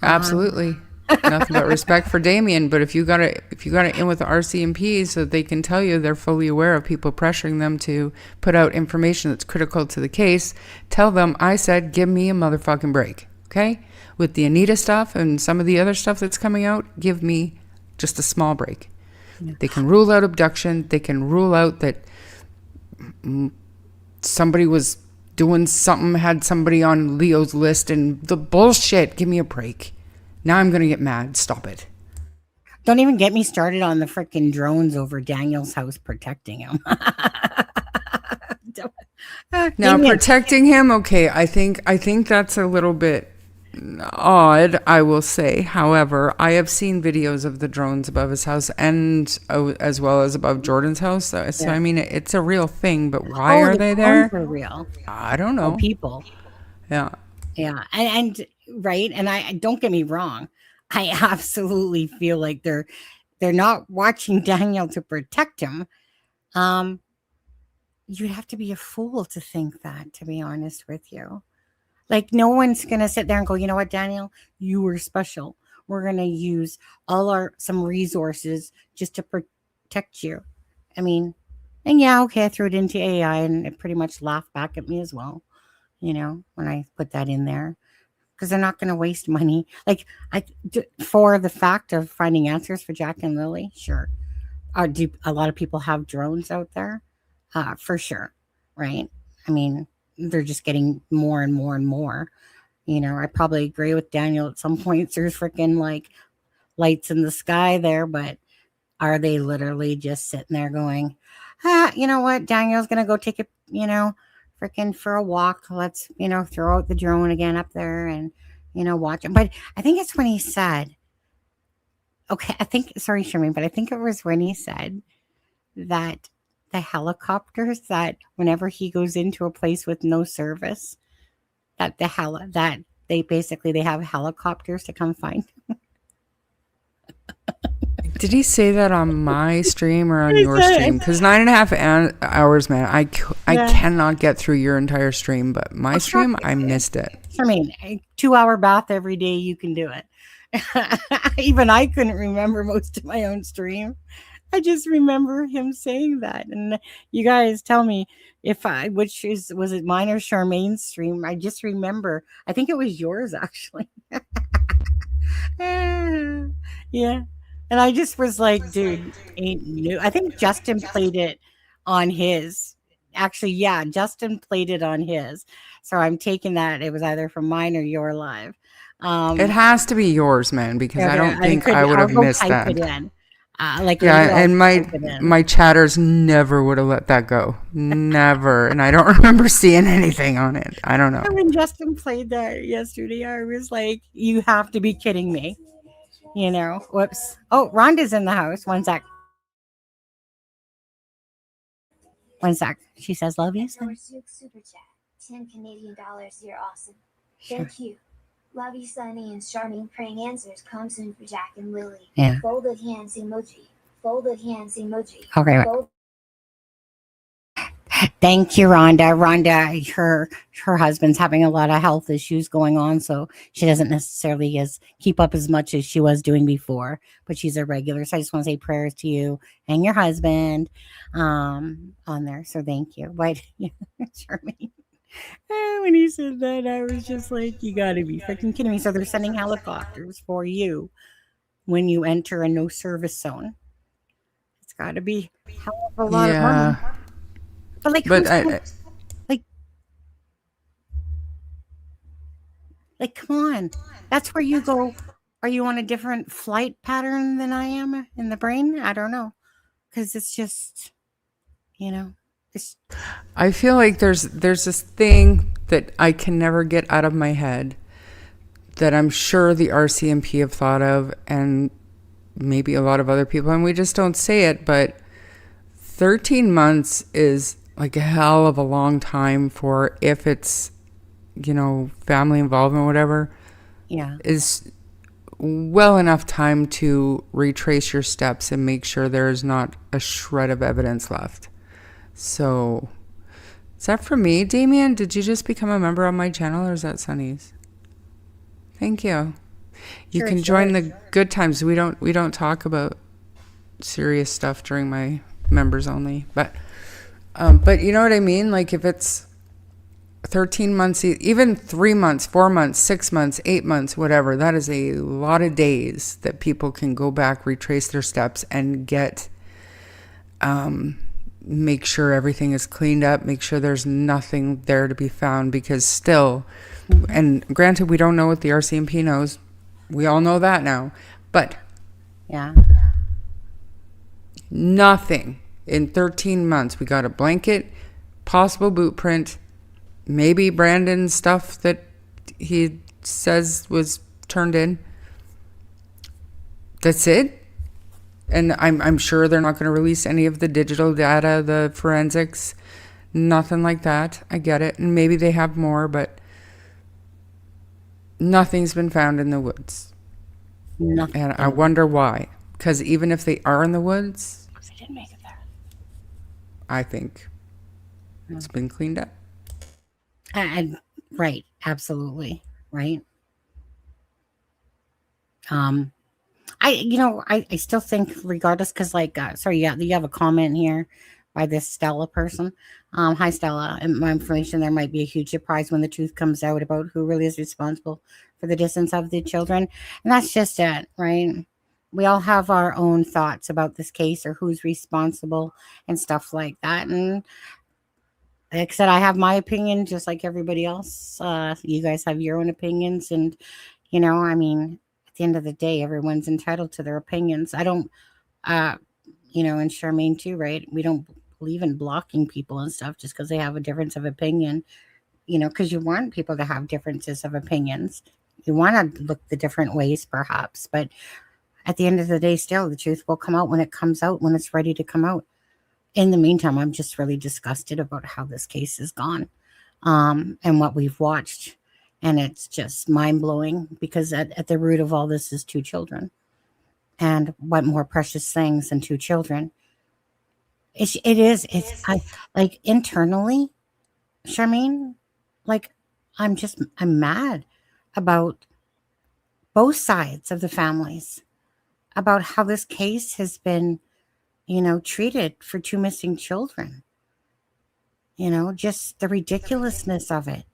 [SPEAKER 2] absolutely nothing but respect for Damien. But if you got it in with the RCMP so that they can tell you they're fully aware of people pressuring them to put out information that's critical to the case, tell them I said give me a motherfucking break, okay? With the Anita stuff and some of the other stuff that's coming out, give me just a small break. Yeah. They can rule out abduction. They can rule out that somebody was doing something, had somebody on Leo's list, and the bullshit. Give me a break. Now I'm going to get mad. Stop it.
[SPEAKER 3] Don't even get me started on the freaking drones over Daniel's house protecting him.
[SPEAKER 2] Now protecting him, okay, I think that's a little bit odd, I will say. However, I have seen videos of the drones above his house and as well as above Jordan's house. So I mean, it's a real thing, but why are they there?
[SPEAKER 3] For real.
[SPEAKER 2] I don't know.
[SPEAKER 3] People.
[SPEAKER 2] Yeah.
[SPEAKER 3] Yeah. And right. And I don't get me wrong. I absolutely feel like they're not watching Daniel to protect him. You'd have to be a fool to think that, to be honest with you. Like, no one's going to sit there and go, you know what, Daniel, you were special. We're going to use some resources just to protect you. I mean, and yeah, okay, I threw it into AI and it pretty much laughed back at me as well, you know, when I put that in there. Because they're not going to waste money. Like, for the fact of finding answers for Jack and Lily, sure. Do a lot of people have drones out there? For sure, right? I mean, they're just getting more and more and more. You know, I probably agree with Daniel at some points. There's freaking like lights in the sky there, but are they literally just sitting there going, you know what? Daniel's going to go take a, you know, freaking for a walk. Let's, you know, throw out the drone again up there and, you know, watch him. But I think it's when he said, okay, sorry, Sherman, but I think it was when he said that the helicopters, that whenever he goes into a place with no service, that they have helicopters to come find him.
[SPEAKER 2] Did he say that on my stream or on your stream? Because 9.5 hours, man, I cannot get through your entire stream, but my stream, I missed it.
[SPEAKER 3] I mean, a 2-hour bath every day, you can do it. Even I couldn't remember most of my own stream. I just remember him saying that. And you guys tell me was it mine or Charmaine's stream? I just remember, I think it was yours actually. Yeah. And I just was like, dude, ain't new. I think Justin played it on his. Actually, yeah, Justin played it on his. So I'm taking that it was either from mine or your live.
[SPEAKER 2] It has to be yours, man, because I don't think I would have missed that. And my chatters never would have let that go. Never. And I don't remember seeing anything on it. I don't know.
[SPEAKER 3] When Justin played that yesterday, I was like, you have to be kidding me. You know, whoops. Oh, Rhonda's in the house. One sec. She says, love you.
[SPEAKER 10] Super chat. 10 Canadian dollars. You're awesome. Thank you. Love you, Sunny and Charmaine. Praying answers come soon for Jack and Lily.
[SPEAKER 3] Yeah.
[SPEAKER 10] Folded hands emoji. Folded hands emoji.
[SPEAKER 3] Okay. Thank you, Rhonda. Rhonda, her husband's having a lot of health issues going on, so she doesn't necessarily keep up as much as she was doing before, but she's a regular. So I just want to say prayers to you and your husband on there. So thank you. But Charmaine, when he said that, I was just like, you got to be freaking kidding me. So they're sending helicopters for you when you enter a no service zone. got to be a hell of a lot of money.
[SPEAKER 2] Yeah.
[SPEAKER 3] But like,
[SPEAKER 2] But
[SPEAKER 3] like, come on. That's where you go. Are you on a different flight pattern than I am in the brain? I don't know. Because it's just, it's
[SPEAKER 2] I feel like there's this thing that I can never get out of my head that I'm sure the RCMP have thought of, and maybe a lot of other people, and we just don't say it, but 13 months is like a hell of a long time for, if it's, family involvement, whatever, is well enough time to retrace your steps and make sure there's not a shred of evidence left. So, is that for me? Damien, did you just become a member on my channel, or is that Sunny's? Thank you. You can join the good times. We don't talk about serious stuff during my members only. But you know what I mean? Like, if it's 13 months, even 3 months, 4 months, 6 months, 8 months, whatever, that is a lot of days that people can go back, retrace their steps, and get, make sure everything is cleaned up, make sure there's nothing there to be found, because still, and granted, we don't know what the RCMP knows. We all know that now. But nothing in 13 months. We got a blanket, possible boot print, maybe Brandon's stuff that he says was turned in. That's it. And I'm sure they're not going to release any of the digital data, the forensics, nothing like that. I get it. And maybe they have more, but nothing's been found in the woods.
[SPEAKER 3] Nothing.
[SPEAKER 2] And I wonder why. Because even if they are in the woods,
[SPEAKER 3] they didn't make it there.
[SPEAKER 2] I think it's been cleaned up.
[SPEAKER 3] Right. Absolutely. Right. I still think, regardless, because you have a comment here by this Stella person. Hi, Stella. And my information, there might be a huge surprise when the truth comes out about who really is responsible for the distance of the children. And that's just it, right? We all have our own thoughts about this case, or who's responsible and stuff like that. And like I said, I have my opinion just like everybody else. You guys have your own opinions. And, at the end of the day, everyone's entitled to their opinions. I don't, and Charmaine too, right? We don't believe in blocking people and stuff just because they have a difference of opinion, because you want people to have differences of opinions. You want to look the different ways, perhaps. But at the end of the day, still, the truth will come out when it comes out, when it's ready to come out. In the meantime, I'm just really disgusted about how this case has gone, and what we've watched. And it's just mind-blowing, because at the root of all this is 2 children. And what more precious things than 2 children? It's internally, Charmaine, I'm mad about both sides of the families, about how this case has been, treated for 2 missing children. Just the ridiculousness of it.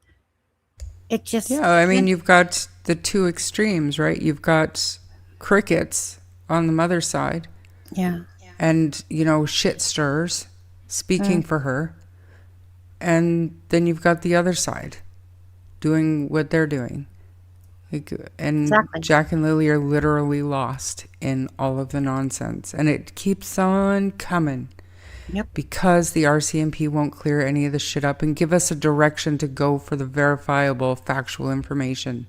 [SPEAKER 3] It just...
[SPEAKER 2] Yeah, I mean, you've got the 2 extremes, right? You've got crickets on the mother's side.
[SPEAKER 3] Yeah.
[SPEAKER 2] And, shit stirs speaking for her. And then you've got the other side doing what they're doing. Exactly. Jack and Lily are literally lost in all of the nonsense. And it keeps on coming.
[SPEAKER 3] Yep. Because
[SPEAKER 2] the RCMP won't clear any of the shit up and give us a direction to go for the verifiable, factual information.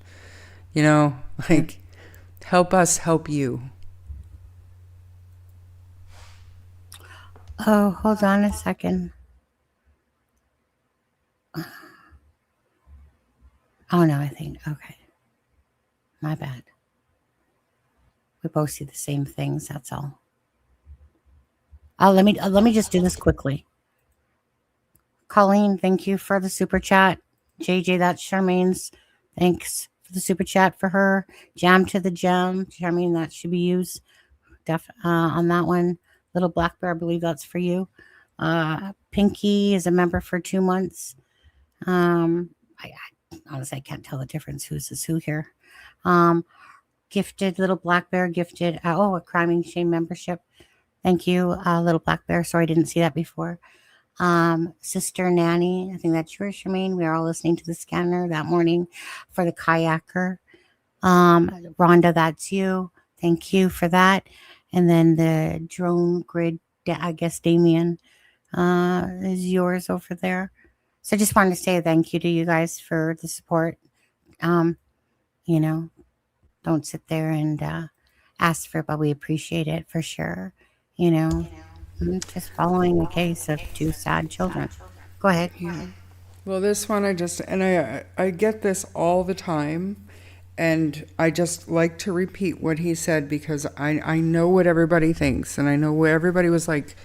[SPEAKER 2] Help us help you.
[SPEAKER 3] Oh, hold on a second. Oh, no, I think, okay. My bad. We both see the same things, that's all. Let me just do this quickly. Colleen, thank you for the super chat. JJ, that's Charmaine's. Thanks for the super chat for her. Jam to the gem. Charmaine, that should be used on that one. Little Black Bear, I believe that's for you. Pinky is a member for 2 months. I honestly, I can't tell the difference who's who here. Gifted, Little Black Bear gifted. A Criming Shame membership. Thank you, Little Black Bear. Sorry, I didn't see that before. Sister Nanny, I think that's yours, Charmaine. We are all listening to the scanner that morning for the kayaker. Rhonda, that's you. Thank you for that. And then the drone grid, I guess Damien is yours over there. So I just wanted to say thank you to you guys for the support. You know, don't sit there and ask for it, but we appreciate it for sure. You know, just following a case of two sad children. Go ahead.
[SPEAKER 2] Yeah. Well, this one I get this all the time, and I just like to repeat what he said because I know what everybody thinks, and I know where everybody was like,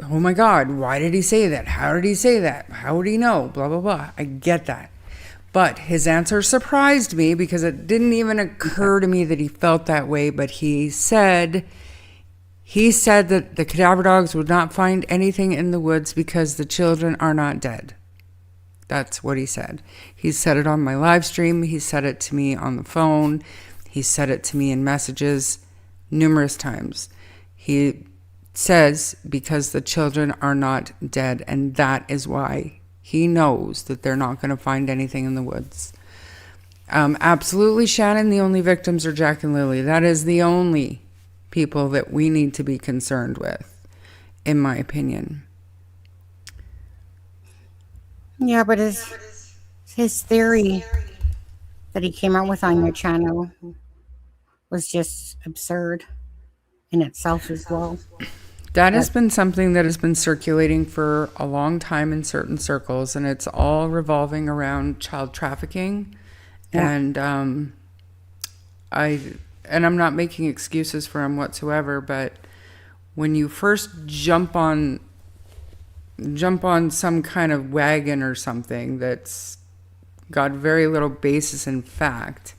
[SPEAKER 2] oh my God, why did he say that? How did he say that? How would he know? Blah, blah, blah. I get that. But his answer surprised me because it didn't even occur to me that he felt that way. But he said that the cadaver dogs would not find anything in the woods because the children are not dead. That's what he said. He said it on my live stream. He said it to me on the phone. He said it to me in messages numerous times. He says because the children are not dead, and that is why he knows that they're not going to find anything in the woods. Absolutely, Shannon, the only victims are Jack and Lily. That is the only people that we need to be concerned with, in my opinion.
[SPEAKER 3] Yeah, but his theory that he came out with on your channel was just absurd in itself as well.
[SPEAKER 2] That has been something that has been circulating for a long time in certain circles, and it's all revolving around child trafficking. Yeah. And I'm not making excuses for him whatsoever, but when you first jump on some kind of wagon or something that's got very little basis in fact,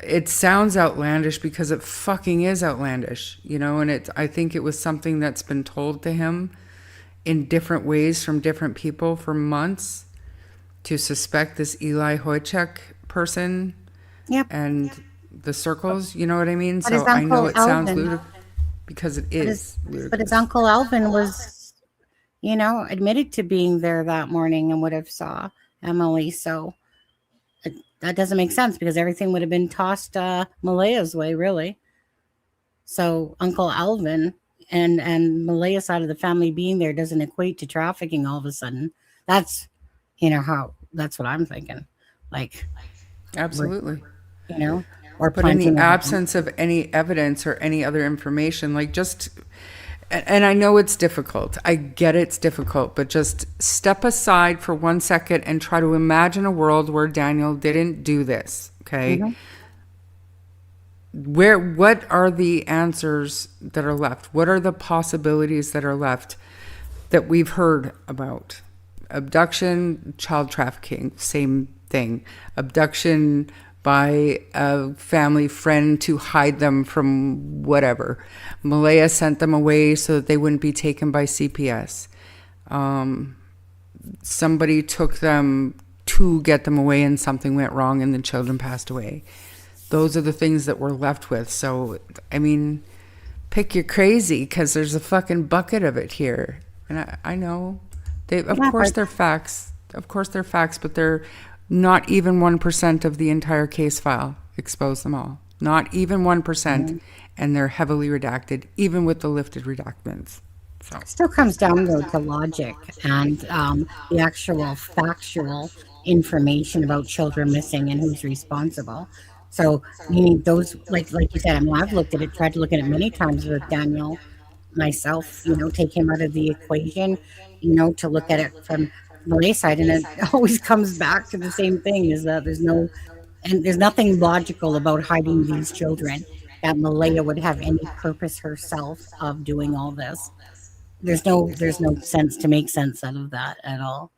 [SPEAKER 2] it sounds outlandish because it fucking is outlandish, you know, and I think it was something that's been told to him in different ways from different people for months to suspect this Eli Wojciech person.
[SPEAKER 3] Yep.
[SPEAKER 2] And the circles, you know what I mean?
[SPEAKER 3] But
[SPEAKER 2] so I know it sounds ludicrous because it is ludicrous.
[SPEAKER 3] But his Uncle Alvin was, you know, admitted to being there that morning and would have saw Emily, so that doesn't make sense because everything would have been tossed Malaya's way, really. So Uncle Alvin and Malaya's side of the family being there doesn't equate to trafficking all of a sudden. That's, you know, that's what I'm thinking. Like,
[SPEAKER 2] absolutely.
[SPEAKER 3] You know, or
[SPEAKER 2] but in the absence of any evidence or any other information, like just, and I know it's difficult. I get it's difficult, but just step aside for 1 second and try to imagine a world where Daniel didn't do this. Okay. Mm-hmm. What are the answers that are left? What are the possibilities that are left that we've heard about? Abduction, child trafficking, same thing. Abduction by a family friend to hide them from whatever. Malaya sent them away so that they wouldn't be taken by CPS. Somebody took them to get them away and something went wrong and the children passed away. Those are the things that we're left with. So, I mean, pick your crazy because there's a fucking bucket of it here. And I know, of course they're facts. Of course they're facts, but they're not even 1% of the entire case file. Expose them all. Not even 1%. Mm-hmm. And they're heavily redacted, even with the lifted redactments. So.
[SPEAKER 3] It still comes down though to logic and the actual factual information about children missing and who's responsible. So you need those, like you said, I mean, I've looked at it, tried to look at it many times with Daniel, myself, you know, take him out of the equation, you know, to look at it from the side, and it always comes back to the same thing, is that there's nothing logical about hiding these children, that Malaya would have any purpose herself of doing all this. There's no sense to make sense out of that at all,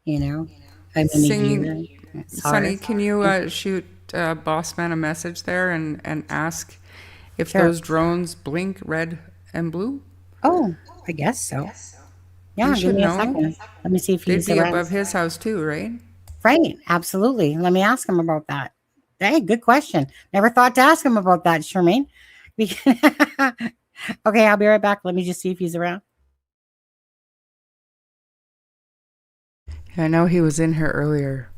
[SPEAKER 3] you know. I mean,
[SPEAKER 2] Sunny, can you shoot Bossman a message there and ask if those drones blink red and blue?
[SPEAKER 3] Oh, I guess so. Yeah, give me a second. Let me see if he's
[SPEAKER 2] around. They'd be above his house too, right?
[SPEAKER 3] Right, absolutely. Let me ask him about that. Hey, good question. Never thought to ask him about that, Charmaine. Okay, I'll be right back. Let me just see if he's around.
[SPEAKER 2] I know he was in here earlier.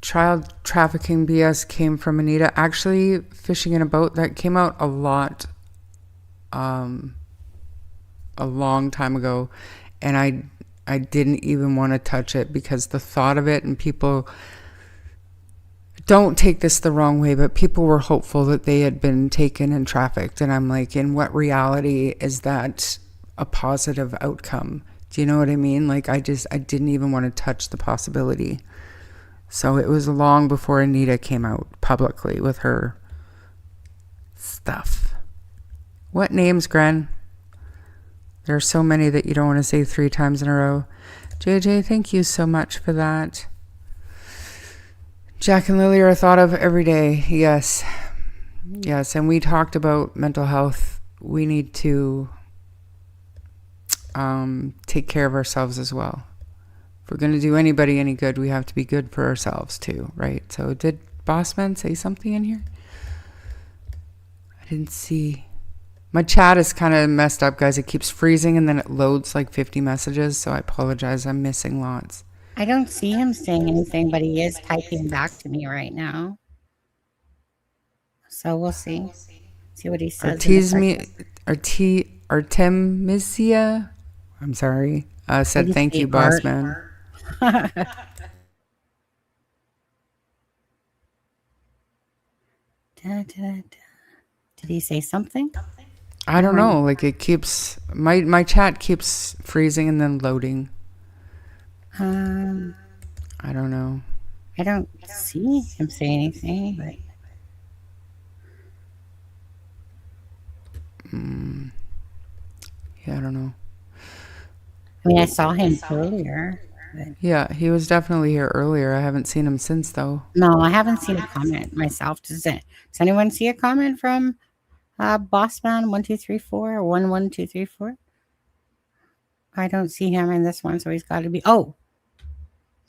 [SPEAKER 2] Child trafficking BS came from Anita. Actually, fishing in a boat, that came out a lot, a long time ago. And I didn't even want to touch it because the thought of it, and people, don't take this the wrong way, but people were hopeful that they had been taken and trafficked. And I'm like, in what reality is that a positive outcome? Do you know what I mean? Like, I didn't even want to touch the possibility. So it was long before Anita came out publicly with her stuff. What names, Gren? There are so many that you don't want to say 3 times in a row. JJ, thank you so much for that. Jack and Lily are thought of every day. Yes. Yes. And we talked about mental health. We need to take care of ourselves as well. If we're going to do anybody any good, we have to be good for ourselves too, right? So did Bossman say something in here? I didn't see. My chat is kind of messed up, guys. It keeps freezing and then it loads like 50 messages. So I apologize. I'm missing lots.
[SPEAKER 3] I don't see him saying anything, but he is typing back to me right now. So we'll see. See what he says.
[SPEAKER 2] Artemisia, I'm sorry, said thank you, boss man.
[SPEAKER 3] Did he say something?
[SPEAKER 2] I don't know. Like, it keeps, my chat keeps freezing and then loading. I don't know.
[SPEAKER 3] I don't see him say anything, but
[SPEAKER 2] yeah, I don't know.
[SPEAKER 3] I mean, I saw him earlier. But
[SPEAKER 2] Yeah, he was definitely here earlier. I haven't seen him since, though.
[SPEAKER 3] no, I haven't seen a comment myself. Does anyone see a comment from Bossman1234 or 11234? I don't see him in this one, so he's got to be. Oh,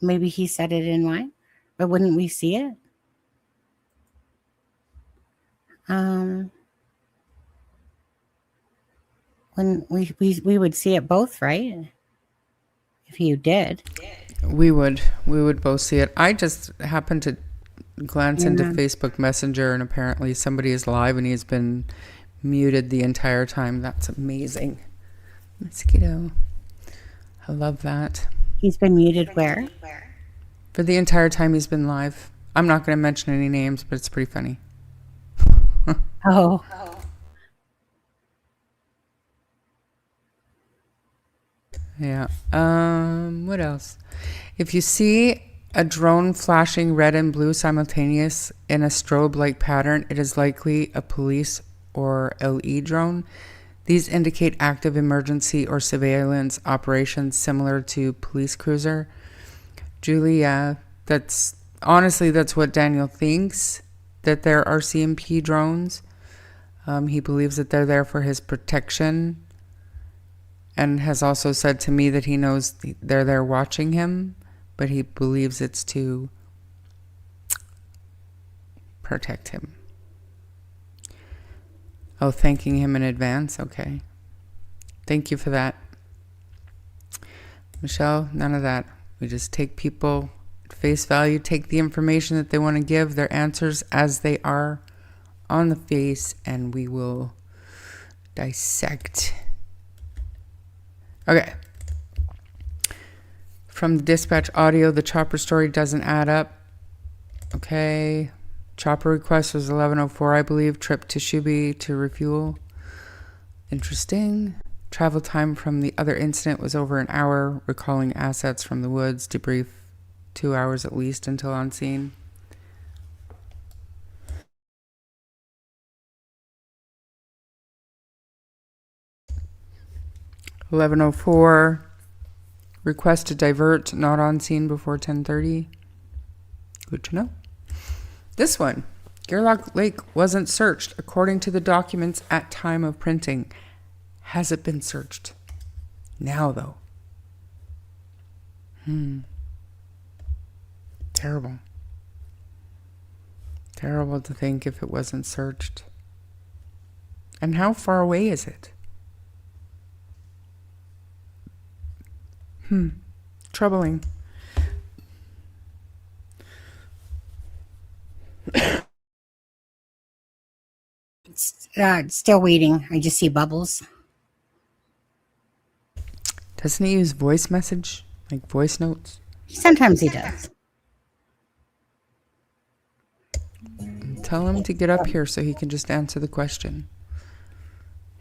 [SPEAKER 3] maybe he said it in mine, but wouldn't we see it? When we would see it both, right? If you did.
[SPEAKER 2] We would both see it. I just happened to glance into Facebook Messenger, and apparently somebody is live and he's been muted the entire time. That's amazing. Mosquito. I love that.
[SPEAKER 3] He's been muted where?
[SPEAKER 2] For the entire time he's been live. I'm not going to mention any names, but it's pretty funny.
[SPEAKER 3] Oh.
[SPEAKER 2] Yeah. What else? If you see a drone flashing red and blue simultaneous in a strobe-like pattern, it is likely a police or LE drone. These indicate active emergency or surveillance operations similar to police cruiser. Julie, that's what Daniel thinks, that they're RCMP drones. He believes that they're there for his protection, and has also said to me that he knows they're there watching him, but he believes it's to protect him. Oh, thanking him in advance? Okay. Thank you for that. Michelle, none of that. We just take people at face value, take the information that they want to give, their answers as they are on the face, and we will dissect. Okay. From the dispatch audio, the chopper story doesn't add up. Okay. Chopper request was 11:04, I believe. Trip to Shuby to refuel. Interesting. Travel time from the other incident was over an hour. Recalling assets from the woods. Debrief 2 hours at least until on scene. $11:04. Request to divert, not on scene before 10:30. Good to know. This one, Gairloch Lake wasn't searched according to the documents at time of printing. Has it been searched? Now, though. Terrible. Terrible to think if it wasn't searched. And how far away is it? Troubling.
[SPEAKER 3] Still waiting. I just see bubbles.
[SPEAKER 2] Doesn't he use voice message? Like voice notes?
[SPEAKER 3] Sometimes he does.
[SPEAKER 2] Tell him to get up here so he can just answer the question.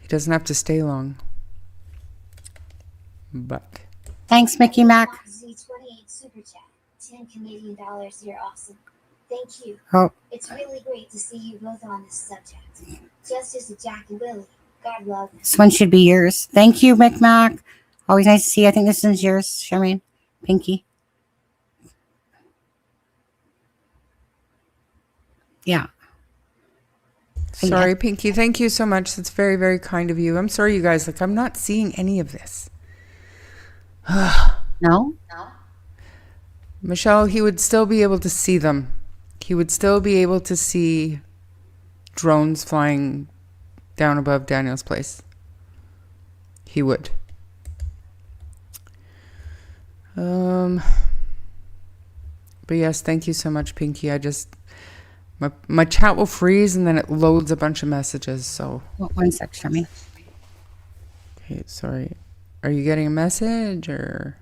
[SPEAKER 2] He doesn't have to stay long. But
[SPEAKER 3] Thanks, Mickey Mac.
[SPEAKER 10] Z28 Super Chat. 10 Canadian dollars. You're awesome. Thank you.
[SPEAKER 3] Oh,
[SPEAKER 10] It's really great to see you both on this subject. Justice to Jack and Lily. God love.
[SPEAKER 3] this one should be yours. Thank you, Mick Mac. Always nice to see you. I think this one's yours, Charmaine. Pinky. Yeah.
[SPEAKER 2] sorry, Pinky. Thank you so much. That's very, very kind of you. I'm sorry, you guys. Like, I'm not seeing any of this.
[SPEAKER 3] No?
[SPEAKER 2] Michelle, he would still be able to see them. He would still be able to see drones flying down above Daniel's place. He would. But yes, thank you so much, Pinky. I just my chat will freeze and then it loads a bunch of messages. So
[SPEAKER 3] One sec, Charmaine.
[SPEAKER 2] okay, sorry. Are you getting a message or?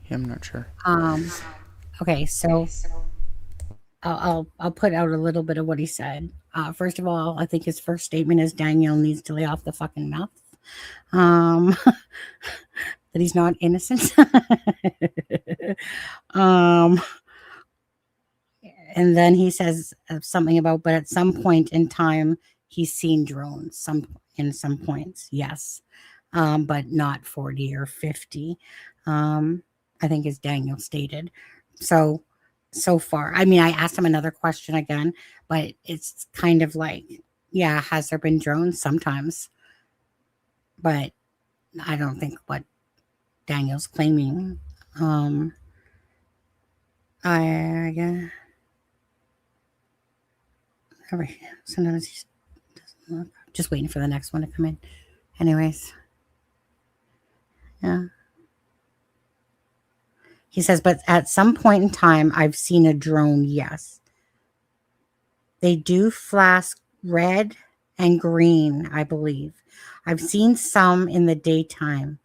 [SPEAKER 2] Yeah, I'm not sure.
[SPEAKER 3] Okay, so I'll put out a little bit of what he said. First of all, I think his first statement is Daniel needs to lay off the fucking mouth. That he's not innocent. And then he says something about, but at some point in time, he's seen drones. In some points, yes, but not 40 or 50. I think as Daniel stated. So far, I mean, I asked him another question again, but it's kind of like, yeah, has there been drones? Sometimes, but I don't think what Daniel's claiming. Sometimes he doesn't look. Just waiting for the next one to come in. Anyways, yeah. He says, but at some point in time, I've seen a drone. Yes, they do flash red and green, I believe. I've seen some in the daytime,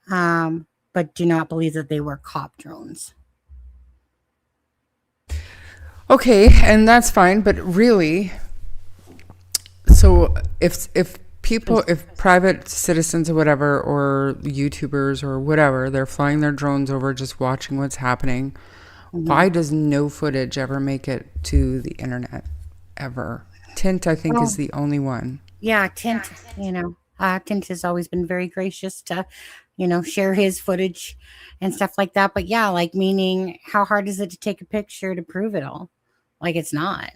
[SPEAKER 3] but do not believe that they were cop drones.
[SPEAKER 2] Okay, and that's fine, but really, so if private citizens or whatever, or YouTubers or whatever, they're flying their drones over just watching what's happening, why does no footage ever make it to the internet ever? Tint, I think, is the only one.
[SPEAKER 3] Yeah, Tint, Tint has always been very gracious to, share his footage and stuff like that. But yeah, like, meaning, how hard is it to take a picture to prove it all? Like, it's not,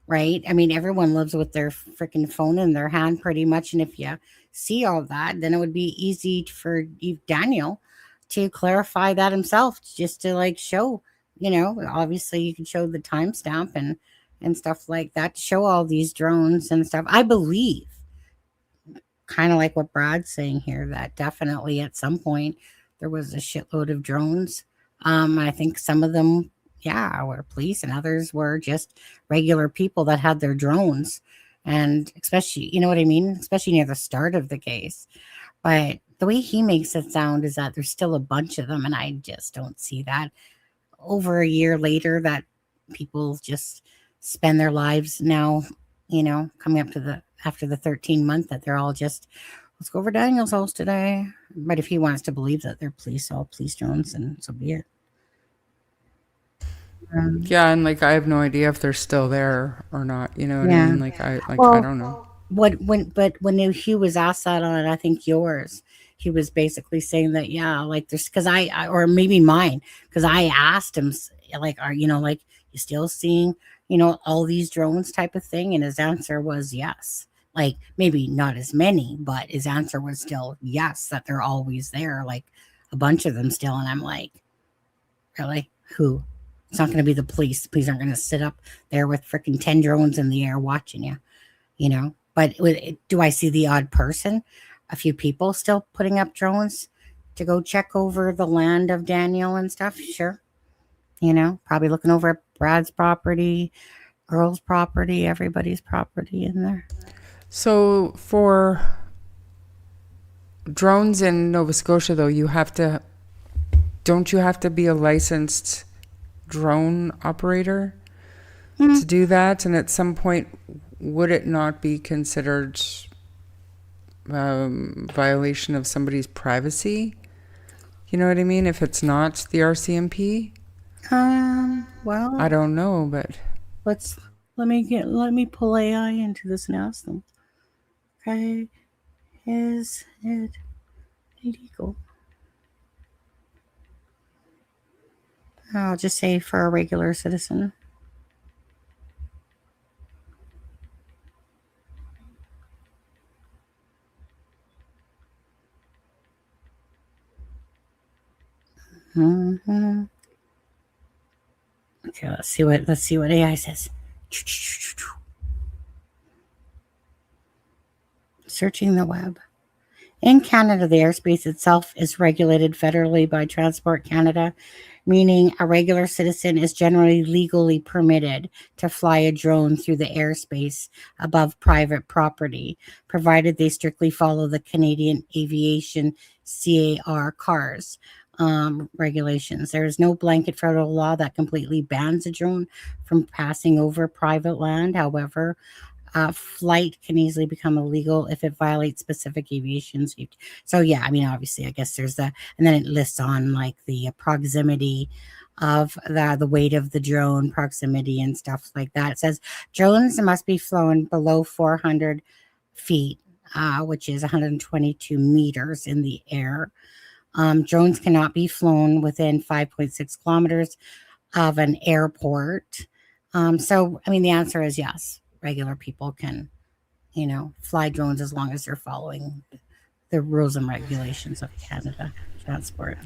[SPEAKER 3] right? I mean, everyone lives with their freaking phone in their hand pretty much. And if you see all that, then it would be easy for Daniel to clarify that himself, just to like show, obviously you can show the timestamp and stuff like that to show all these drones and stuff. I believe, kind of like what Brad's saying here, that definitely at some point there was a shitload of drones. I think some of them, were police, and others were just regular people that had their drones. And especially, you know what I mean? Especially near the start of the case. But the way he makes it sound is that there's still a bunch of them, and I just don't see that. Over a year later, that people just spend their lives now, coming up to after the 13th month, that they're all just, let's go over Daniel's house today. But if he wants to believe that they're all police drones, then so be it.
[SPEAKER 2] Yeah, and like I have no idea if they're still there or not. You know what I mean? Like I don't know.
[SPEAKER 3] When Hugh was asked that on, I think yours, he was basically saying that, yeah, like there's, because or maybe mine, because I asked him, like, are like, you still seeing, all these drones type of thing? And his answer was yes. Like, maybe not as many, but his answer was still yes, that they're always there, like a bunch of them still. And I'm like, really? Who? It's not going to be the police. The police aren't going to sit up there with freaking 10 drones in the air watching you, But do I see the odd person? A few people still putting up drones to go check over the land of Daniel and stuff? Sure. Probably looking over at Brad's property, Earl's property, everybody's property in there.
[SPEAKER 2] So for drones in Nova Scotia, though, don't you have to be a licensed drone operator to do that? And at some point, would it not be considered violation of somebody's privacy? You know what I mean? If it's not the RCMP?
[SPEAKER 3] Well,
[SPEAKER 2] I don't know, but
[SPEAKER 3] let me pull AI into this and ask them. Okay, is it illegal? I'll just say for a regular citizen. Mm-hmm. Okay, let's see what AI says. Searching the web. In Canada, the airspace itself is regulated federally by Transport Canada, meaning a regular citizen is generally legally permitted to fly a drone through the airspace above private property, provided they strictly follow the Canadian Aviation CAR regulations. There is no blanket federal law that completely bans a drone from passing over private land. However, flight can easily become illegal if it violates specific aviation safety. So yeah, I mean, obviously, I guess there's and then it lists on like the proximity of the weight of the drone, proximity and stuff like that. It says drones must be flown below 400 feet, which is 122 meters in the air. Drones cannot be flown within 5.6 kilometers of an airport. So, I mean, the answer is yes. Regular people can, fly drones as long as they're following the rules and regulations of Canada transport.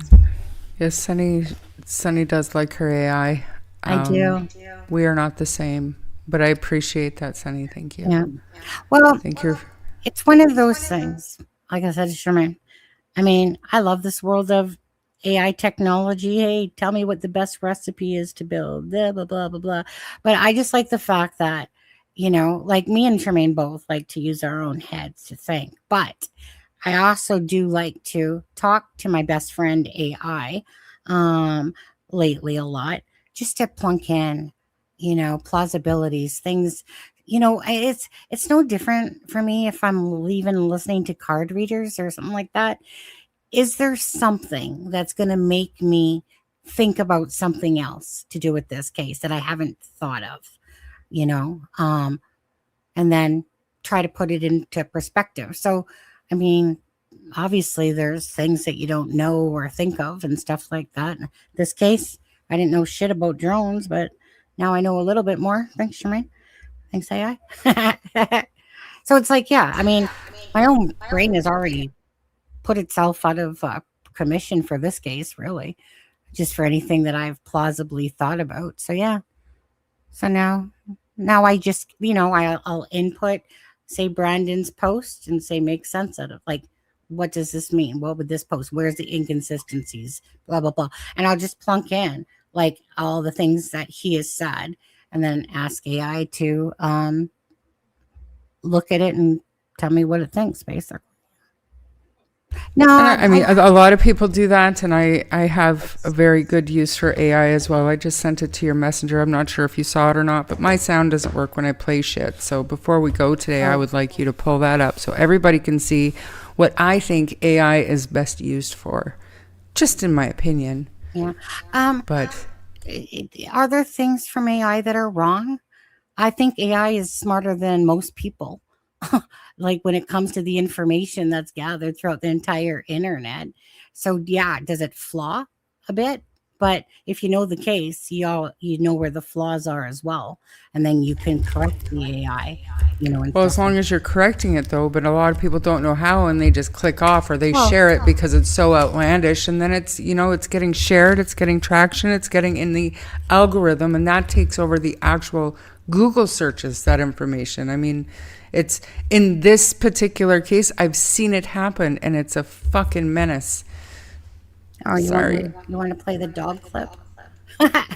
[SPEAKER 2] Yes, Sunny does like her AI.
[SPEAKER 3] I do.
[SPEAKER 2] We are not the same, but I appreciate that, Sunny. Thank you.
[SPEAKER 3] Yeah. Well,
[SPEAKER 2] thank you.
[SPEAKER 3] It's one of those things. Like I said, Sherman, I mean, I love this world of AI technology. Hey, tell me what the best recipe is to build, blah, blah, blah, blah, blah. But I just like the fact that, like me and Tremaine both like to use our own heads to think. But I also do like to talk to my best friend AI lately a lot, just to plunk in, plausibilities, things. It's no different for me if I'm even listening to card readers or something like that. Is there something that's going to make me think about something else to do with this case that I haven't thought of, and then try to put it into perspective? So, I mean, obviously there's things that you don't know or think of and stuff like that. In this case, I didn't know shit about drones, but now I know a little bit more. Thanks, Shermaine. Thanks, AI. So it's like, yeah, I mean, my own brain has already put itself out of commission for this case, really, just for anything that I've plausibly thought about. So yeah. So now I just, I'll input, say Brandon's post and say, make sense out of, like, what does this mean? What would this post? Where's the inconsistencies? Blah, blah, blah. And I'll just plunk in like all the things that he has said, and then ask AI to look at it and tell me what it thinks, basically. No,
[SPEAKER 2] I mean, a lot of people do that, and I have a very good use for AI as well. I just sent it to your messenger. I'm not sure if you saw it or not, but my sound doesn't work when I play shit. So before we go today, I would like you to pull that up so everybody can see what I think AI is best used for, just in my opinion.
[SPEAKER 3] Yeah.
[SPEAKER 2] But
[SPEAKER 3] are there things from AI that are wrong? I think AI is smarter than most people. like when it comes to the information that's gathered throughout the entire internet. So yeah, does it flaw a bit? But if you know the case, you know where the flaws are as well, and then you can correct the AI. And
[SPEAKER 2] Well, as long as you're correcting it, though, but a lot of people don't know how, and they just click off or they share it because it's so outlandish, and then it's it's getting shared, it's getting traction, it's getting in the algorithm, and that takes over the actual Google searches, that information. I mean, it's in this particular case, I've seen it happen, and it's a fucking menace.
[SPEAKER 3] Oh,
[SPEAKER 2] Sorry.
[SPEAKER 3] You want to play the dog clip?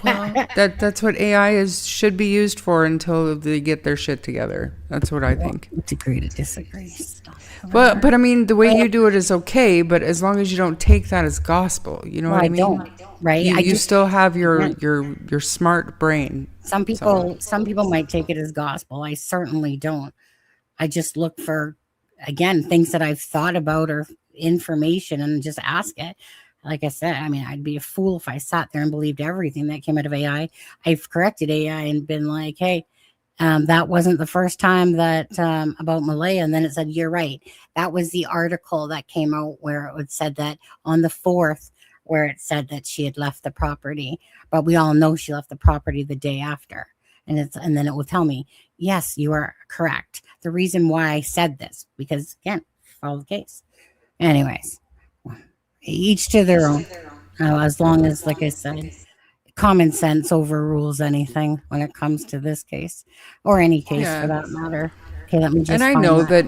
[SPEAKER 2] Well, that's what AI should be used for until they get their shit together. That's what I think.
[SPEAKER 3] Agree to disagree.
[SPEAKER 2] But I mean, the way you do it is okay, but as long as you don't take that as gospel, you know what I mean?
[SPEAKER 3] Don't, right?
[SPEAKER 2] You still have your smart brain.
[SPEAKER 3] Some people might take it as gospel. I certainly don't. I just look for, again, things that I've thought about or information and just ask it. Like I said, I mean, I'd be a fool if I sat there and believed everything that came out of AI. I've corrected AI and been like, hey, that wasn't the first time that about Malaya. And then it said, you're right. That was the article that came out where it said that on the 4th, where it said that she had left the property. But we all know she left the property the day after. And then it will tell me, yes, you are correct. The reason why I said this, because again, follow the case. Anyways. Each to their own. As long as, like I said, common sense overrules anything when it comes to this case or any case for that matter. Okay, let me just.
[SPEAKER 2] And I know that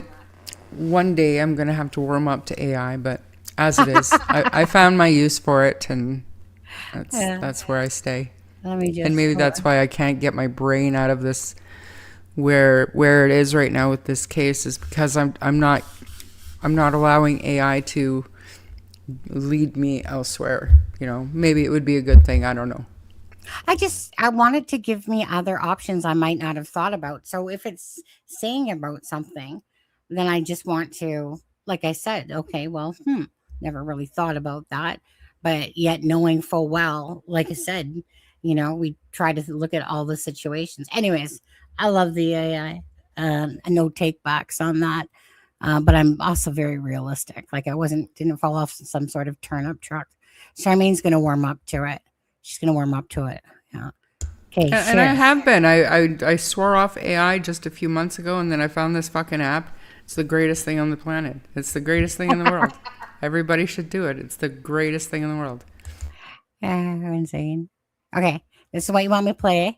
[SPEAKER 2] one day I'm going to have to warm up to AI, but as it is, I found my use for it, and that's where I stay.
[SPEAKER 3] Let me just.
[SPEAKER 2] And maybe that's why I can't get my brain out of this where it is right now with this case, is because I'm not allowing AI to lead me elsewhere. Maybe it would be a good thing. I don't know.
[SPEAKER 3] I wanted to give me other options I might not have thought about. So if it's saying about something, then I just want to, like I said, okay, well, never really thought about that. But yet knowing full well, like I said, we try to look at all the situations. Anyways, I love the AI. No take backs on that. But I'm also very realistic. Like I didn't fall off some sort of turnip truck. Charmaine's going to warm up to it. She's going to warm up to it. Yeah. Okay.
[SPEAKER 2] And I have been. I swore off AI just a few months ago, and then I found this fucking app. It's the greatest thing on the planet. It's the greatest thing in the world. Everybody should do it. It's the greatest thing in the world.
[SPEAKER 3] I'm insane. Okay. This is what you want me to play.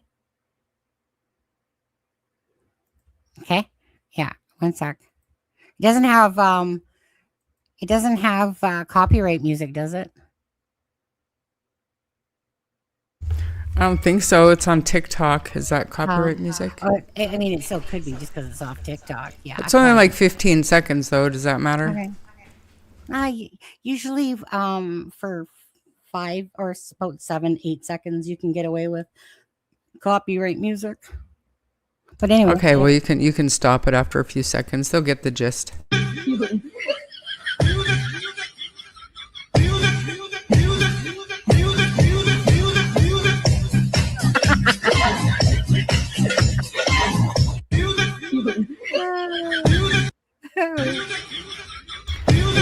[SPEAKER 3] Okay. Yeah. 1 sec. It doesn't have copyright music, does it?
[SPEAKER 2] I don't think so. It's on TikTok. Is that copyright music?
[SPEAKER 3] I mean, it still could be just because it's off TikTok. Yeah.
[SPEAKER 2] It's only like 15 seconds, though. Does that matter?
[SPEAKER 3] Okay. Usually for 5 or about 7-8 seconds, you can get away with copyright music. But anyway.
[SPEAKER 2] Okay, well, you can stop it after a few seconds. They'll get the gist.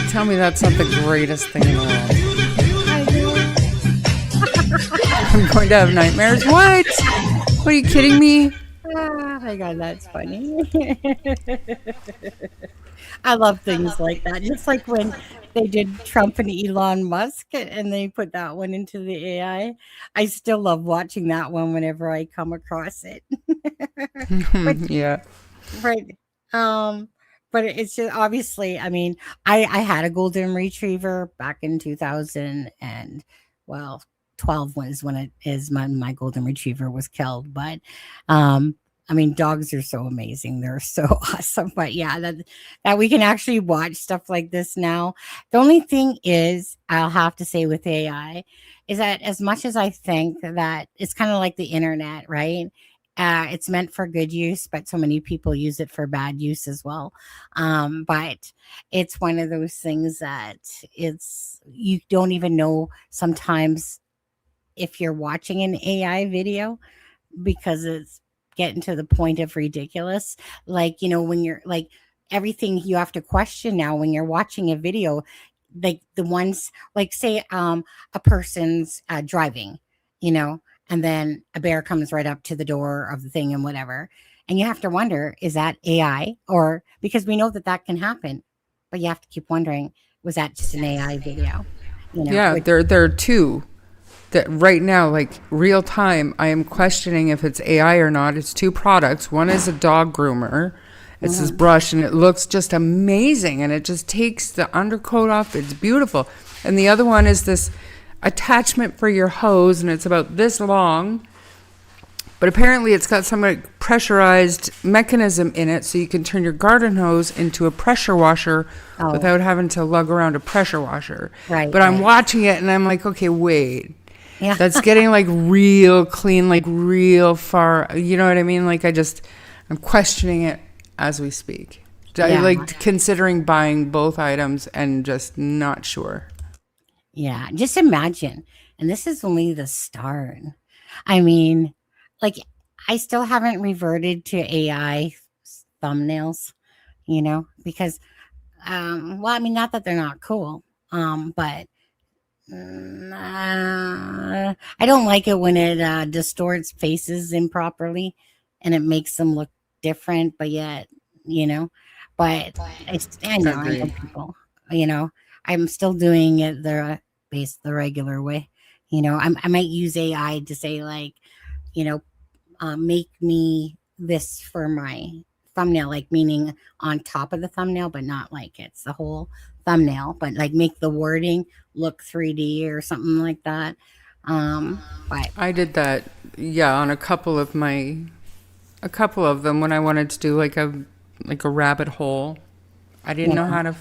[SPEAKER 2] Tell me that's not the greatest thing in the world. I'm going to have nightmares. What? What, are you kidding me?
[SPEAKER 3] Oh my God, that's funny. I love things like that. Just like when they did Trump and Elon Musk and they put that one into the AI. I still love watching that one whenever I come across it.
[SPEAKER 2] Yeah.
[SPEAKER 3] Right. But it's just obviously, I mean, I had a golden retriever back in 2000 and 12 was when it is my golden retriever was killed. But I mean, dogs are so amazing. They're so awesome. But yeah, that we can actually watch stuff like this now. The only thing is, I'll have to say with AI, is that as much as I think that it's kind of like the internet, right? It's meant for good use, but so many people use it for bad use as well. But it's one of those things that you don't even know sometimes if you're watching an AI video because it's getting to the point of ridiculous. Like, when you're like, everything you have to question now when you're watching a video, like the ones, like say a person's driving, you know, and then a bear comes right up to the door of the thing and whatever, and you have to wonder, is that AI? Or because we know that that can happen, but you have to keep wondering, was that just an AI video? You know,
[SPEAKER 2] Yeah, there are two that right now, like real time, I am questioning if it's AI or not. It's two products. One is a dog groomer. It's this brush, and it looks just amazing, and it just takes the undercoat off. It's beautiful. And the other one is this attachment for your hose, and it's about this long. But apparently it's got some like pressurized mechanism in it, so you can turn your garden hose into a pressure washer without having to lug around a pressure washer.
[SPEAKER 3] Right,
[SPEAKER 2] But I'm
[SPEAKER 3] right.
[SPEAKER 2] watching it, and I'm like, okay, wait.
[SPEAKER 3] Yeah.
[SPEAKER 2] That's getting like real clean, like real far. You know what I mean? Like I'm questioning it as we speak. I
[SPEAKER 3] Yeah.
[SPEAKER 2] like considering buying both items and just not sure.
[SPEAKER 3] Yeah, just imagine. And this is only the start. I mean, like, I still haven't reverted to AI thumbnails, you know, because, well, I mean, not that they're not cool, but I don't like it when it distorts faces improperly and it makes them look different, but yet, you know, but I know
[SPEAKER 2] Agreed.
[SPEAKER 3] people, you know, I'm still doing it the regular way. You know, I might use AI to say like, you know, make me this for my thumbnail, like meaning on top of the thumbnail, but not like it's the whole thumbnail, but like make the wording look 3D or something like that. But
[SPEAKER 2] I did that, yeah, on a couple of them when I wanted to do like a rabbit hole. I didn't know how to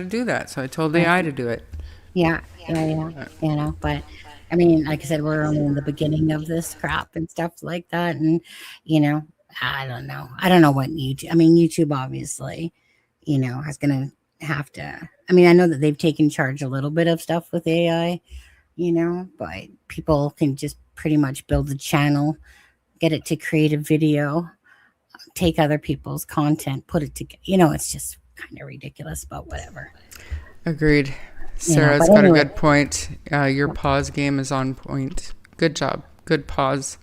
[SPEAKER 2] do that, so I told the AI to do it.
[SPEAKER 3] yeah, you know, but I mean, like I said, we're only in the beginning of this crap and stuff like that. And, you know, I don't know what YouTube, I mean, YouTube obviously, you know, is going to have to, I mean, I know that they've taken charge a little bit of stuff with AI, you know, but people can just pretty much build a channel, get it to create a video, take other people's content, put it together. You know, it's just kind of ridiculous, but whatever.
[SPEAKER 2] Agreed.
[SPEAKER 3] Yeah,
[SPEAKER 2] Sarah's
[SPEAKER 3] but
[SPEAKER 2] got
[SPEAKER 3] anyway.
[SPEAKER 2] a good point. Your pause game is on point. Good job. Good pause.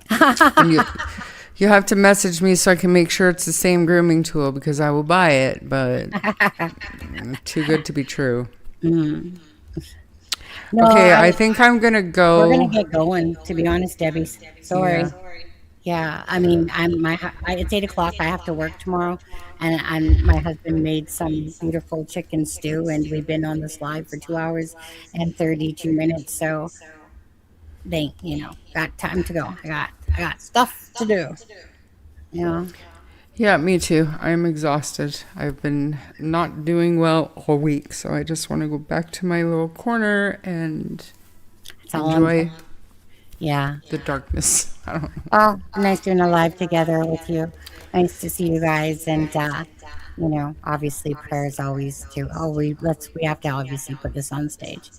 [SPEAKER 2] And you have to message me so I can make sure it's the same grooming tool because I will buy it, but too good to be true.
[SPEAKER 3] No,
[SPEAKER 2] Okay, I think I'm going to go.
[SPEAKER 3] We're gonna get going. To be honest, Debbie. Sorry. Yeah, I mean, it's 8 o'clock. I have to work tomorrow, and my husband made some beautiful chicken stew, and we've been on this live for 2 hours and 32 minutes. So, got time to go. I got stuff to do. You know.
[SPEAKER 2] Yeah, me too. I'm exhausted. I've been not doing well all week, so I just want to go back to my little corner and
[SPEAKER 3] It's all
[SPEAKER 2] enjoy
[SPEAKER 3] Yeah.
[SPEAKER 2] the darkness. I don't know.
[SPEAKER 3] Oh, nice doing a live together with you. Nice to see you guys, and you know, obviously prayers always too. Oh, we have to obviously put this on stage.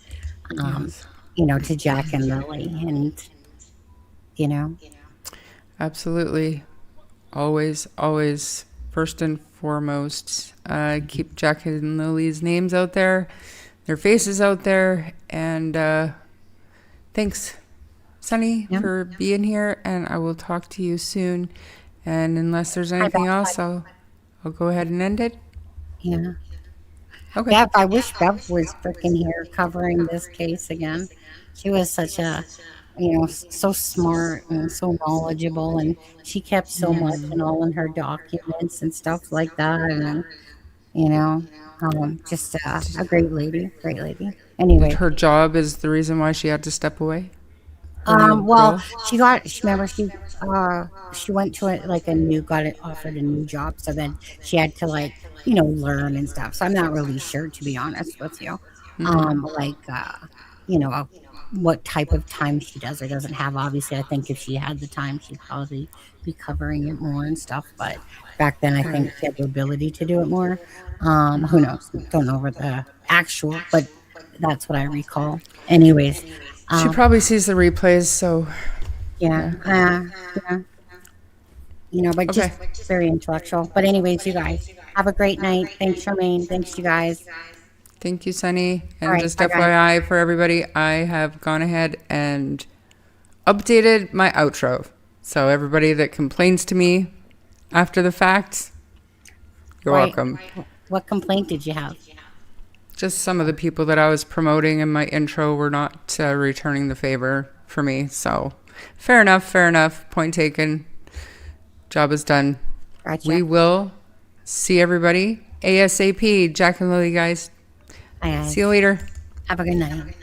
[SPEAKER 2] Yes.
[SPEAKER 3] You know, to Jack and Lily, and you know,
[SPEAKER 2] Absolutely. Always, always, first and foremost, keep Jack and Lily's names out there, their faces out there, and thanks, Sunny, for being here, and I will talk to you soon. And unless there's anything else, I'll go ahead and end it.
[SPEAKER 3] yeah.
[SPEAKER 2] Okay.
[SPEAKER 3] Bev, I wish Bev was freaking here covering this case again. She was such a, you know, so smart and so knowledgeable, and she kept so much and all in her documents and stuff like that. And you know, just a great lady, great lady. Anyway,
[SPEAKER 2] Her job is the reason why she had to step away.
[SPEAKER 3] well, she remember she went to offered a new job, so then she had to like, you know, learn and stuff. So I'm not really sure, to be honest with you. You know, what type of time she does or doesn't have. Obviously, I think if she had the time, she'd probably be covering it more and stuff. But back then, I think she had the ability to do it more. Who knows? Don't know over the actual, but that's what I recall. Anyways,
[SPEAKER 2] She probably sees the replays, so
[SPEAKER 3] yeah. but
[SPEAKER 2] Okay.
[SPEAKER 3] just very intellectual. But anyways, you guys have a great night. Thanks, Charmaine. Thanks, you guys.
[SPEAKER 2] Thank you, Sunny. And
[SPEAKER 3] All right,
[SPEAKER 2] just
[SPEAKER 3] bye, guys.
[SPEAKER 2] FYI for everybody, I have gone ahead and updated my outro. So everybody that complains to me after the fact, you're
[SPEAKER 3] Right.
[SPEAKER 2] welcome.
[SPEAKER 3] What complaint did you have?
[SPEAKER 2] Just some of the people that I was promoting in my intro were not returning the favor for me. So fair enough. Point taken. Job is done.
[SPEAKER 3] Gotcha.
[SPEAKER 2] We will see everybody ASAP. Jack and Lily, guys.
[SPEAKER 3] Aye, aye.
[SPEAKER 2] See you later.
[SPEAKER 3] Have a good night.